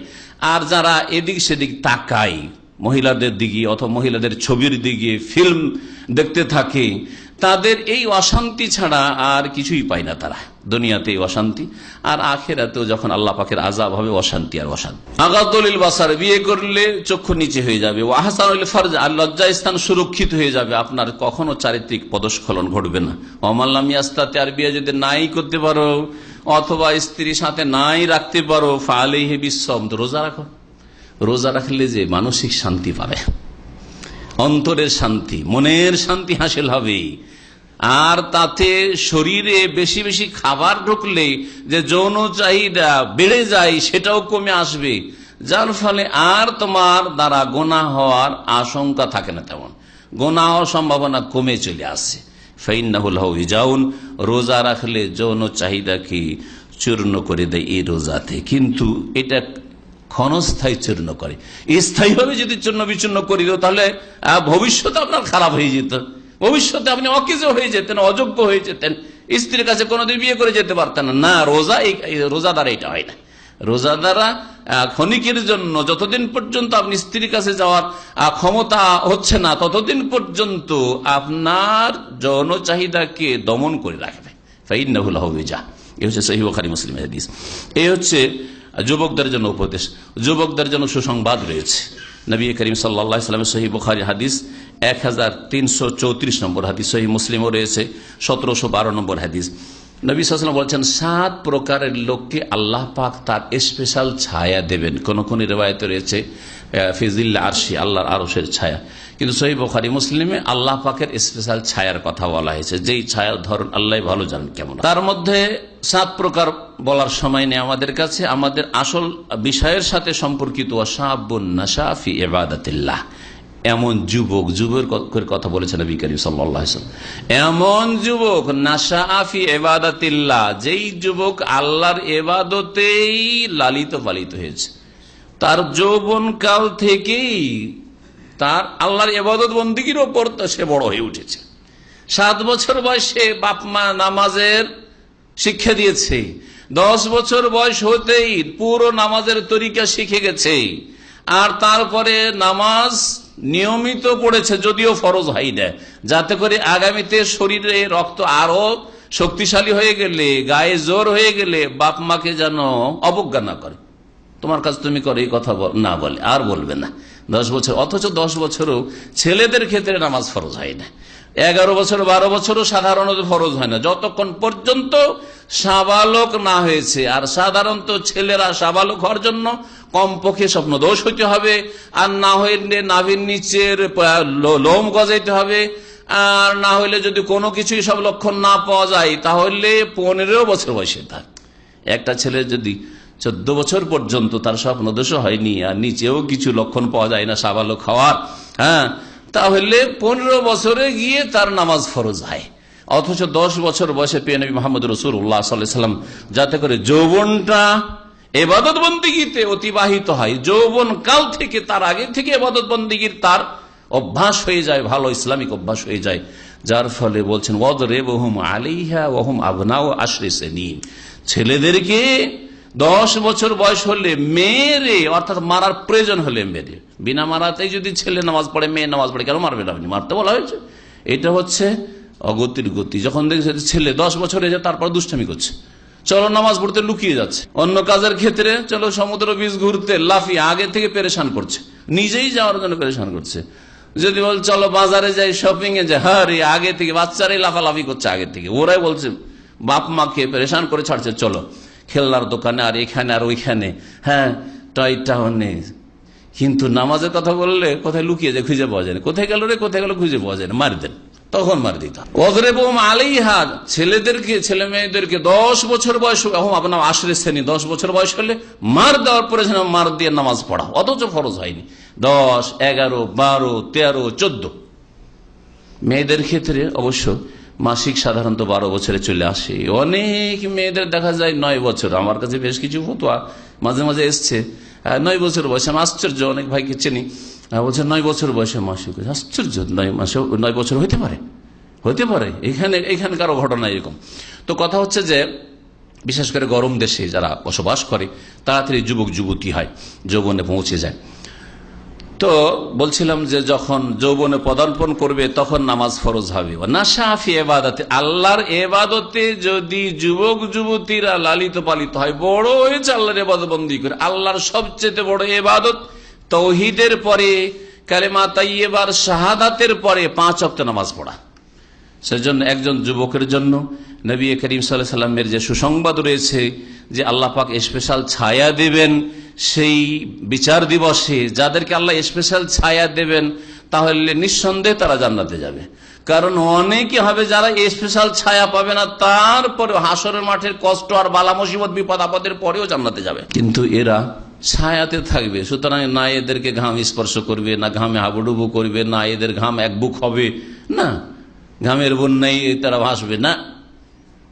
আর যারা এদিক সেদিক তাকায়, মহিলাদের দিকে অথবা মহিলাদের ছবির দিকে, ফিল্ম দেখতে থাকে, তাদের এই অশান্তি ছাড়া আর কিছুই পায় না। তারা দুনিয়াতে অশান্তি, আর আখিরাতেও যখন আল্লাহ পাকের আযাব হবে, অশান্তি আর অশান্তি। আগাদুল বাসার, বিয়ে করলে চক্ষু নিচে হয়ে যাবে। ও আহসানুল ফারজ, আর লজ্জা স্থান সুরক্ষিত হয়ে যাবে, আপনার কখনো চারিত্রিক পদস্খলন ঘটবে না। অমাল্লাম ইয়াস্তাতে, আর বিয়ে যদি নাই করতে পারো অথবা স্ত্রীর সাথে নাই রাখতে পারো, ফালাইহি বিসসাম, রোজা রাখো। রোজা রাখলে যে মানসিক শান্তি পাবে, অন্তরের শান্তি, মনের শান্তি হাসিল হবে। আর তাতে শরীরে বেশি বেশি খাবার ঢুকলে যে যৌন চাহিদা বেড়ে যায়, সেটাও কমে আসবে, যার ফলে আর তোমার দ্বারা গোনা হওয়ার আশঙ্কা থাকে না। তেমন গোনা হওয়ার সম্ভাবনা কমে চলে আসে। ফাইন্নাহুল হাউজাউন, রোজা রাখলে যৌন চাহিদাকে চূর্ণ করে দেয় এই রোজাতে। কিন্তু এটা ক্ষণস্থায়ী চূর্ণ করে। স্থায়ীভাবে যদি চূর্ণ বিচূর্ণ করে দিত, তাহলে ভবিষ্যতে আপনার খারাপ হয়ে যেত, ভবিষ্যতে আপনি অকেজো হয়ে যেতেন, অযোগ্য হয়ে যেতেন, স্ত্রীর কাছে কোনোদিন বিয়ে করে যেতে পারতেন না। রোজা দ্বারা এটা হয় না। রোজা দ্বারা ক্ষণিকের জন্য, যতদিন পর্যন্ত আপনি স্ত্রীর কাছে যাওয়ার ক্ষমতা হচ্ছে না, ততদিন পর্যন্ত আপনার যৌন চাহিদাকে দমন করে রাখবে। ফাইন্নাহুল হাউজা, এই হচ্ছে সহিহ বুখারী মুসলিমের হাদিস। এই হচ্ছে যুবকদের জন্য উপদেশ। যুবকদের জন্য সুসংবাদ রয়েছে। নবী করিম সাল্লাল্লাহু আলাইহি ওয়াসাল্লামের সহিহ বুখারী হাদিস 1334 নম্বর হাদিস, সহিহ মুসলিমও রয়েছে 1712 নম্বর হাদিস। নবী সাল্লাল্লাহু আলাইহি ওয়াসাল্লাম বলছেন, 7 প্রকারের লোককে আল্লাহ পাক তার স্পেশাল ছায়া দেবেন। কোন কোন রিওয়ায়াতে রয়েছে ফিজিল আরশি, আল্লাহর আরশের ছায়া, কিন্তু সহিহ বুখারী মুসলিমে আল্লাহ পাকের স্পেশাল ছায়ার কথা বলা হয়েছে, যেই ছায়ার ধরন আল্লাহ ভালো জানেন কেমন। তার মধ্যে 7 প্রকার বলার সময় নেই আমাদের কাছে, আমাদের আসল বিষয়ের সাথে সম্পর্কিত। শাবুন নাশা ফি ইবাদাতিল্লাহ, এমন যুবকের কথা বলেছেন নবী করিম সাল্লাল্লাহু আলাইহি ওয়াসাল্লাম। এমন যুবক নাশা ফি ইবাদাতিল্লাহ, যেই যুবক আল্লাহর ইবাদতেই লালিত পালিত হয়েছে, তার যৌবন কাল থেকেই তার আল্লাহর ইবাদত বন্দেগীর উপর সে বড় হয়ে উঠেছে। 7 বছর বয়সে বাপ মা নামাজের শিক্ষা দিয়েছে, 10 বছর বয়স হতেই পুরো নামাজের তরিকা শিখে গেছে, আর তারপরে নামাজ নিয়মিত পড়েছে, যদিও ফরজ হয় না, যাতে করে আগামীতে শরীরে রক্ত আরো শক্তিশালী হয়ে গেলে, গায়ে জোর হয়ে গেলে বাপ মাকে যেন অবজ্ঞা না করে, তোমার কাজ তুমি করো, এই কথা না বলে, আর বলবে না। 10 বছর, অথচ 10 বছরও ছেলেদের ক্ষেত্রে নামাজ ফরজ হয় না। 11 বছর 12 বছরও সাধারণত ফরজ হয় না, যতক্ষণ পর্যন্ত সাবালক না হয়েছে। আর সাধারণত ছেলেরা সাবালক হওয়ার জন্য কমপক্ষে স্বপ্ন দোষ হইতে হবে, আর না হইলে নাভির নিচের লোম গজাইতে হবে, আর না হইলে যদি কোনো কিছুই সব লক্ষণ না পাওয়া যায়, তাহলে 15 বছর বয়সে থাক। একটা ছেলে যদি 14 বছর পর্যন্ত তার স্বপ্ন দোষ হয়নি, আর নিচেও কিছু লক্ষণ পাওয়া যায় না সাবালক হওয়ার, তাহলে 15 বছরে গিয়ে তার নামাজ ফরজ হয়। অথচ 10 বছর বয়সে পেয়ে নবী মুহাম্মদ রাসূলুল্লাহ সাল্লাল্লাহু আলাইহি ওয়াসাল্লাম, যাতে করে যৌবনটা ইবাদত বন্দেগীতে অতিবাহিত হয়, যৌবন কাল থেকে, তার আগে থেকে ইবাদত বন্দেগীর তার অভ্যাস হয়ে যায়, ভালো ইসলামিক অভ্যাস হয়ে যায়, যার ফলে বলছেন ওয়াদরিবহুম আলাইহা ওয়া হুম আবনাউ 10 সিনিন, ছেলেদেরকে 10 বছর বয়স হলে মেরে, অর্থাৎ মারার প্রয়োজন হলে মেরে, বিনা মারাতেই যদি ছেলে নামাজ পড়ে, মেয়ে নামাজ পড়ে, কেন মারবেন আপনি? মারতে বলা হয়েছে। এটা হচ্ছে অগতির গতি। যখন দেখছে ছেলে 10 বছর হয়ে যায় তারপর দুষ্টামি করছে, চলো নামাজ পড়তে লুকিয়ে যাচ্ছে, অন্য কাজের ক্ষেত্রে চলো সমুদ্র বীচ ঘুরতে লাফিয়ে আগে থেকে পেরেশান করছে, নিজেই যাওয়ার জন্য পেরেশান করছে। যদি বল চলো বাজারে যাই, শপিং এ যাই, হ্যাঁ আগে থেকে বাচ্চারাই লাফালাফি করছে, আগে থেকে ওরাই বলছে, বাপ মাকে পেরেশান করে ছাড়ছে, চলো খেলনার দোকানে আর এখানে আর ওইখানে, হ্যাঁ টয় টাউনে। কিন্তু নামাজের কথা বললে কোথায় লুকিয়ে যায় খুঁজে পাওয়া যায় না, কোথায় গেল রে কোথায় গেল খুঁজে পাওয়া যায় না, মার দেন, তখন মার দিতাম। ওযরিবুহুম আলাইহা, ছেলেদেরকে ছেলে মেয়েদেরকে 10 বছর বয়স, আপনার 10 শ্রেণী 10 বছর বয়স হলে মার দেওয়ার পরে যেন মার দিয়ে নামাজ পড়া, অথচ ফরজ হয়নি। 10, 11, 12, 13, 14। মেয়েদের ক্ষেত্রে অবশ্য মাসিক সাধারণত 12 বছরে চলে আসে। অনেক মেয়েদের দেখা যায় 9 বছর। আমার কাছে বেশ কিছু ফতোয়া মাঝে মাঝে এসছে 9 বছর বয়সে। আমি আশ্চর্য, অনেক ভাইকে চিনি বলছে 9 বছর বয়সে মাসিক। আশ্চর্য, 9 বছর হইতে পারে, হইতে পারে। এখানকারও ঘটনা এরকম। তো কথা হচ্ছে যে বিশেষ করে গরম দেশে যারা বসবাস করে তাড়াতাড়ি যুবক যুবতী হয়, যৌবনে পৌঁছে যায়। তো বলছিলাম যে যখন যৌবনে পদার্পণ করবে তখন নামাজ ফরজ হবে। নাশাফি ইবাদতে, আল্লাহর ইবাদতে যদি যুবক যুবতীরা লালিত পালিত হয়, বড় হয়েছে আল্লাহর ইবাদত বন্দী করে, আল্লাহর সবচেয়ে বড় ইবাদত তাওহীদের পরে কালেমা তাইয়্যিবার শাহাদাতের পরে 5 ওয়াক্ত নামাজ পড়া। সেজন্য একজন যুবকের জন্য নবী করিম সাল্লাল্লাহু আলাইহি ওয়াসাল্লামের যে সুসংবাদ রয়েছে যে আল্লাহ পাক স্পেশাল ছায়া দেবেন সেই বিচার দিবসে, যাদেরকে আল্লাহ স্পেশাল ছায়া দেবেন তাহলে নিঃসন্দেহে তারা জান্নাতে যাবে। কারণ অনেকে হবে যারা স্পেশাল ছায়া পাবে না, তারপরে হাসরের মাঠের কষ্ট আর বালা মুসিবত বিপদ আপদের পরেও জান্নাতে যাবে, কিন্তু এরা ছায়াতে থাকবে। সুতরাং না এদেরকে ঘাম স্পর্শ করবে, না ঘামে হাবুডুবু করবে, না এদের ঘাম এক বুক হবে, না ঘামের বন্যায় তারা ভাসবে না।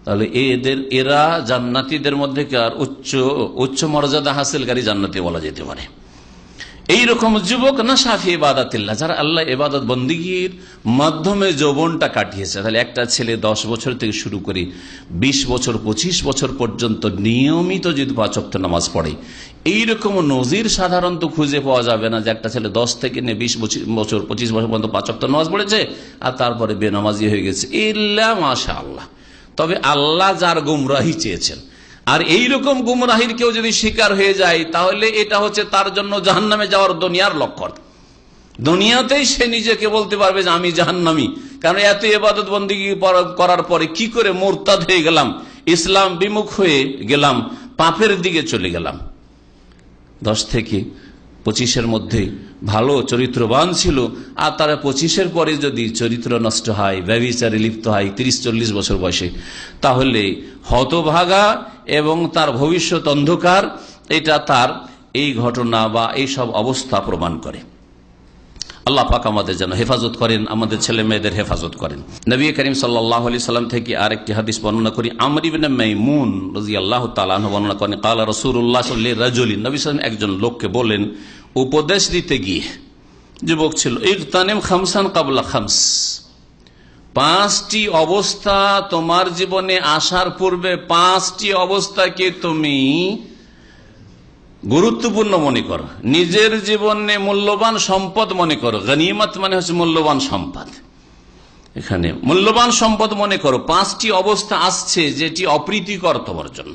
তাহলে এরা জান্নাতীদের মধ্যে উচ্চ মর্যাদা হাসিলকারী জান্নাতি বলা যেতে পারে। এইরকম যুবক নাশাফি ইবাদাতিল্লাহ, যারা আল্লাহ ইবাদত বন্দেগীর মাধ্যমে যৌবনটা কাটিয়েছে। তাহলে একটা ছেলে 10 বছর থেকে শুরু করে 20 বছর 25 বছর পর্যন্ত নিয়মিত যদি 5 ওয়াক্ত নামাজ পড়ে, এইরকম নজির সাধারণত খুঁজে পাওয়া যাবে না যে একটা ছেলে 10 থেকে 20 বছর 25 বছর পর্যন্ত 5 ওয়াক্ত নামাজ পড়েছে আর তারপরে বেনামাজি হয়ে গেছে, ইল্লা মাশাআল্লাহ। তবে আল্লাহ যার গুমরাহি চেয়েছেন, আর এইরকম গুমরাহির কেউ যদি শিকার হয়ে যায় তাহলে এটা হচ্ছে তার জন্য জাহান্নামে যাওয়ার দুনিয়ার লক্ষণ। দুনিয়াতেই সে নিজেকে বলতে পারবে যে আমি জাহান্নামী, কারণ এত ইবাদত বন্দেগী করার পরে কি করে মুরতাদ হয়ে গেলাম, ইসলাম বিমুখ হয়ে গেলাম, পাপের দিকে চলে গেলাম। 10 থেকে 25-এর মধ্যে ভালো চরিত্রবান ছিল, আর তারা 25-এর পরে যদি চরিত্র নষ্ট হয়, ব্যভিচারে লিপ্ত হয় 30-40 বছর বয়সে, তাহলে হতভাগা এবং তার ভবিষ্যৎ অন্ধকার, এটা তার এই ঘটনা বা এই সব অবস্থা প্রমাণ করে। আল্লাহ পাক আমাদের যেন হেফাজত করেন, আমাদের ছেলে মেয়েদের হেফাজত করেন। নবী করিম সাল্লাল্লাহু আলাইহি সাল্লাম থেকে আরেকটি হাদিস বর্ণনা করি। আমর ইবনে মাইমুন রাদিয়াল্লাহু তাআলা আনহু বর্ণনা করেন, ক্বালা রাসূলুল্লাহ সাল্লাল্লাহু আলাইহি রাজুলিন, নবী সাল্লাল্লাহু আলাইহি একজন লোককে বলেন উপদেশ দিতে গিয়ে, যুবক ছিল, ইগতানিম খামসান ক্বাবলা খামস, 5টি অবস্থা তোমার জীবনে আসার পূর্বে 5টি অবস্থাকে তুমি গুরুত্বপূর্ণ মনে করো, নিজের জীবনে মূল্যবান সম্পদ মনে করো। গনিমত মানে হচ্ছে মূল্যবান সম্পদ, এখানে মূল্যবান সম্পদ মনে করো। 5টি অবস্থা আসছে যেটি অপ্রীতিকর তোমার জন্য,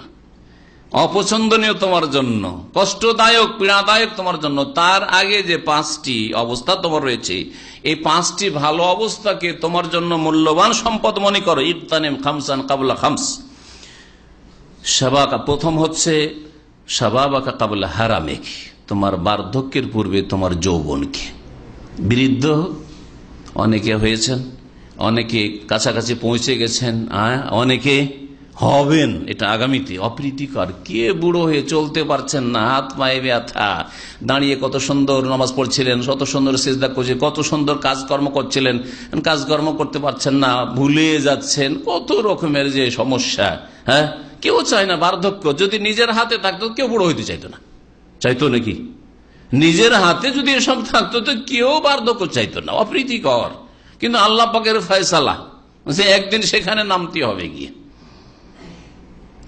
অপছন্দনীয় তোমার জন্য, কষ্টদায়ক পীড়াদায়ক তোমার জন্য। তার আগে যে 5টি অবস্থা তোমার রয়েছে, এই 5টি ভালো অবস্থাকে তোমার জন্য মূল্যবান সম্পদ মনে করো। ইবতানিম খামসান ক্বাবলা খামস, শাবাকা, প্রথম হচ্ছে শাবাবাকা ক্বাবলা হারামিক, তোমার বার্ধক্যের পূর্বে তোমার যৌবনকে। বৃদ্ধ অনেকে হয়েছেন, অনেকে কাছাকাছি পৌঁছে গেছেন, অনেকে হবেন, এটা আগামীতে অপ্রীতিকর। কে বুড়ো হয়ে চলতে পারছেন না, হাত পায়ে ব্যথা, দাঁড়িয়ে কত সুন্দর নামাজ পড়ছিলেন, কত সুন্দর সিজদা করছিলেন, কত সুন্দর কাজকর্ম করছিলেন, কাজকর্ম করতে পারছেন না, ভুলে যাচ্ছেন, কত রকমের যে সমস্যা। হ্যাঁ, কেউ চায় না বার্ধক্য। যদি নিজের হাতে থাকতো কেউ বুড়ো হইতে চাইতো না, চাইতো নাকি? নিজের হাতে যদি এসব থাকতো তো কেউ বার্ধক্য চাইতো না, অপ্রীতিকর। কিন্তু আল্লাহ পাকের ফয়সালা যে একদিন সেখানে নামতে হবে গিয়ে।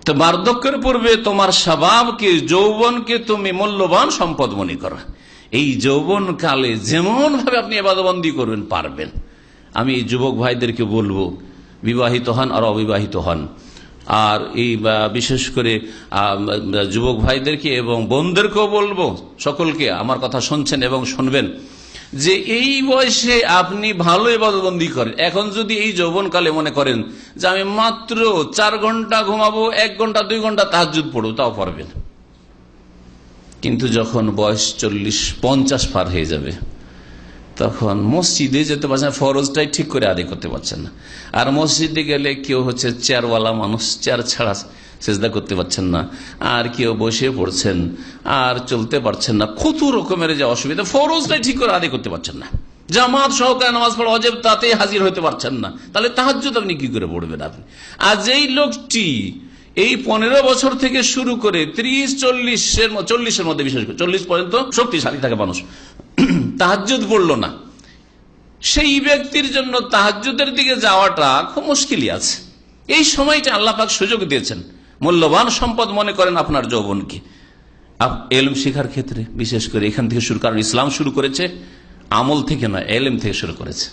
তো বার্ধক্যের পূর্বে তোমার শাবাবকে, যৌবনকে তুমি মূল্যবান সম্পদ মনে করো। এই যৌবন কালে যেমন ভাবে আপনি ইবাদতবন্দি করবেন পারবেন, আমি যুবক ভাইদেরকে বলবো, বিবাহিত হন আর অবিবাহিত হন, আর এই বিশেষ করে যুবক ভাইদেরকে এবং বোনদেরকেও বলবো, সকলকে আমার কথা শুনছেন এবং শুনবেন, যে এই বয়সে আপনি ভালো ইবাদতবন্দি করেন। এখন যদি এই যৌবনকালে মনে করেন যে আমি মাত্র 4 ঘন্টা ঘুমাবো, 1 ঘন্টা 2 ঘন্টা তাহাজ্জুদ পড়বো, তাও পারবেন। কিন্তু যখন বয়স 40-50 পার হয়ে যাবে, তখন মসজিদে যেতে পারছেন না, ফরজটাই ঠিক করে আদায় করতে পারছেন না। আর মসজিদে গেলে কেউ হচ্ছে চেয়ারওয়ালা মানুষ, চেয়ার ছাড়া সেজদা করতে পারছেন না, আর কেউ বসে পড়ছেন, আর চলতে পারছেন না, কত রকমের যে অসুবিধা, ফরজটাই ঠিক করে আদায় করতে পারছেন না, জামাত সহকারে নামাজ পড়া ওয়াজিব তাতেই হাজির হতে পারছেন না, তাহলে তাহাজ্জুদ আপনি কি করে পড়বেন আপনি? আর যেই লোকটি এই 15 বছর থেকে শুরু করে 30-40-এর মধ্যে, বিশেষ করে 40 পর্যন্ত শক্তিশালী থাকে মানুষ, তাহাজ্জুদ পড়লো না, সেই ব্যক্তির জন্য তাহাজ্জুদের দিকে যাওয়াটা খুব মুশকিলই আছে। এই সময়টা আল্লাহ পাক সুযোগ দিয়েছেন, মূল্যবান সম্পদ মনে করেন আপনার যৌবনকে এলম শিখার ক্ষেত্রে, বিশেষ করে এখান থেকে শুরু, কারণ ইসলাম শুরু করেছে আমল থেকে নয়, এলম থেকে শুরু করেছে।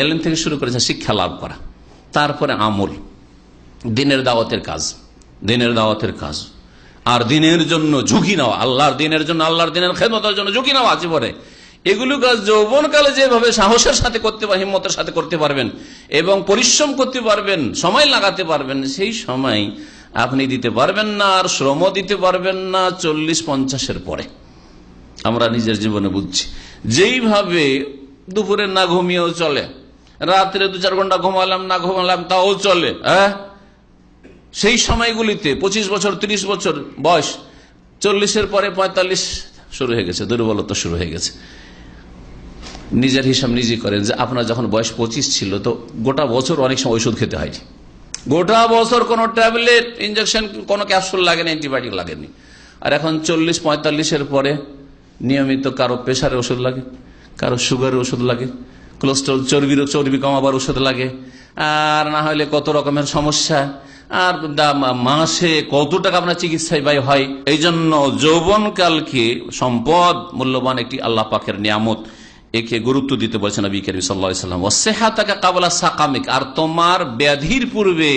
এলম থেকে শুরু করেছে শিক্ষা লাভ করা, তারপরে আমল, দিনের দাওয়াতের কাজ, দিনের দাওয়াতের কাজ, আর দিনের জন্য ঝুঁকি নেওয়া, আল্লাহর দিনের জন্য, আল্লাহর দিনের খেদমতের জন্য ঝুঁকি নেওয়া জীবনে। এগুলো কাজ যৌবনকালে যেভাবে সাহসের সাথে করতে পারবেন, হিম্মতের সাথে করতে পারবেন এবং পরিশ্রম করতে পারবেন, সময় লাগাতে পারবেন, সেই সময় আপনি দিতে পারবেন না, আর শ্রম দিতে পারবেন না 40-50-এর পরে। আমরা নিজের জীবনে বুঝছি, যেইভাবে দুপুরে না ঘুমিয়েও চলে, রাত্রে 2-4 ঘন্টা ঘুমালাম না ঘুমালাম তাও চলে, সেই সময়গুলিতে 25 বছর 30 বছর বয়স, 40-এর পরে 45 শুরু হয়ে গেছে, দুর্বলতা শুরু হয়ে গেছে। নিজের হিসাব নিজে করেন যে আপনার যখন বয়স 25 ছিল, তো গোটা বছর অনেক সময় ওষুধ খেতে হয়নি, গোটা বছর কোনো ট্যাবলেট, ইঞ্জেকশন, কোনো ক্যাপসুল লাগেনি, অ্যান্টিবায়োটিক লাগেনি। আর এখন 40-45-এর পরে নিয়মিত কারো প্রেশারের ওষুধ লাগে, কারো সুগারের ওষুধ লাগে, কোলেস্ট্রল, চর্বি কমাবার ওষুধ লাগে, আর না হলে কত রকমের সমস্যা, আর মাসে কত টাকা আপনার চিকিৎসায় ব্যয় হয়। এই জন্য যৌবনকালকে সম্পদ, মূল্যবান একটি আল্লাহ পাকের নিয়ামত, একে গুরুত্ব দিতে বলছেন নবী করিম সাল্লাল্লাহু আলাইহি ওয়াসাল্লাম। ওয়াসিহাতাকা ক্বাবলা সাকামিক, আর তোমার ব্যাধির পূর্বে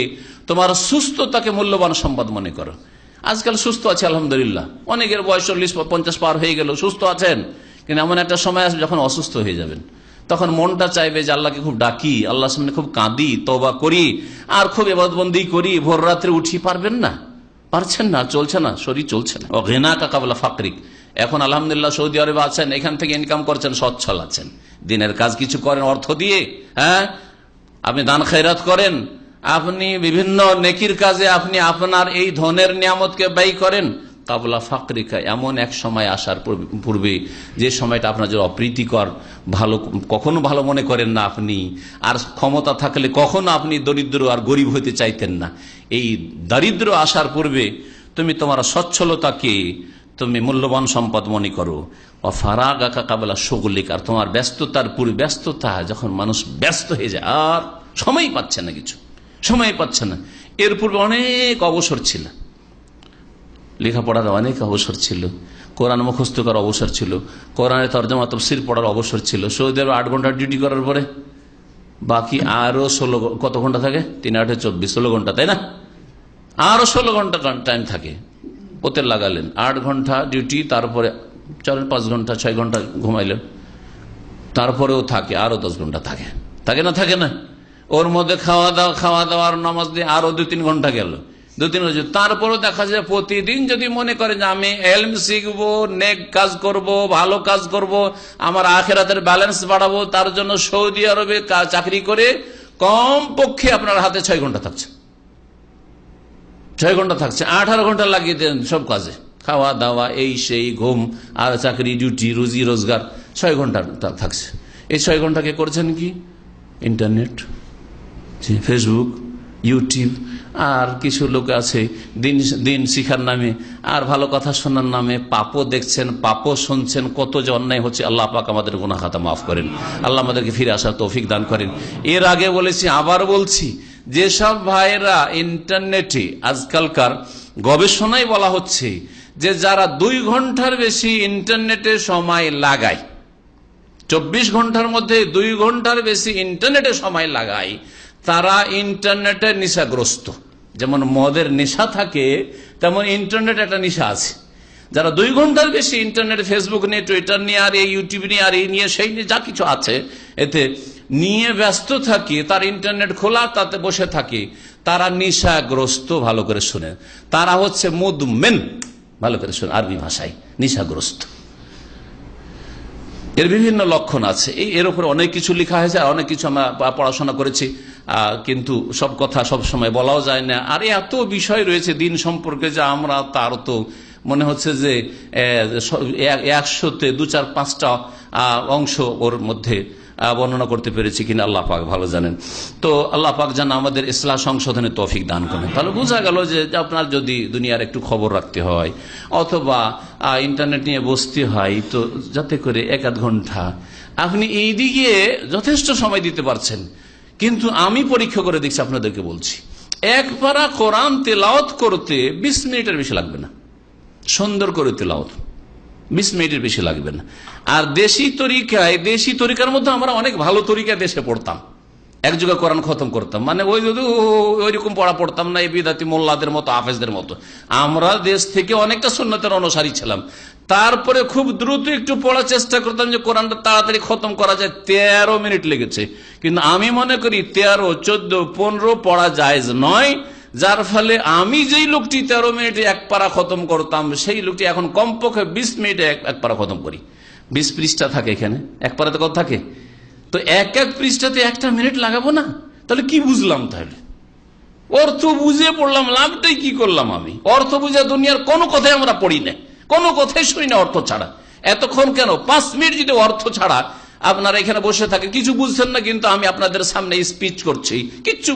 তোমার সুস্থতাকে মূল্যবান সম্পদ মনে করো। আজকাল সুস্থ আছে আলহামদুলিল্লাহ, অনেকের বয়স 40-50 পার হয়ে গেল, সুস্থ আছেন, কিন্তু এমন একটা সময় আসবে যখন অসুস্থ হয়ে যাবেন, তখন মনটা চাইবে যে আল্লাহকে খুব ডাকি, আল্লাহর সামনে খুব কাঁদি, তওবা করি, আর খুব ইবাদতবন্দি করি, ভোর রাত্রে উঠি, পারবেন না, পারছেন না, চলছে না, শরীর চলছে না। ও গিনাকা ক্বাবলা ফাকরিক, এখন আলহামদুলিল্লাহ সৌদি আরবে আছেন, এখান থেকে ইনকাম করছেন, সচ্ছল আছেন, দিনের কাজ কিছু করেন অর্থ দিয়ে, আপনি দান খয়রাত করেন, আপনি বিভিন্ন নেকির কাজে আপনি আপনার এই ধনের নিয়ামতকে ব্যয় করেন। কাবলা ফাকরিকা, এমন এক সময় আসার পূর্বে যে সময়টা আপনার জন্য অপ্রীতিকর, ভালো, কখনো ভালো মনে করেন না আপনি, আর ক্ষমতা থাকলে কখনো আপনি দরিদ্র আর গরিব হইতে চাইতেন না। এই দারিদ্র আসার পূর্বে তুমি তোমার সচ্ছলতাকে তুমি মূল্যবান সম্পদ মনে করো। ফারাগাকা কাবলা শুগলিক, আর তোমার ব্যস্ততার পূর্বে, ব্যস্ততা যখন মানুষ ব্যস্ত হয়ে যায় আর সময় পাচ্ছে না, কিছু সময় পাচ্ছে না, এর পূর্বে অনেক অবসর ছিল, লেখাপড়ার অনেক অবসর ছিল, কোরআন মুখস্থ করার অবসর ছিল, কোরআনের তরজমা তাফসীর পড়ার অবসর ছিল। সৌদি আরবে 8 ঘন্টা ডিউটি করার পরে বাকি আরো 16, কত ঘন্টা থাকে? 3 8 24, 16 ঘন্টা, তাই না? আরো 16 ঘন্টা টাইম থাকে, ওতে লাগালেন 8 ঘন্টা ডিউটি, তারপরে 4-5 ঘন্টা 6 ঘন্টা ঘুমাইলেন, তারপরেও থাকে আরো 10 ঘন্টা থাকে, থাকে না? থাকে না? ওর মধ্যে খাওয়া দাওয়ার নামাজ দিয়ে আরো 2-3 ঘন্টা গেল, 2-3 ঘন্টা। তারপরেও দেখা যায় প্রতিদিন যদি মনে করে যে আমি এলম শিখবো, নেক কাজ করব, ভালো কাজ করব, আমার আখিরাতের ব্যালেন্স বাড়াবো, তার জন্য সৌদি আরবে চাকরি করে কম পক্ষে আপনার হাতে 6 ঘন্টা থাকছে, 6 ঘন্টা থাকছে, 18 ঘন্টা লাগিয়ে দেন সব কাজে, খাওয়া দাওয়া, এই সেই, ঘুম আর চাকরি, ডিউটি, রুজি রোজগার, 6 ঘন্টা থাকছে। এই 6 ঘন্টাকে করছেন কি? ইন্টারনেট, ফেসবুক, ইউটিউব, আর কিছু লোক আছে দিন শিখার নামে আর ভালো কথা শোনার নামে পাপও দেখছেন, পাপও শুনছেন, কত যে অন্যায় হচ্ছে। আল্লাহ পাক আমাদের গুনাহ খাতা মাফ করেন, আল্লাহ আমাদেরকে ফিরে আসার তৌফিক দান করেন। এর আগে বলেছি, আবার বলছি, যেসব ভাইরা ইন্টারনেটে, আজকালকার গবেষণায় বলা হচ্ছে যে যারা 2 ঘন্টার বেশি ইন্টারনেটে সময় লাগায়, 24 ঘন্টার মধ্যে 2 ঘন্টার বেশি ইন্টারনেটে সময় লাগায়, তারা ইন্টারনেটের নেশাগ্রস্ত। যেমন মদের নেশা থাকে, তেমন ইন্টারনেট একটা নেশা আছে। যারা 2 ঘন্টার বেশি ইন্টারনেট, ফেসবুক নিয়ে, টুইটার নিয়ে, আর এই ইউটিউব নিয়ে, আর এই নিয়ে, সেই নিয়ে, যা কিছু আছে এতে নিয়ে ব্যস্ত থাকে, তার ইন্টারনেট খোলা, তাতে বসে থাকে, তারা নেশাগ্রস্ত। ভালো করে শুনে, তারা হচ্ছে মুদমেন। ভালো করে শুনে, আরবি ভাষায় নেশাগ্রস্ত। এর বিভিন্ন লক্ষণ আছে। এর উপরে অনেক কিছু লেখা হয়েছে, আর অনেক কিছু আমরা পড়াশোনা করেছি, কিন্তু সব কথা সব সময় বলাও যায় না। আর এত বিষয় রয়েছে দিন সম্পর্কে, যা আমরা তার তো মনে হচ্ছে যে 100তে 2-4-5টা অংশ ওর মধ্যে বর্ণনা করতে পেরেছি কিনা আল্লাহ পাক ভালো জানেন। তো আল্লাহ পাক যেন আমাদের ইসলাহ সংশোধনের তৌফিক দান করেন। তাহলে বোঝা গেল যে আপনার যদি দুনিয়ার একটু খবর রাখতে হয় অথবা ইন্টারনেট নিয়ে বসতে হয়, তো যাতে করে 1-8 ঘন্টা আপনি এই দিকে যথেষ্ট সময় দিতে পারছেন। কিন্তু আমি পরীক্ষা করে দেখছি, আপনাদেরকে বলছি, এক পারা কোরআন তেলাওয়াত করতে 20 মিনিটের বেশি লাগবে না। সুন্দর করে তেলাওয়াত 20 মিনিটের বেশি লাগবে না। আর দেশি তরিকার মধ্যে আমরা অনেক ভালো তরিকায় দেশে পড়তাম, এক যুগে কোরআন খতম করতাম, মানে ওইরকম পড়া পড়তাম না এই বিদাতি মোল্লাদের মতো, হাফেজদের মতো। আমরা দেশ থেকে অনেকটা সুন্নতের অনুসারী ছিলাম। তারপরে খুব দ্রুত একটু পড়ার চেষ্টা করতাম যে কোরআনটা তাড়াতাড়ি খতম করা যায়। 13 মিনিট লেগেছে। কিন্তু আমি মনে করি 13, 14, 15 পড়া জায়েজ নয়। যার ফলে আমি যেই লোকটি 13 মিনিটে 1 পারা খতম করতাম, সেই লোকটি এখন কমপক্ষে 20 মিনিটে 1 পারা খতম করি। 20 পৃষ্ঠা থাকে এখানে, 1 পারাতে কত থাকে? তো 1 পৃষ্ঠাতে 1টা মিনিট লাগাবো না? তাহলে কি বুঝলাম? তাহলে অর্থ বুঝে পড়লাম, লাভটাই কি করলাম? আমি অর্থ বুঝে দুনিয়ার কোনো কথাই আমরা পড়ি না, কোনো কথাই শুনি না অর্থ ছাড়া। এতক্ষণ কেন 5 মিনিট যদি অর্থ ছাড়া আপনারা এখানে বসে থাকে, কিছু বুঝছেন না, কিন্তু আমি আপনাদের সামনে স্পিচ করছি, কিচ্ছু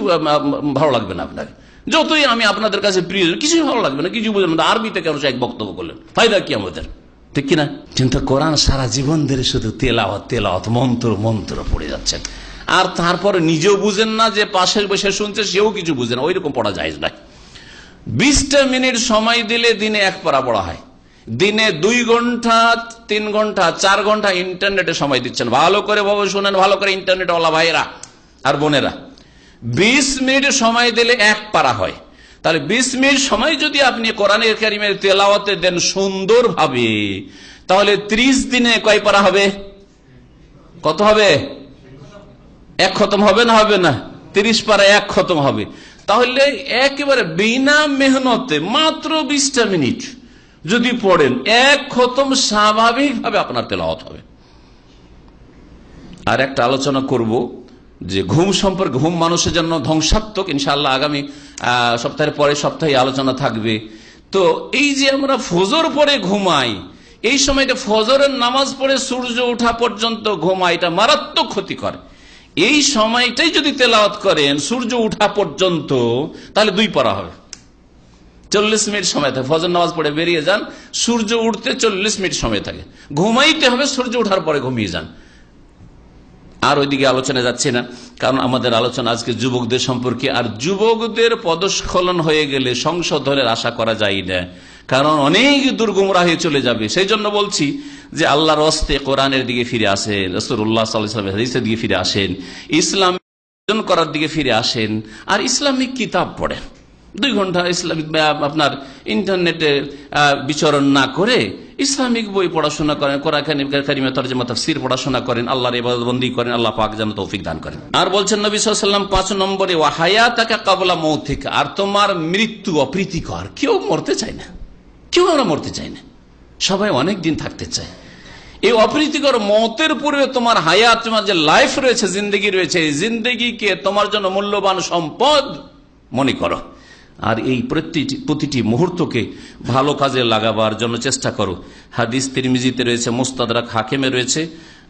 ভালো লাগবে না আপনাকে। যতই আমি আপনাদের কাছে প্রিয়, কিছুই ভালো লাগবে না, কিছু বুঝলেন না। আরবিতে কেন এক বক্তব্য করলেন, ফায়দা কি আমাদের? ঠিক কিনা? কিন্তু কোরআন সারা জীবন ধরে শুধু তেলাওয়াত মন্ত্র মন্ত্র পড়ে যাচ্ছেন, আর তারপরে নিজেও বুঝেন না, যে পাশে বসে শুনছে সেও কিছু বুঝে না। ওইরকম পড়া যায় না। 20টা মিনিট সময় দিলে দিনে 1 পারা পড়া হয়। দিনে 2 ঘন্টা, 3 ঘন্টা, 4 ঘন্টা ইন্টারনেটে সময় দিচ্ছেন। ভালো করে বাবু শুনেন, ভালো করে ইন্টারনেটওয়ালা ভাইরা আর বোনেরা, 20 মিনিট সময় দিলে 1 পারা হয়। তাহলে 20 মিনিট সময় যদি আপনি কোরআনের কারিমের তেলাওয়াতে দেন সুন্দর ভাবে, তাহলে 30 দিনে কয় পারা হবে? কত হবে? 1 খতম হবে না? হবে না? 30 পারা 1 খতম হবে। তাহলে একেবারে বিনা মেহনতে মাত্র 20টা মিনিট যদি পড়েন, 1 খতম স্বাভাবিকভাবে আপনার তেলাওয়াত হবে। আর একটা আলোচনা করব যে ঘুম সম্পর্কে। ঘুম মানুষের জন্য ধ্বংসাত্মক। ইনশাআল্লাহ আগামী সপ্তাহের পরের সপ্তাহে আলোচনা থাকবে। তো এই যে আমরা ফজর পরে ঘুমাই, এই সময়টা ফজরের নামাজ পড়ে সূর্য ওঠা পর্যন্ত ঘুমাই, এটা মারাত্মক ক্ষতিকর। এই সময়টাই যদি তেলাওয়াত করেন সূর্য ওঠা পর্যন্ত, তাহলে 2 পারা হবে। 40 মিনিট সময় থাকে। ফজর নামাজ পড়ে বেরিয়ে যান, সূর্য উঠতে 40 মিনিট সময় থাকে। ঘুমাইতে হবে, সূর্য ওঠার পরে ঘুমিয়ে যান। আর ওইদিকে আলোচনা যাচ্ছে না, কারণ আমাদের আলোচনা আজকে যুবকদের সম্পর্কে। আর যুবকদের পদস্খলন হয়ে গেলে সংশোধনের আশা করা যায় না, কারণ অনেক দূর গুমরাহ হয়ে চলে যাবে। সেই জন্য বলছি যে আল্লাহর হস্তে কোরআনের দিকে ফিরে আসেন, রাসূলুল্লাহ সাল্লাল্লাহু আলাইহি ওয়াসাল্লামের হাদিসের দিকে ফিরে আসেন, ইসলাম অর্জন করার দিকে ফিরে আসেন, আর ইসলামিক কিতাব পড়েন। 2 ঘন্টা ইসলামিক আপনার ইন্টারনেটে বিচরণ না করে ইসলামিক বই পড়াশোনা করেন, কোরআন কারীমে তরজমা তাফসীর পড়াশোনা করেন, আল্লাহর ইবাদতবন্দি করেন। আল্লাহ পাক যেন তৌফিক দান করেন। আর বলছেন নবী সাল্লাল্লাহু আলাইহি ওয়াসাল্লাম 5 নম্বরে, ওয়া হায়াতাকা ক্বাবলা মাউতিকা, আর তোমার মৃত্যু অপ্রীতিকর। কেউ মরতে চায় না, কেউ আমরা মরতে চাই না, সবাই অনেক দিন থাকতে চায়। এই অপ্রীতিকর মতের পূর্বে তোমার হায়াত, তোমার যে লাইফ রয়েছে, জিন্দেগি রয়েছে, এই জিন্দেগিকে তোমার জন্য মূল্যবান সম্পদ মনে করো, আর এই প্রতিটি মুহূর্তকে ভালো কাজে লাগাবার জন্য চেষ্টা করো। হাদিস তিরমিজিতে রয়েছে, মুস্তাদরাক হাকিমে রয়েছে,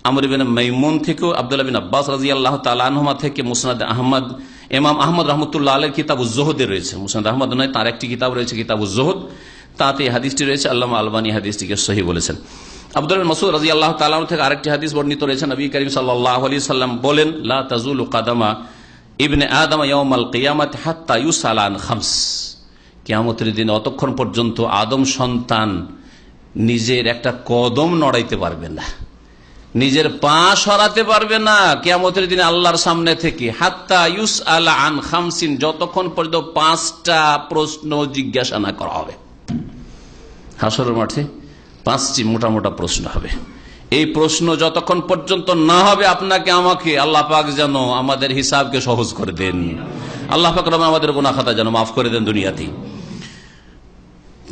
আমর ইবনে মাইমুন থেকেও, আব্দুল্লাহ বিন আব্বাস রাদিয়াল্লাহু তাআলা আনহুমা থেকে, মুসনাদ আহমদ, ইমাম আহমদ রাহমাতুল্লাহ আলাইহির কিতাবুজ জুহুদে রয়েছে। মুসনাদ আহমদ নয়, তার একটি কিতাব রয়েছে কিতাবুজ জুহুদ, তাতে এই হাদিসটি রয়েছে। আল্লামা আলবানী হাদিসটিকে সহিহ বলেছেন। আব্দুল্লাহ মাসউদ রাদিয়াল্লাহু তাআলা আনহু থেকে আরেকটি হাদিস বর্ণিত রয়েছে। নবী করিম সাল্লাল্লাহু আলাইহি সাল্লাম বলেন, লা তাজুলু কাদামা ইবনে আদম ইয়াউমাল কিয়ামাতি হাত্তা ইউসালা আন 5। কিয়ামতের দিন অতক্ষণ পর্যন্ত আদম সন্তান নিজের একটা কদম নড়াইতে পারবে না। নিজের পা সরাতে পারবে না কিয়ামতের দিনে আল্লাহর সামনে থেকে, হাত্তা ইউসআল আন খামসিন, যতক্ষণ পর্যন্ত 5টা প্রশ্ন জিজ্ঞাসা না করা হবে। হাসরের মাঠে 5টি মোটা মোটা প্রশ্ন হবে। এই প্রশ্ন যতক্ষণ পর্যন্ত না হবে আপনাকে আমাকে, আল্লাহ পাক যেন আমাদের হিসাবকে সহজ করে দেন, আল্লাহ পাক আমাদের গুনাহ খাতা যেন মাফ করে দেন দুনিয়াতেই।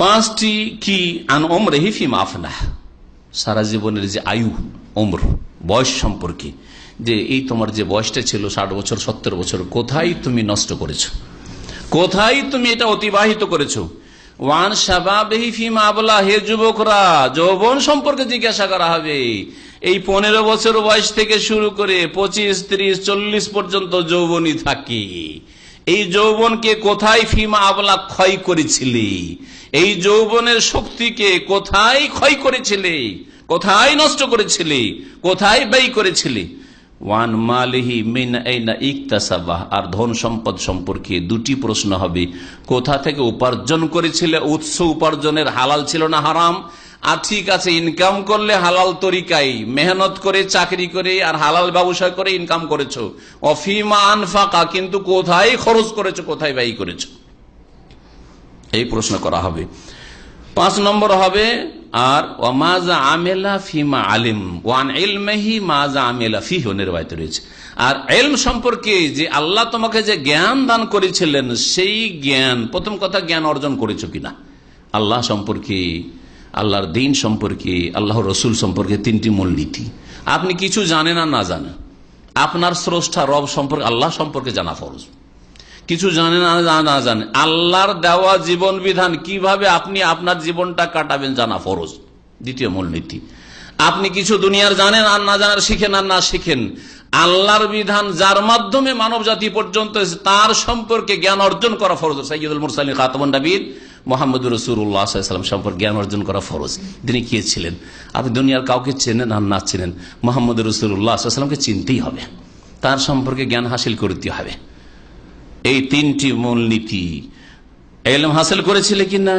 5টি কি? আন উমরিহি ফিমা আফনাহ, সারা জীবনের যে আয়ু, উমর, বয়স সম্পর্কে, যে এই তোমার যে বয়সটা ছিল 60 বছর 70 বছর, কোথায় তুমি নষ্ট করেছো, কোথায় তুমি এটা অতিবাহিত করেছো। ওয়ান শাবাবিহি ফিমা আবলা, হে যুবকরা, যৌবন সম্পর্কে জিজ্ঞাসা করা হবে। এই 15 বছর বয়স থেকে শুরু করে 25, 30, 40 পর্যন্ত যৌবনই থাকে। এই যৌবনকে কোথায় ফিমা আবলা ক্ষয় করেছিলে, এই যৌবনের শক্তিকে কোথায় ক্ষয় করেছিলে, কোথায় নষ্ট করেছিলে, কোথায় ব্যয় করেছিলে। ওয়ান মালিহি মিন আইনা ইকতাসাবাহ, আর ধন সম্পদ সম্পর্কে 2টি প্রশ্ন হবে। কোথা থেকে উপার্জন করেছিলে, উৎস উপার্জনের হালাল ছিল না হারাম। আর ঠিক আছে, ইনকাম করলে হালাল তরিকায় মেহনত করে, চাকরি করে আর হালাল ব্যবসা করে ইনকাম করেছো। অফিমা আনফাকা, কিন্তু কোথায় খরচ করেছো, কোথায় ব্যয় করেছো, এই প্রশ্ন করা হবে। 5 নম্বর হবে আর ওয়ামাযা আমেলা ফিমা আলিম ওয়ান ইলমিহি মাযা আমেলা ফিহি, নির্বাচিত রয়েছে। আর ইলম সম্পর্কে, যে আল্লাহ তোমাকে যে জ্ঞান দান করেছিলেন, সেই জ্ঞান, প্রথম কথা জ্ঞান অর্জন করেছো কিনা, আল্লাহ সম্পর্কে, আল্লাহর দ্বীন সম্পর্কে, আল্লাহ রসুল সম্পর্কে 3টি মূলনীতি। আপনি কিছু জানেন আর না জানেন, আপনার স্রষ্টা রব সম্পর্কে, আল্লাহ সম্পর্কে জানা ফরজ। কিছু জানেন না জানেন, আল্লাহর দেওয়া জীবন বিধান কিভাবে আপনি আপনার জীবনটা কাটাবেন জানা ফরজ, 2য় মূলনীতি। আপনি কিছু দুনিয়ার জানেন আর না জানার, শিখেন আর না শিখেন, আল্লাহর বিধান যার মাধ্যমে মানব জাতি পর্যন্ত তার সম্পর্কে জ্ঞান অর্জন করা ফরজ। সাইয়্যিদুল মুরসালিন খাতামুন নবীন মুহাম্মদুর রাসূলুল্লাহ সাল্লাল্লাহু আলাইহি ওয়াসাল্লাম সম্পর্কে জ্ঞান অর্জন করা ফরজ। তিনি কে ছিলেন, আপনি দুনিয়ার কাউকে চেনেন আর না চেনেন, মুহাম্মদুর রাসূলুল্লাহ সাল্লাল্লাহু আলাইহি ওয়াসাল্লামকে চিনতেই হবে, তার সম্পর্কে জ্ঞান হাসিল করতে হবে। এই 3টি মূলনীতি ইলম হাসিল করেছিলে কিনা,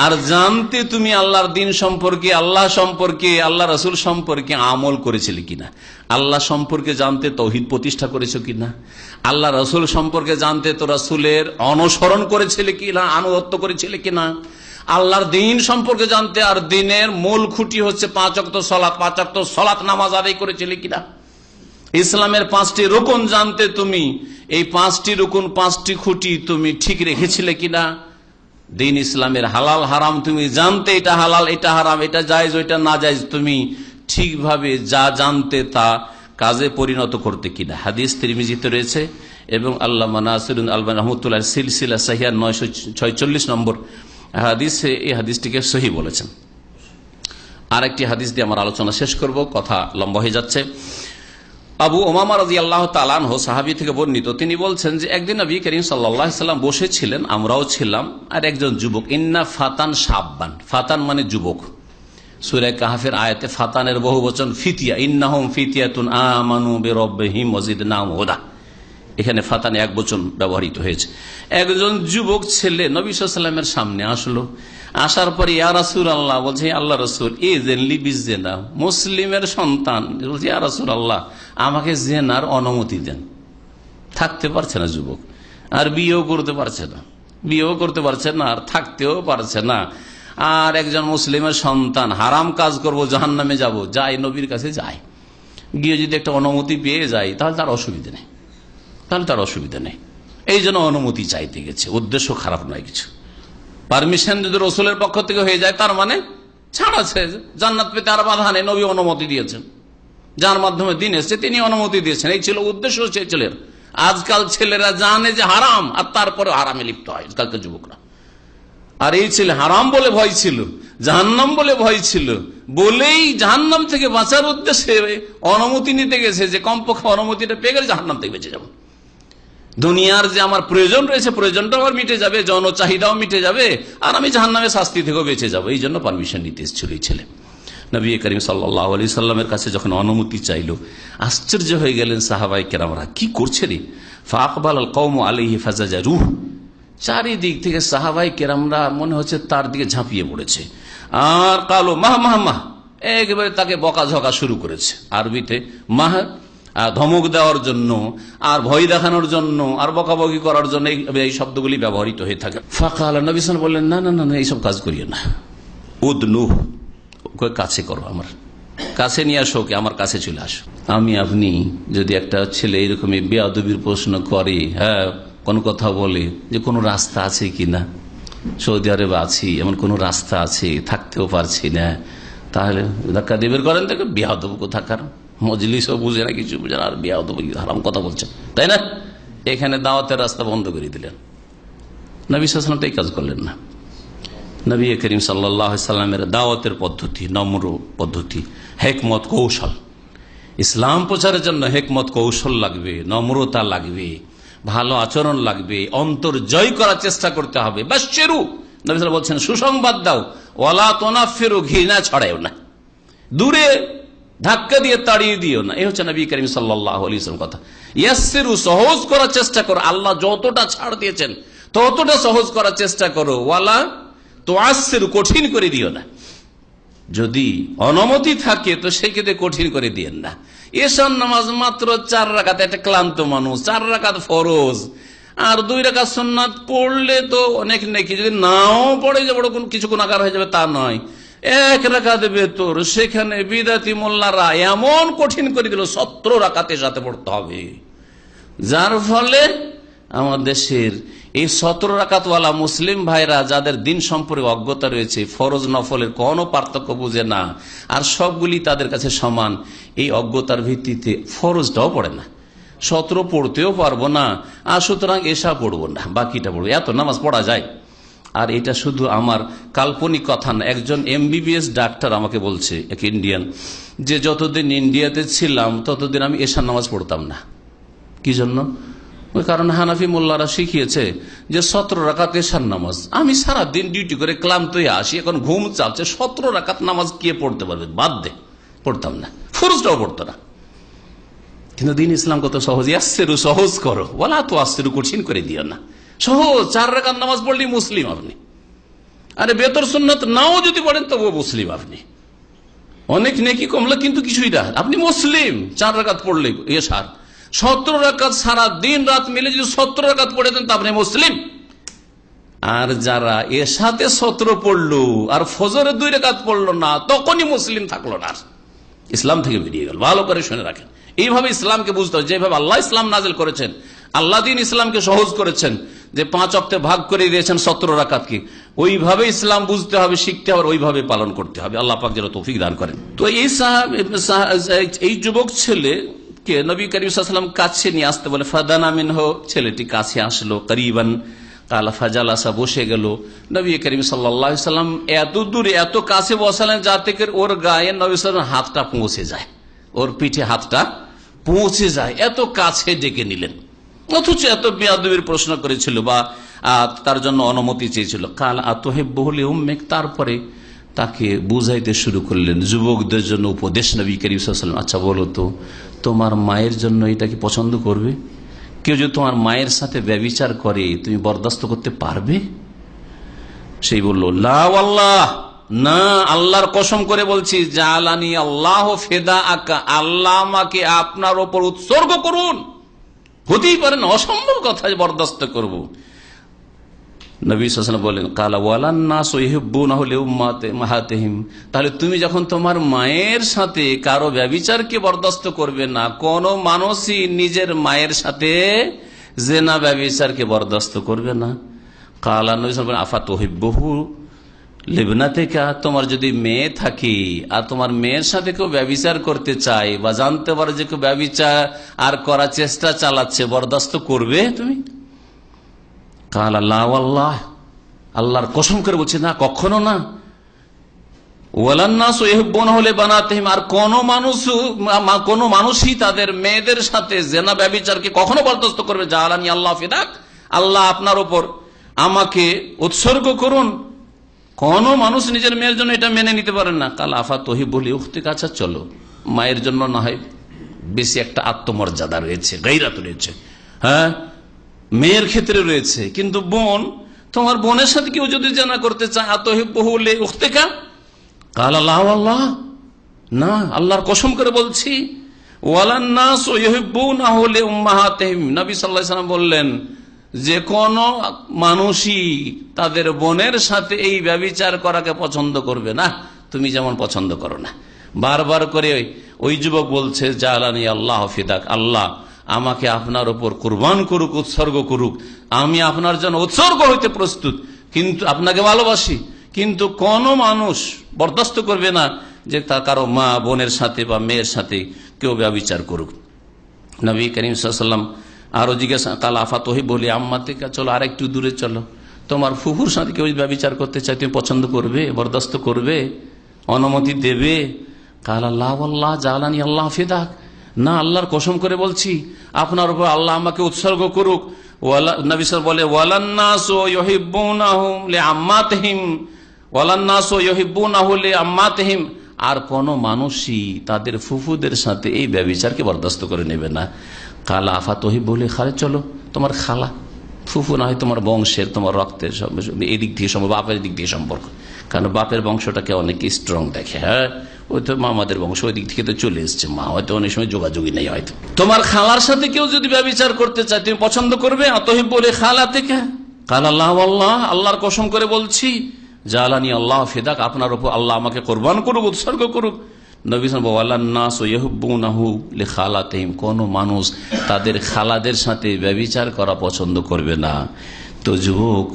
আর জানতে তুমি আল্লাহর দ্বীন সম্পর্কে, আল্লাহ সম্পর্কে, আল্লাহ রাসূল সম্পর্কে আমল করেছিলে কিনা। আল্লাহ সম্পর্কে জানতে তাওহীদ প্রতিষ্ঠা করেছো কিনা, আল্লাহ রাসূল সম্পর্কে জানতে তো রাসূলের অনুসরণ করেছিলে কিনা, আনুগত্য করেছিলে কিনা। আল্লাহর দ্বীন সম্পর্কে জানতে, আর দ্বীনের মূল খুঁটি হচ্ছে 5 ওয়াক্ত সালাত, 5 ওয়াক্ত সালাত নামাজ আদায় করেছিলে কিনা। ইসলামের 5টি রুকন জানতে তুমি এই 5টি রুকন, 5টি খুঁটি তুমি ঠিক রেখেছিলে কিনা। দ্বীন ইসলামের হালাল হারাম তুমি জানতে, এটা হালাল, এটা হারাম, এটা জায়েজ, ওইটা না জায়েজ, তুমি ঠিকভাবে যা জানতে তা কাজে পরিণত করতে কিনা। হাদিস তিরমিজিতে রয়েছে এবং আল্লামা নাসিরুদ্দিন আলবানী রাহমাতুল্লাহ সিলসিলা সহিহা 946 নম্বর হাদিসে এই হাদিসটিকে সহি বলেছেন। আরেকটি হাদিস দিয়ে আমার আলোচনা শেষ করব, কথা লম্বা হয়ে যাচ্ছে। আবু উমামা রাদিয়াল্লাহু তাআলা আনহু, সাহাবী থেকে বর্ণিত, তিনি বলছেন যে একদিন নবী করিম সাল্লাল্লাহু আলাইহি ওয়াসাল্লাম বসেছিলেন, আমরাও ছিলাম, আর একজন যুবক, ইন্না ফাতান শাব্বান, ফাতান মানে যুবক, সূরা কাহফের আয়াতে ফাতানের বহুবচন ফিতিয়া, ইন্নাহুম ফিতিয়াতুন আমানু বিরাব্বিহিম ওয়াজিদনাহুম হুদা, এখানে ফাতানে একবচন ব্যবহৃত হয়েছে। একজন যুবক ছেলে নবী সাল্লাল্লাহু আলাইহি ওয়াসাল্লামের সামনে আসলো, আসার পরে ইয়া রাসূলুল্লাহ, বলছে আল্লাহ রাসূল, ইযিনলি বিযিনা, মুসলিমের সন্তান, বলছে ইয়া রাসূলুল্লাহ, আমাকে জিনার অনুমতি দেন। থাকতে পারছে না যুবক, আর বিয়েও করতে পারছে না, বিয়েও করতে পারছে না, আর থাকতেও পারছে না। আর একজন মুসলিমের সন্তান, হারাম কাজ করব, জাহান্নামে যাব, যাই নবীর কাছে যাই, গিয়ে যদি একটা অনুমতি পেয়ে যাই তাহলে তার অসুবিধা নেই, তাহলে তার অসুবিধা নেই। এই জন্য অনুমতি চাইতে গেছে, উদ্দেশ্য খারাপ নয় কিছু। পারমিশন যদি রসুলের পক্ষ থেকে হয়ে যায় তার মানে ছাড় আছে, জান্নাত পেতে আর বাধা নেই, নবী অনুমতি দিয়েছেন, যার মাধ্যমে দিন এসছে তিনি অনুমতি দিয়েছেন, এই ছিল উদ্দেশ্য ছেলের। আজকাল ছেলেরা জানে যে হারাম, আর তারপরে হারামে লিপ্ত হয় আজকালকার যুবকরা। আর এই ছেলে হারাম বলে ভয় ছিল, জাহান্নাম বলে ভয় ছিল, বলেই জাহান্নাম থেকে বাঁচার উদ্দেশ্যে অনুমতি নিতে গেছে, যে কমপক্ষে অনুমতিটা পেয়ে গেলে জাহান্নাম থেকে বেঁচে যাবো। দুনিয়ার যে আমার প্রয়োজন রয়েছে, প্রয়োজনটাও আমার মিটে যাবে, যৌন চাহিদাও মিটে যাবে, আর আমি জাহান্নামের শাস্তি থেকেও বেঁচে যাবো। এই জন্য পারমিশন নিতে এসেছিল এই ছেলে। নবী করিম সাল্লাল্লাহু আলাইহি সাল্লামের কাছে যখন অনুমতি চাইলো, আশ্চর্য হয়ে গেলেন সাহাবায়ে কেরামরা, কি করছে রে? ফাকবাল আল কওম আলাইহি ফাজাজারুহ, চারিদিক থেকে সাহাবায়ে কেরামরা মনে হচ্ছে তার দিকে ঝাঁপিয়ে পড়েছে, আর কালো মাহ মাহ মাহ, একেবারে তাকে বকাঝকা শুরু করেছে। আরবিতে মাহ ধমক দেওয়ার জন্য আর ভয় দেখানোর জন্য আর বকাবকি করার জন্য এই শব্দগুলি ব্যবহৃত হয়ে থাকে। ফাকাল নবী সাল্লাল্লাহু আলাইহি ওয়াসাল্লাম বললেন, না না না, এইসব কাজ করিও না। উদনু, কাছে করো, আমার কাছে নিয়ে আসো, কে আমার কাছে চলে আসো। আমি আপনি যদি একটা ছেলে এরকমই বেয়াদবির প্রশ্ন করে, হ্যাঁ, কোন কথা বলে যে কোনো রাস্তা আছে কিনা, সৌদি আরবে আছি, এমন কোন রাস্তা আছে, থাকতেও পারছি না, তাহলে ধাক্কা দিয়ে বের করেন, দেখে বেয়াদব কোথাকার, মজলিসও বুঝে না, কিছু বুঝে না, আর বেয়াদব হারাম কথা বলছে, তাই না? এখানে দাওয়াতের রাস্তা বন্ধ করে দিলেন। নবী সাল্লাল্লাহু আলাইহি ওয়াসাল্লাম তো এই কাজ করলেন না। নবী করিম সাল্লাল্লাহু আলাইহি সাল্লামের দাওয়াতের পদ্ধতি নম্র পদ্ধতি, হেকমত কৌশল। ইসলাম প্রচারের জন্য হেকমত কৌশল লাগবে, নম্রতা লাগবে, ভালো আচরণ লাগবে, অন্তর জয় করার চেষ্টা করতে হবে। বাশশিরু, নবী সাল্লাল্লাহু বলছেন সুসংবাদ দাও, ওয়ালা তুনাফিরু, ঘৃণা ছড়ায়ও না, দূরে ধাক্কা দিয়ে তাড়িয়ে দিও না। এই হচ্ছে নবী করিম সাল্লাল্লাহু আলাইহি ওয়াসাল্লাম কথা। ইয়াসসিরু, সহজ করার চেষ্টা করো, আল্লাহ যতটা ছাড় দিয়েছেন ততটা সহজ করার চেষ্টা করো। ওয়ালা তুআসসিরু, কঠিন করে দিও না। যদি অনুমতি থাকে তো সেক্ষেত্রে কঠিন করে দিয়েন না। এশার নামাজ মাত্র 4 রাকাত, একটা ক্লান্ত মানুষ 4 রাকাত ফরজ আর 2 রাকাত সুন্নাত পড়লে তো অনেক নেকি, যদি নাও পড়ে যে বড় কিছু গুনাহগার হয়ে যাবে তা নয়। 1 রাকাত বেতর, সেখানে বিদাতি মোল্লারা এমন কঠিন করে দিল 17 রাকাতের সাথে পড়তে হবে, যার ফলে আমার দেশের এই 17 রাকাতওয়ালা মুসলিম ভাইরা যাদের দিন সম্পর্কে অজ্ঞতা রয়েছে, ফরজ নফলের কোনো পার্থক্য বুঝে না, আর সবগুলি তাদের কাছে সমান, এই অজ্ঞতার ভিত্তিতে ফরজটাও পড়ে না, 17 পড়তেও পারবো না, আর সুতরাং এশা পড়বো না, বাকিটা পড়বো। এত নামাজ পড়া যায়? আর এটা শুধু আমার কাল্পনিক কথা না, একজন MBBS ডাক্তার আমাকে বলছে, এক ইন্ডিয়ান, যে যতদিন ইন্ডিয়াতে ছিলাম ততদিন আমি এশার নামাজ পড়তাম না। কি জন্য? ওই কারণ হানাফি মোল্লারা শিখিয়েছে যে 17 রাকাত এশার নামাজ। আমি সারাদিন ডিউটি করে ক্লান্ত হয়ে আসি, এখন ঘুম চাচ্ছে, 17 রাকাত নামাজ কে পড়তে পারবে, বাদ দে, পড়তাম না, ফরজটাও পড়তো না। কিন্তু দিন ইসলাম কত সহজ, ইয়াসসিরু, সহজ করো, ওয়ালা তুআসসিরু, কঠিন করে দিও না, সহজ। 4 রাকাত নামাজ পড়লেই মুসলিম আপনি। আরে বেতর সুন্নাত নাও যদি পড়েন তবুও মুসলিম আপনি। অনেক নেকি কমলা কিন্তু কিছুই না, আপনি মুসলিম। 4 রাকাত পড়লে এশার, 17 রাকাত সারা দিন রাত মিলে যদি 17 রাকাত পড়ে দেন তা আপনি মুসলিম। আর যারা এশাতে 17 পড়লো আর ফজরে 2 রাকাত পড়লো না, তখনই মুসলিম থাকলো না, ইসলাম থেকে বেরিয়ে গেল। ভালো করে শুনে রাখেন, এইভাবে ইসলামকে বুঝতে হবে। যেভাবে আল্লাহ ইসলাম নাজিল করেছেন, আল্লাহ দিন ইসলামকে সহজ করেছেন, যে 5 ওয়াক্তে ভাগ করে দিয়েছেন 17 রাকাতকে, ওইভাবে ইসলাম বুঝতে হবে, শিখতে হবে, ওইভাবে পালন করতে হবে। আল্লাহ পাক যেন তৌফিক দান করেন। তো এই যুবক ছেলে কে নবী করিম সাল্লাল্লাহু আলাইহি ওয়াসাল্লাম কাছে নিয়ে আসতে বলে, ফাদানা মিনহু, ছেলেটি কাছে আসলো, করিবান কালা ফাজালাসা, বসে গেল। নবী করিম সাল্লাল্লাহু আলাইহি ওয়াসাল্লাম এত দূরে এত কাছে বসালেন যাতে করে ওর গায়ে নবী সাল্লাল্লাহু আলাইহি ওয়াসাল্লাম হাতটা পৌঁছে যায়, ওর পিঠে হাতটা পৌঁছে যায়, এত কাছে ডেকে নিলেন। অথচ এত বেয়াদবির প্রশ্ন করেছিল বা তার জন্য অনুমতি চেয়েছিল। কাল আতহিব্বুহু লিউম্মিক, তারপরে তাকে বুঝাইতে শুরু করলেন, যুবকদের জন্য উপদেশ নবী করিম সাল্লাল্লাহু আলাইহি ওয়াসাল্লাম। আচ্ছা বলো তো, তোমার মায়ের জন্য এটা কি পছন্দ করবে? কেউ যদি তোমার মায়ের সাথে ব্যভিচার করে তুমি বরদাস্ত করতে পারবে? সেই বলল, লা ওয়াল্লাহ, না, আল্লাহর কসম করে বলছি, জালানি আল্লাহ ফেদা আকা, আল্লাহ আমাকে আপনার ওপর উৎসর্গ করুন, হতেই পারে না, অসম্ভব কথা বরদাস্ত করব। নবী সাল্লাল্লাহু আলাইহি ওয়াসাল্লাম বলেন, কালা ওয়ালান নাসু ইউহিব্বুনাহু লিউম্মাতিহিম, তাহলে তুমি যখন তোমার মায়ের সাথে কারো ব্যভিচারকে বরদাস্ত করবে না, কোন মানুষই নিজের মায়ের সাথে জিনা ব্যভিচারকে বরদাস্ত করবে না। কালা নবী সাল্লাল্লাহু আলাইহি ওয়াসাল্লাম, আফা তুহিব্বুহু লিবনাতিকা, তোমার যদি মেয়ে থাকে আর তোমার মেয়ের সাথে কেউ ব্যভিচার করতে চায় বা জানতে পারো যে কেউ ব্যভিচার আর করার চেষ্টা চালাচ্ছে, বরদাস্ত করবে তুমি? কাল আল্লাহ আল্লাহ, আল্লাহর কসম করে বলছে, না, কখনো না। ওয়ালান্নাসু ইউহিব্বুনাহু লিবানাতিহিম, আর কোন মানুষই তাদের মেয়েদের সাথে জিনা ব্যভিচারকে কখনো বরদাস্ত করবে। জালানি আল্লাহ ফিদাক, আল্লাহ আপনার উপর আমাকে উৎসর্গ করুন, কোন মানুষ নিজের মেয়ের জন্য এটা মেনে নিতে পারেন না। কাল আফা তুহিব্বু লিউখতিকা, আচ্ছা চলো, মায়ের জন্য না হয় বেশি একটা আত্মমর্যাদা রয়েছে, গায়রাত রয়েছে, হ্যাঁ, মেয়ের ক্ষেত্রে রয়েছে, কিন্তু বোন, তোমার বোনের সাথে কেউ যদি জিনা করতে চায়, আতহিব্বুহু লিউখতিকা, কাল আল্লাহ আল্লাহ, না, আল্লাহর কসম করে বলছি, ওয়ালান নাস ইউহিব্বুনাহু লিউম্মাহাতিহিম, নবী সাল্লাল্লাহু আলাইহি ওয়াসাল্লাম বললেন যে কোন মানুষই তাদের বোনের সাথে এই ব্যভিচার করাকে পছন্দ করবে না, তুমি যেমন পছন্দ করো না। বারবার করে ওই যুবক বলছে, জালানি আল্লাহ ফিদাক, আল্লাহ আমাকে আপনার উপর কুরবান করুক, উৎসর্গ করুক, আমি আপনার জন্য উৎসর্গ হইতে প্রস্তুত, কিন্তু আপনাকে ভালোবাসি, কিন্তু কোন মানুষ বরদাস্ত করবে না যে তার কারো মা বোনের সাথে বা মেয়ের সাথে কেউ ব্যভিচার করুক। নবী করিম সাল্লাল্লাহু আলাইহি ওয়াসাল্লাম আরো জিজ্ঞাসা, কাল আফাত বলি আম্মাতিকা, চলো আর একটু দূরে চলো, তোমার ফুফুর সাথে কেউ ব্যভিচার করতে চাই, তুমি পছন্দ করবে, বরদাস্ত করবে, অনুমতি দেবে? কাল আল্লাহ আল্লাহ জালানি আল্লাহ ফিদাক, না, আল্লাহর কসম করে বলছি আপনার উপর আল্লাহ আমাকে উৎসর্গ করুক। নবী সাল্লাল্লাহু বলে, ওয়ালান নাসু ইউহিব্বুনাহু লিআম্মাতিহিম, ওয়ালান নাসু ইউহিব্বুনাহু লিআম্মাতিহিম, আর কোন মানুষই তাদের ফুফুদের সাথে এই ব্যভিচারকে বরদাস্ত করে নেবে না। কালা আফাতহি বলে, খালে চলো, তোমার খালা ফুফু না হয় তোমার বংশের, তোমার রক্তের, এই দিক থেকে সম্পর্ক, বাপের দিক থেকে সম্পর্ক, কারণ বাপের বংশটাকে অনেকে স্ট্রং দেখে। হ্যাঁ, ওই তো মামাদের বংশ, ওই দিক থেকে তো চলে এসছে, মা হয়তো অনেক সময় যোগাযোগই নেই। হয়তো তোমার খালার সাথে কেউ যদি ব্যভিচার করতে চায় তুমি পছন্দ করবে? অতহি বলে খালা থেকে, কাল আল্লাহ আল্লাহ, আল্লাহর কসম করে বলছি, জালানি আল্লাহ ফিদাক, আপনার উপর আল্লাহ আমাকে কোরবান করুক, উৎসর্গ করুক। নবী সাল্লাল্লাহু আলাইহি ওয়াসাল্লাম ইউহিব্বুনাহু লিখালাতিহিম, কোন মানুষ তাদের খালাদের সাথে ব্যভিচার করা পছন্দ করবে না। তো যুবক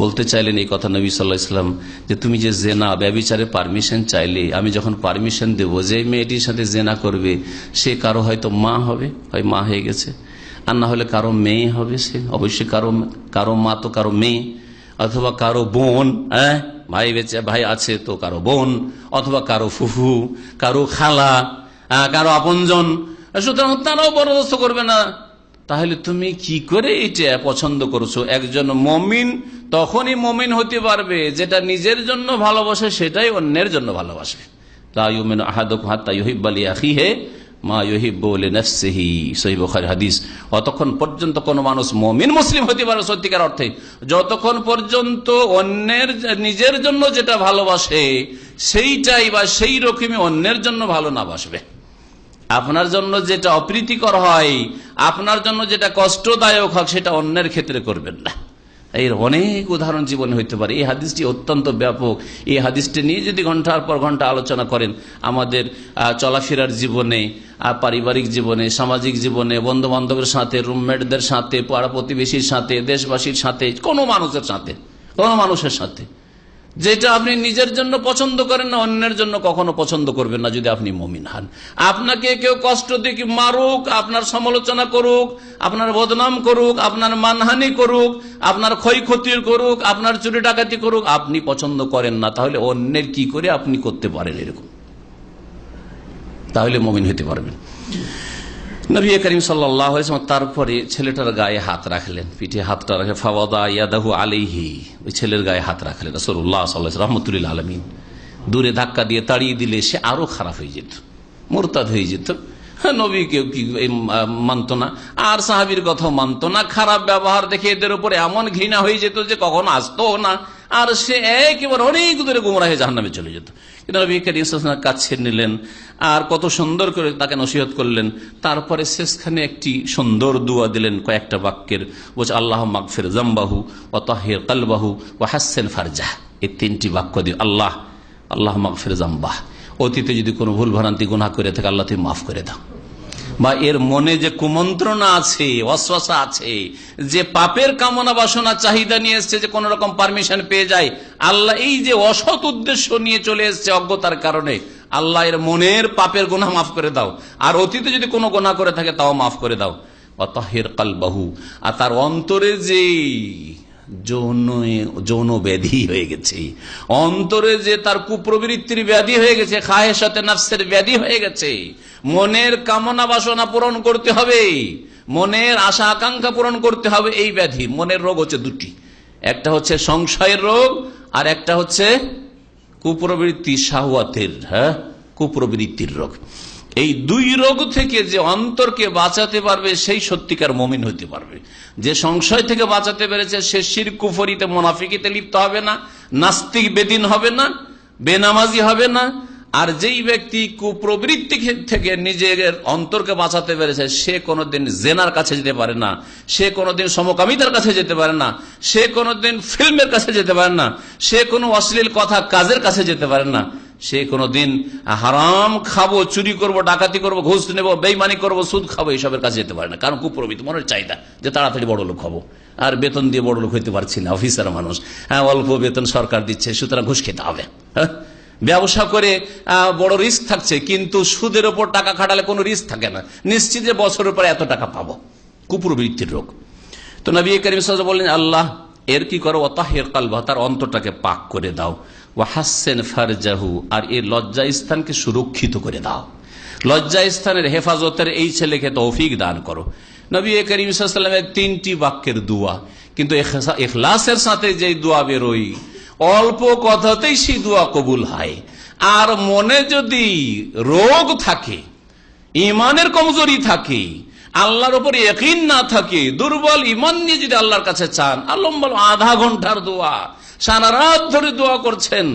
বলতে চাইলেন এই কথা নবী সাল্লাল্লাহু আলাইহি ওয়াসাল্লাম, যে তুমি যে জেনা ব্যভিচারে পারমিশন চাইলে, আমি যখন পারমিশন দেব যে মেয়েটির সাথে জেনা করবে সে কারো হয়তো মা হবে, হয় মা হয়ে গেছে, আর না হলে কারো মেয়ে হবে, সে অবশ্যই কারো মা তো কারো মেয়ে, অথবা কারো বোন, হ্যাঁ ভাই বেঁচে ভাই আছে তো কারো বোন, অথবা কারো ফুফু, কারো খালা, কারো আপনজন, সুতরাং তারাও বরদাস্ত করবে না। তাহলে তুমি কি করে এটা পছন্দ করছো? একজন মুমিন তখনই মুমিন হতে পারবে যেটা নিজের জন্য ভালোবাসে সেটাই অন্যের জন্য ভালোবাসে। লা ইউমিনু আহাদুকুম হাত্তা ইউহিব্বা লিআখিহি মা ইউহিব্বু লিনাফসিহি, সহিহ বুখারী হাদিস। অতক্ষণ পর্যন্ত কোন মানুষ মুমিন মুসলিম হতে পারে সত্যিকার অর্থে যতক্ষণ পর্যন্ত অন্যের নিজের জন্য যেটা ভালোবাসে সেইটাই বা সেই রকমই অন্যের জন্য ভালো না বাসবে। আপনার জন্য যেটা অপ্রীতিকর হয়, আপনার জন্য যেটা কষ্টদায়ক হয়, সেটা অন্যের ক্ষেত্রে করবেন না। এর অনেক উদাহরণ জীবনে হইতে পারে। এই হাদিসটি অত্যন্ত ব্যাপক। এই হাদিসটি নিয়ে যদি ঘন্টার পর ঘন্টা আলোচনা করেন, আমাদের চলাফেরার জীবনে, পারিবারিক জীবনে, সামাজিক জীবনে, বন্ধু বান্ধবের সাথে, রুমমেটদের সাথে, পাড়া প্রতিবেশীর সাথে, দেশবাসীর সাথে, কোনো মানুষের সাথে যেটা আপনি নিজের জন্য পছন্দ করেন না, অন্যের জন্য কখনো পছন্দ করবেন না যদি আপনি মুমিন হন। আপনাকে কেউ কষ্ট দিয়ে মারুক, আপনার সমালোচনা করুক, আপনার বদনাম করুক, আপনার মানহানি করুক, আপনার ক্ষয়ক্ষতি করুক, আপনার চুরি ডাকাতি করুক, আপনি পছন্দ করেন না, তাহলে অন্যের কি করে আপনি করতে পারেন এরকম? তাহলে মুমিন হতে পারবেন। নবী করিম সাল্লাল্লাহু আলাইহি ওয়াসাল্লাম তারপরে ছেলেটার গায়ে হাত রাখলেন, পিঠে হাতটা রাখে, ফাওয়াদা ইয়াদাহু আলাইহি, ওই ছেলের গায়ে হাত রাখলেন। রাসূলুল্লাহ সাল্লাল্লাহু আলাইহি ওয়াসাল্লাম রাহমাতুল আলামিন দূরে ধাক্কা দিয়ে তাড়িয়ে দিলে সে আরো খারাপ হয়ে যেত, মুরতাদ হয়ে যেত। নবী কেউ কি মানত না, আর সাহাবীর কথা মানত না। খারাপ ব্যবহার দেখে এদের উপরে এমন ঘৃণা হয়ে যেত যে কখনো আসতো না, আর সে একেবারে অনেক দূরে গোমরাহ হয়ে জাহান্নামে চলে যেত। কিন্তু নবী করিম সাল্লাল্লাহু আলাইহি ওয়াসাল্লাম কাছে নিলেন আর কত সুন্দর করে তাকে নসিহত করলেন। তারপরে শেষখানে একটি সুন্দর দোয়া দিলেন কয়েকটা বাক্যের, বলছে আল্লাহ মাগফির যামবাহু ওয়া তাহির কলবাহু ওয়া হাসসিন ফারজাহ। এই তিনটি বাক্য দিয়ে আল্লাহ মাগফির যামবাহ, অতীতে যদি কোনো ভুল ভ্রান্তি গুনাহ করে থাকে আল্লাহ তুমি মাফ করে দাও, বা এর মনে যে কুমন্ত্রণা আছে, ওয়াসওয়াসা আছে, যে পাপের কামনা বাসনা চাহিদা নিয়ে এসছে, যে কোন রকম পারমিশন পেয়ে যায়, আল্লাহ এই যে অসৎ উদ্দেশ্য নিয়ে চলে এসছে অজ্ঞতার কারণে, আল্লাহ এর মনের পাপের গুনাহ মাফ করে দাও, আর অতীতে যদি কোনো গুনাহ করে থাকে তাও মাফ করে দাও। ওয়া তাহির কলবাহু, আর তার অন্তরে যে যৌন ব্যাধি হয়ে গেছে, অন্তরে যে তার কুপ্রবৃত্তির ব্যাধি হয়ে গেছে, খায়েশাতে নাফসের ব্যাধি হয়ে গেছে, মনের কামনা বাসনা পূরণ করতে হবে, মনের আশা আকাঙ্ক্ষা পূরণ করতে হবে। এই ব্যাধি, মনের রোগ হচ্ছে দুটি, একটা হচ্ছে সংশয়ের রোগ, আর একটা হচ্ছে কুপ্রবৃত্তি, শাহওয়াতের, কুপ্রবৃত্তির রোগ। এই দুই রোগ থেকে যে অন্তরকে বাঁচাতে পারবে সেই সত্যিকার মুমিন হতে পারবে। যে সংশয় থেকে বাঁচাতে পেরেছে সে শিরক কুফরিতে মুনাফিকিতে লিপ্ত হবে না, নাস্তিক বেদিন হবে না, বেনামাজি হবে না, আর যেই ব্যক্তি কুপ্রবৃত্তি থেকে নিজের অন্তরকে বাঁচাতে পেরেছে সে কোনোদিন জেনার কাছে যেতে পারে না, সে কোনোদিন সমকামিতার কাছে যেতে পারে না, সে কোনোদিন ফিল্মের কাছে যেতে পারে না, সে কোনো অশ্লীল কথা কাজের কাছে যেতে পারে না, সে কোনোদিন হারাম খাবো, চুরি করব, ডাকাতি করব, ঘুষ নেব, বেইমানি করব, সুদ খাবো, এইসবের কাছে যেতে পারে না। কারণ কুপ্রবৃত্তি, মনের চাহিদা যে তাড়াতাড়ি বড় লোক হবো, আর বেতন দিয়ে বড় লোক হইতে পারছি না, অফিসার মানুষ, অল্প বেতন সরকার দিচ্ছে, সুতরাং ঘুষ খেতে হবে। ব্যবসা করে বড় রিস্ক থাকছে, কিন্তু সুদের ওপর টাকা খাটালে কোনো রিস্ক থাকে না, নিশ্চিত যে বছরের পর এত টাকা পাবো। কুপ্রবৃত্তির রোগ। তো নবী করিম সাল্লাল্লাহু আলাইহি ওয়াসাল্লাম বললেন, আল্লাহ এর কি করো, ওয়াতাহির কালবাহ, তার অন্তরটাকে পাক করে দাও, ওয়াহাসসিন ফারজাহু, আর এর লজ্জা স্থানকে সুরক্ষিত করে দাও, লজ্জা স্থানের হেফাজতের এই ছেলেকে তৌফিক দান করো। নবী করিম সাল্লাল্লাহু আলাইহি ওয়াসাল্লামের 3টি বাক্যের দোয়া, কিন্তু ইখলাসের সাথে যে দোয়া বেরোয় অল্প কথাতেই সেই দোয়া কবুল হয়। আর মনে যদি রোগ থাকে, ইমানের কমজোরি থাকে, আল্লাহর উপর ইয়াকিন না থাকে, দুর্বল ইমান নিয়ে যদি আল্লাহর কাছে চান, আল্লাহ আধা ঘন্টার দোয়া, সারা রাত ধরে দোয়া করছেন,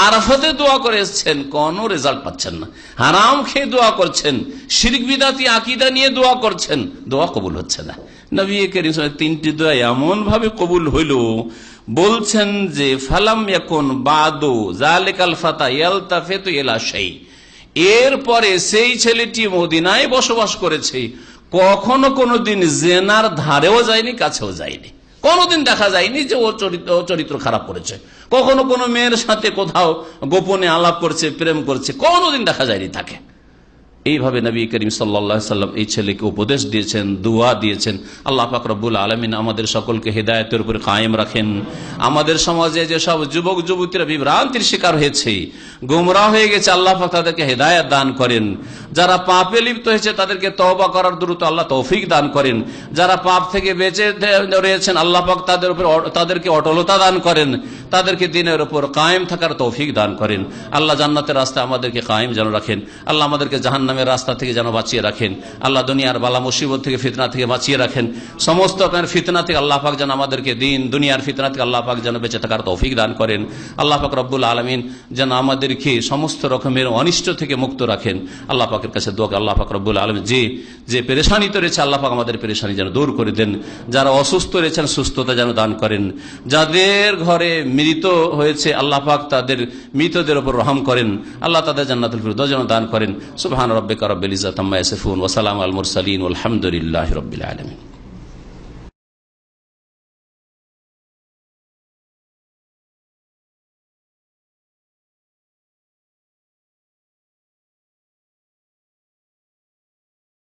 আরাফাতে দোয়া করে এসছেন, কোন রেজাল্ট পাচ্ছেন না, হারাম খেয়ে দোয়া করছেন, শিরক বিদাতি আকীদা নিয়ে দোয়া করছেন, দোয়া কবুল হচ্ছে না। নবী করিম সাল্লাল্লাহু আলাইহি ওয়াসাল্লাম 3টি দোয়া এমন ভাবে কবুল হইল, বলছেন যে ফালাম ইয়াকুন বাদু যালিকাল ফাতা ইয়ালতাফিতু ইলা শাই, এরপরে সেই ছেলেটি মদিনায় বসবাস করেছে, কখনো কোনোদিন জেনার ধারেও যায়নি, কাছেও যায়নি, কোনোদিন দেখা যায়নি যে ও চরিত্র খারাপ করেছে, কখনো কোনো মেয়ের সাথে কোথাও গোপনে আলাপ করছে, প্রেম করছে, কোনোদিন দেখা যায়নি তাকে। এইভাবে নবী করিম সাল্লাল্লাহু আলাইহি ওয়াসাল্লাম এই ছেলেকে উপদেশ দিয়েছেন, দোয়া দিয়েছেন। আল্লাহ পাক রব্বুল আলামিন আমাদের সকলকে হেদায়েতের উপর কায়েম রাখেন। আমাদের সমাজে যেসব যুবক যুবতীরা বিভ্রান্তির শিকার হয়েছে, গোমরাহ হয়ে গেছে, আল্লাহ পাক তাদেরকে হেদায়েত দান করেন। যারা পাপে লিপ্ত হয়েছে তাদেরকে তওবা করার দ্রুত আল্লাহ তৌফিক দান করেন। যারা পাপ থেকে বেঁচে রয়েছেন আল্লাহ পাক তাদেরকে অটলতা দান করেন, তাদেরকে দিনের উপর কায়েম থাকার তৌফিক দান করেন। আল্লাহ জান্নাতের রাস্তায় আমাদেরকে কায়েম যেন রাখেন, আল্লাহ আমাদেরকে জাহান্নামের রাস্তা থেকে যেন বাঁচিয়ে রাখেন, আল্লাহ দুনিয়ার বালা মুসিবত থেকে, ফিতনা থেকে বাঁচিয়ে রাখেন, সমস্ত আপনার ফিতনা থেকে আল্লাহ পাক যেন আমাদেরকে দিন দুনিয়ার ফিতনা থেকে আল্লাহ পাক যেন বেঁচে থাকার তৌফিক দান করেন। আল্লাহ পাক রব্বুল আলামিন যেন আমাদেরকে সমস্ত রকমের অনিষ্ট থেকে মুক্ত রাখেন। আল্লাহ পাকের কাছে দোয়া, আল্লাহ পাক রব্বুল আলামিন যে পেরেশানিতে রয়েছে আল্লাহ পাক আমাদের পেরেশানি যেন দূর করে দেন। যারা অসুস্থ রয়েছেন সুস্থতা যেন দান করেন। যাদের ঘরে মৃত হয়েছে আল্লাহ পাক তাদের মৃতদের উপর রহম করেন। আল্লাহ তাদের জান্নাতুল ফিরদৌস যেন দান করেন। সুবহান রাব্বিকা রাব্বিল ইজ্জাতি আম্মা ইয়াসিফুন ওয়া সালামুন আলাল মুরসালিন ওয়ালহামদুলিল্লাহি রাব্বিল আলামিন।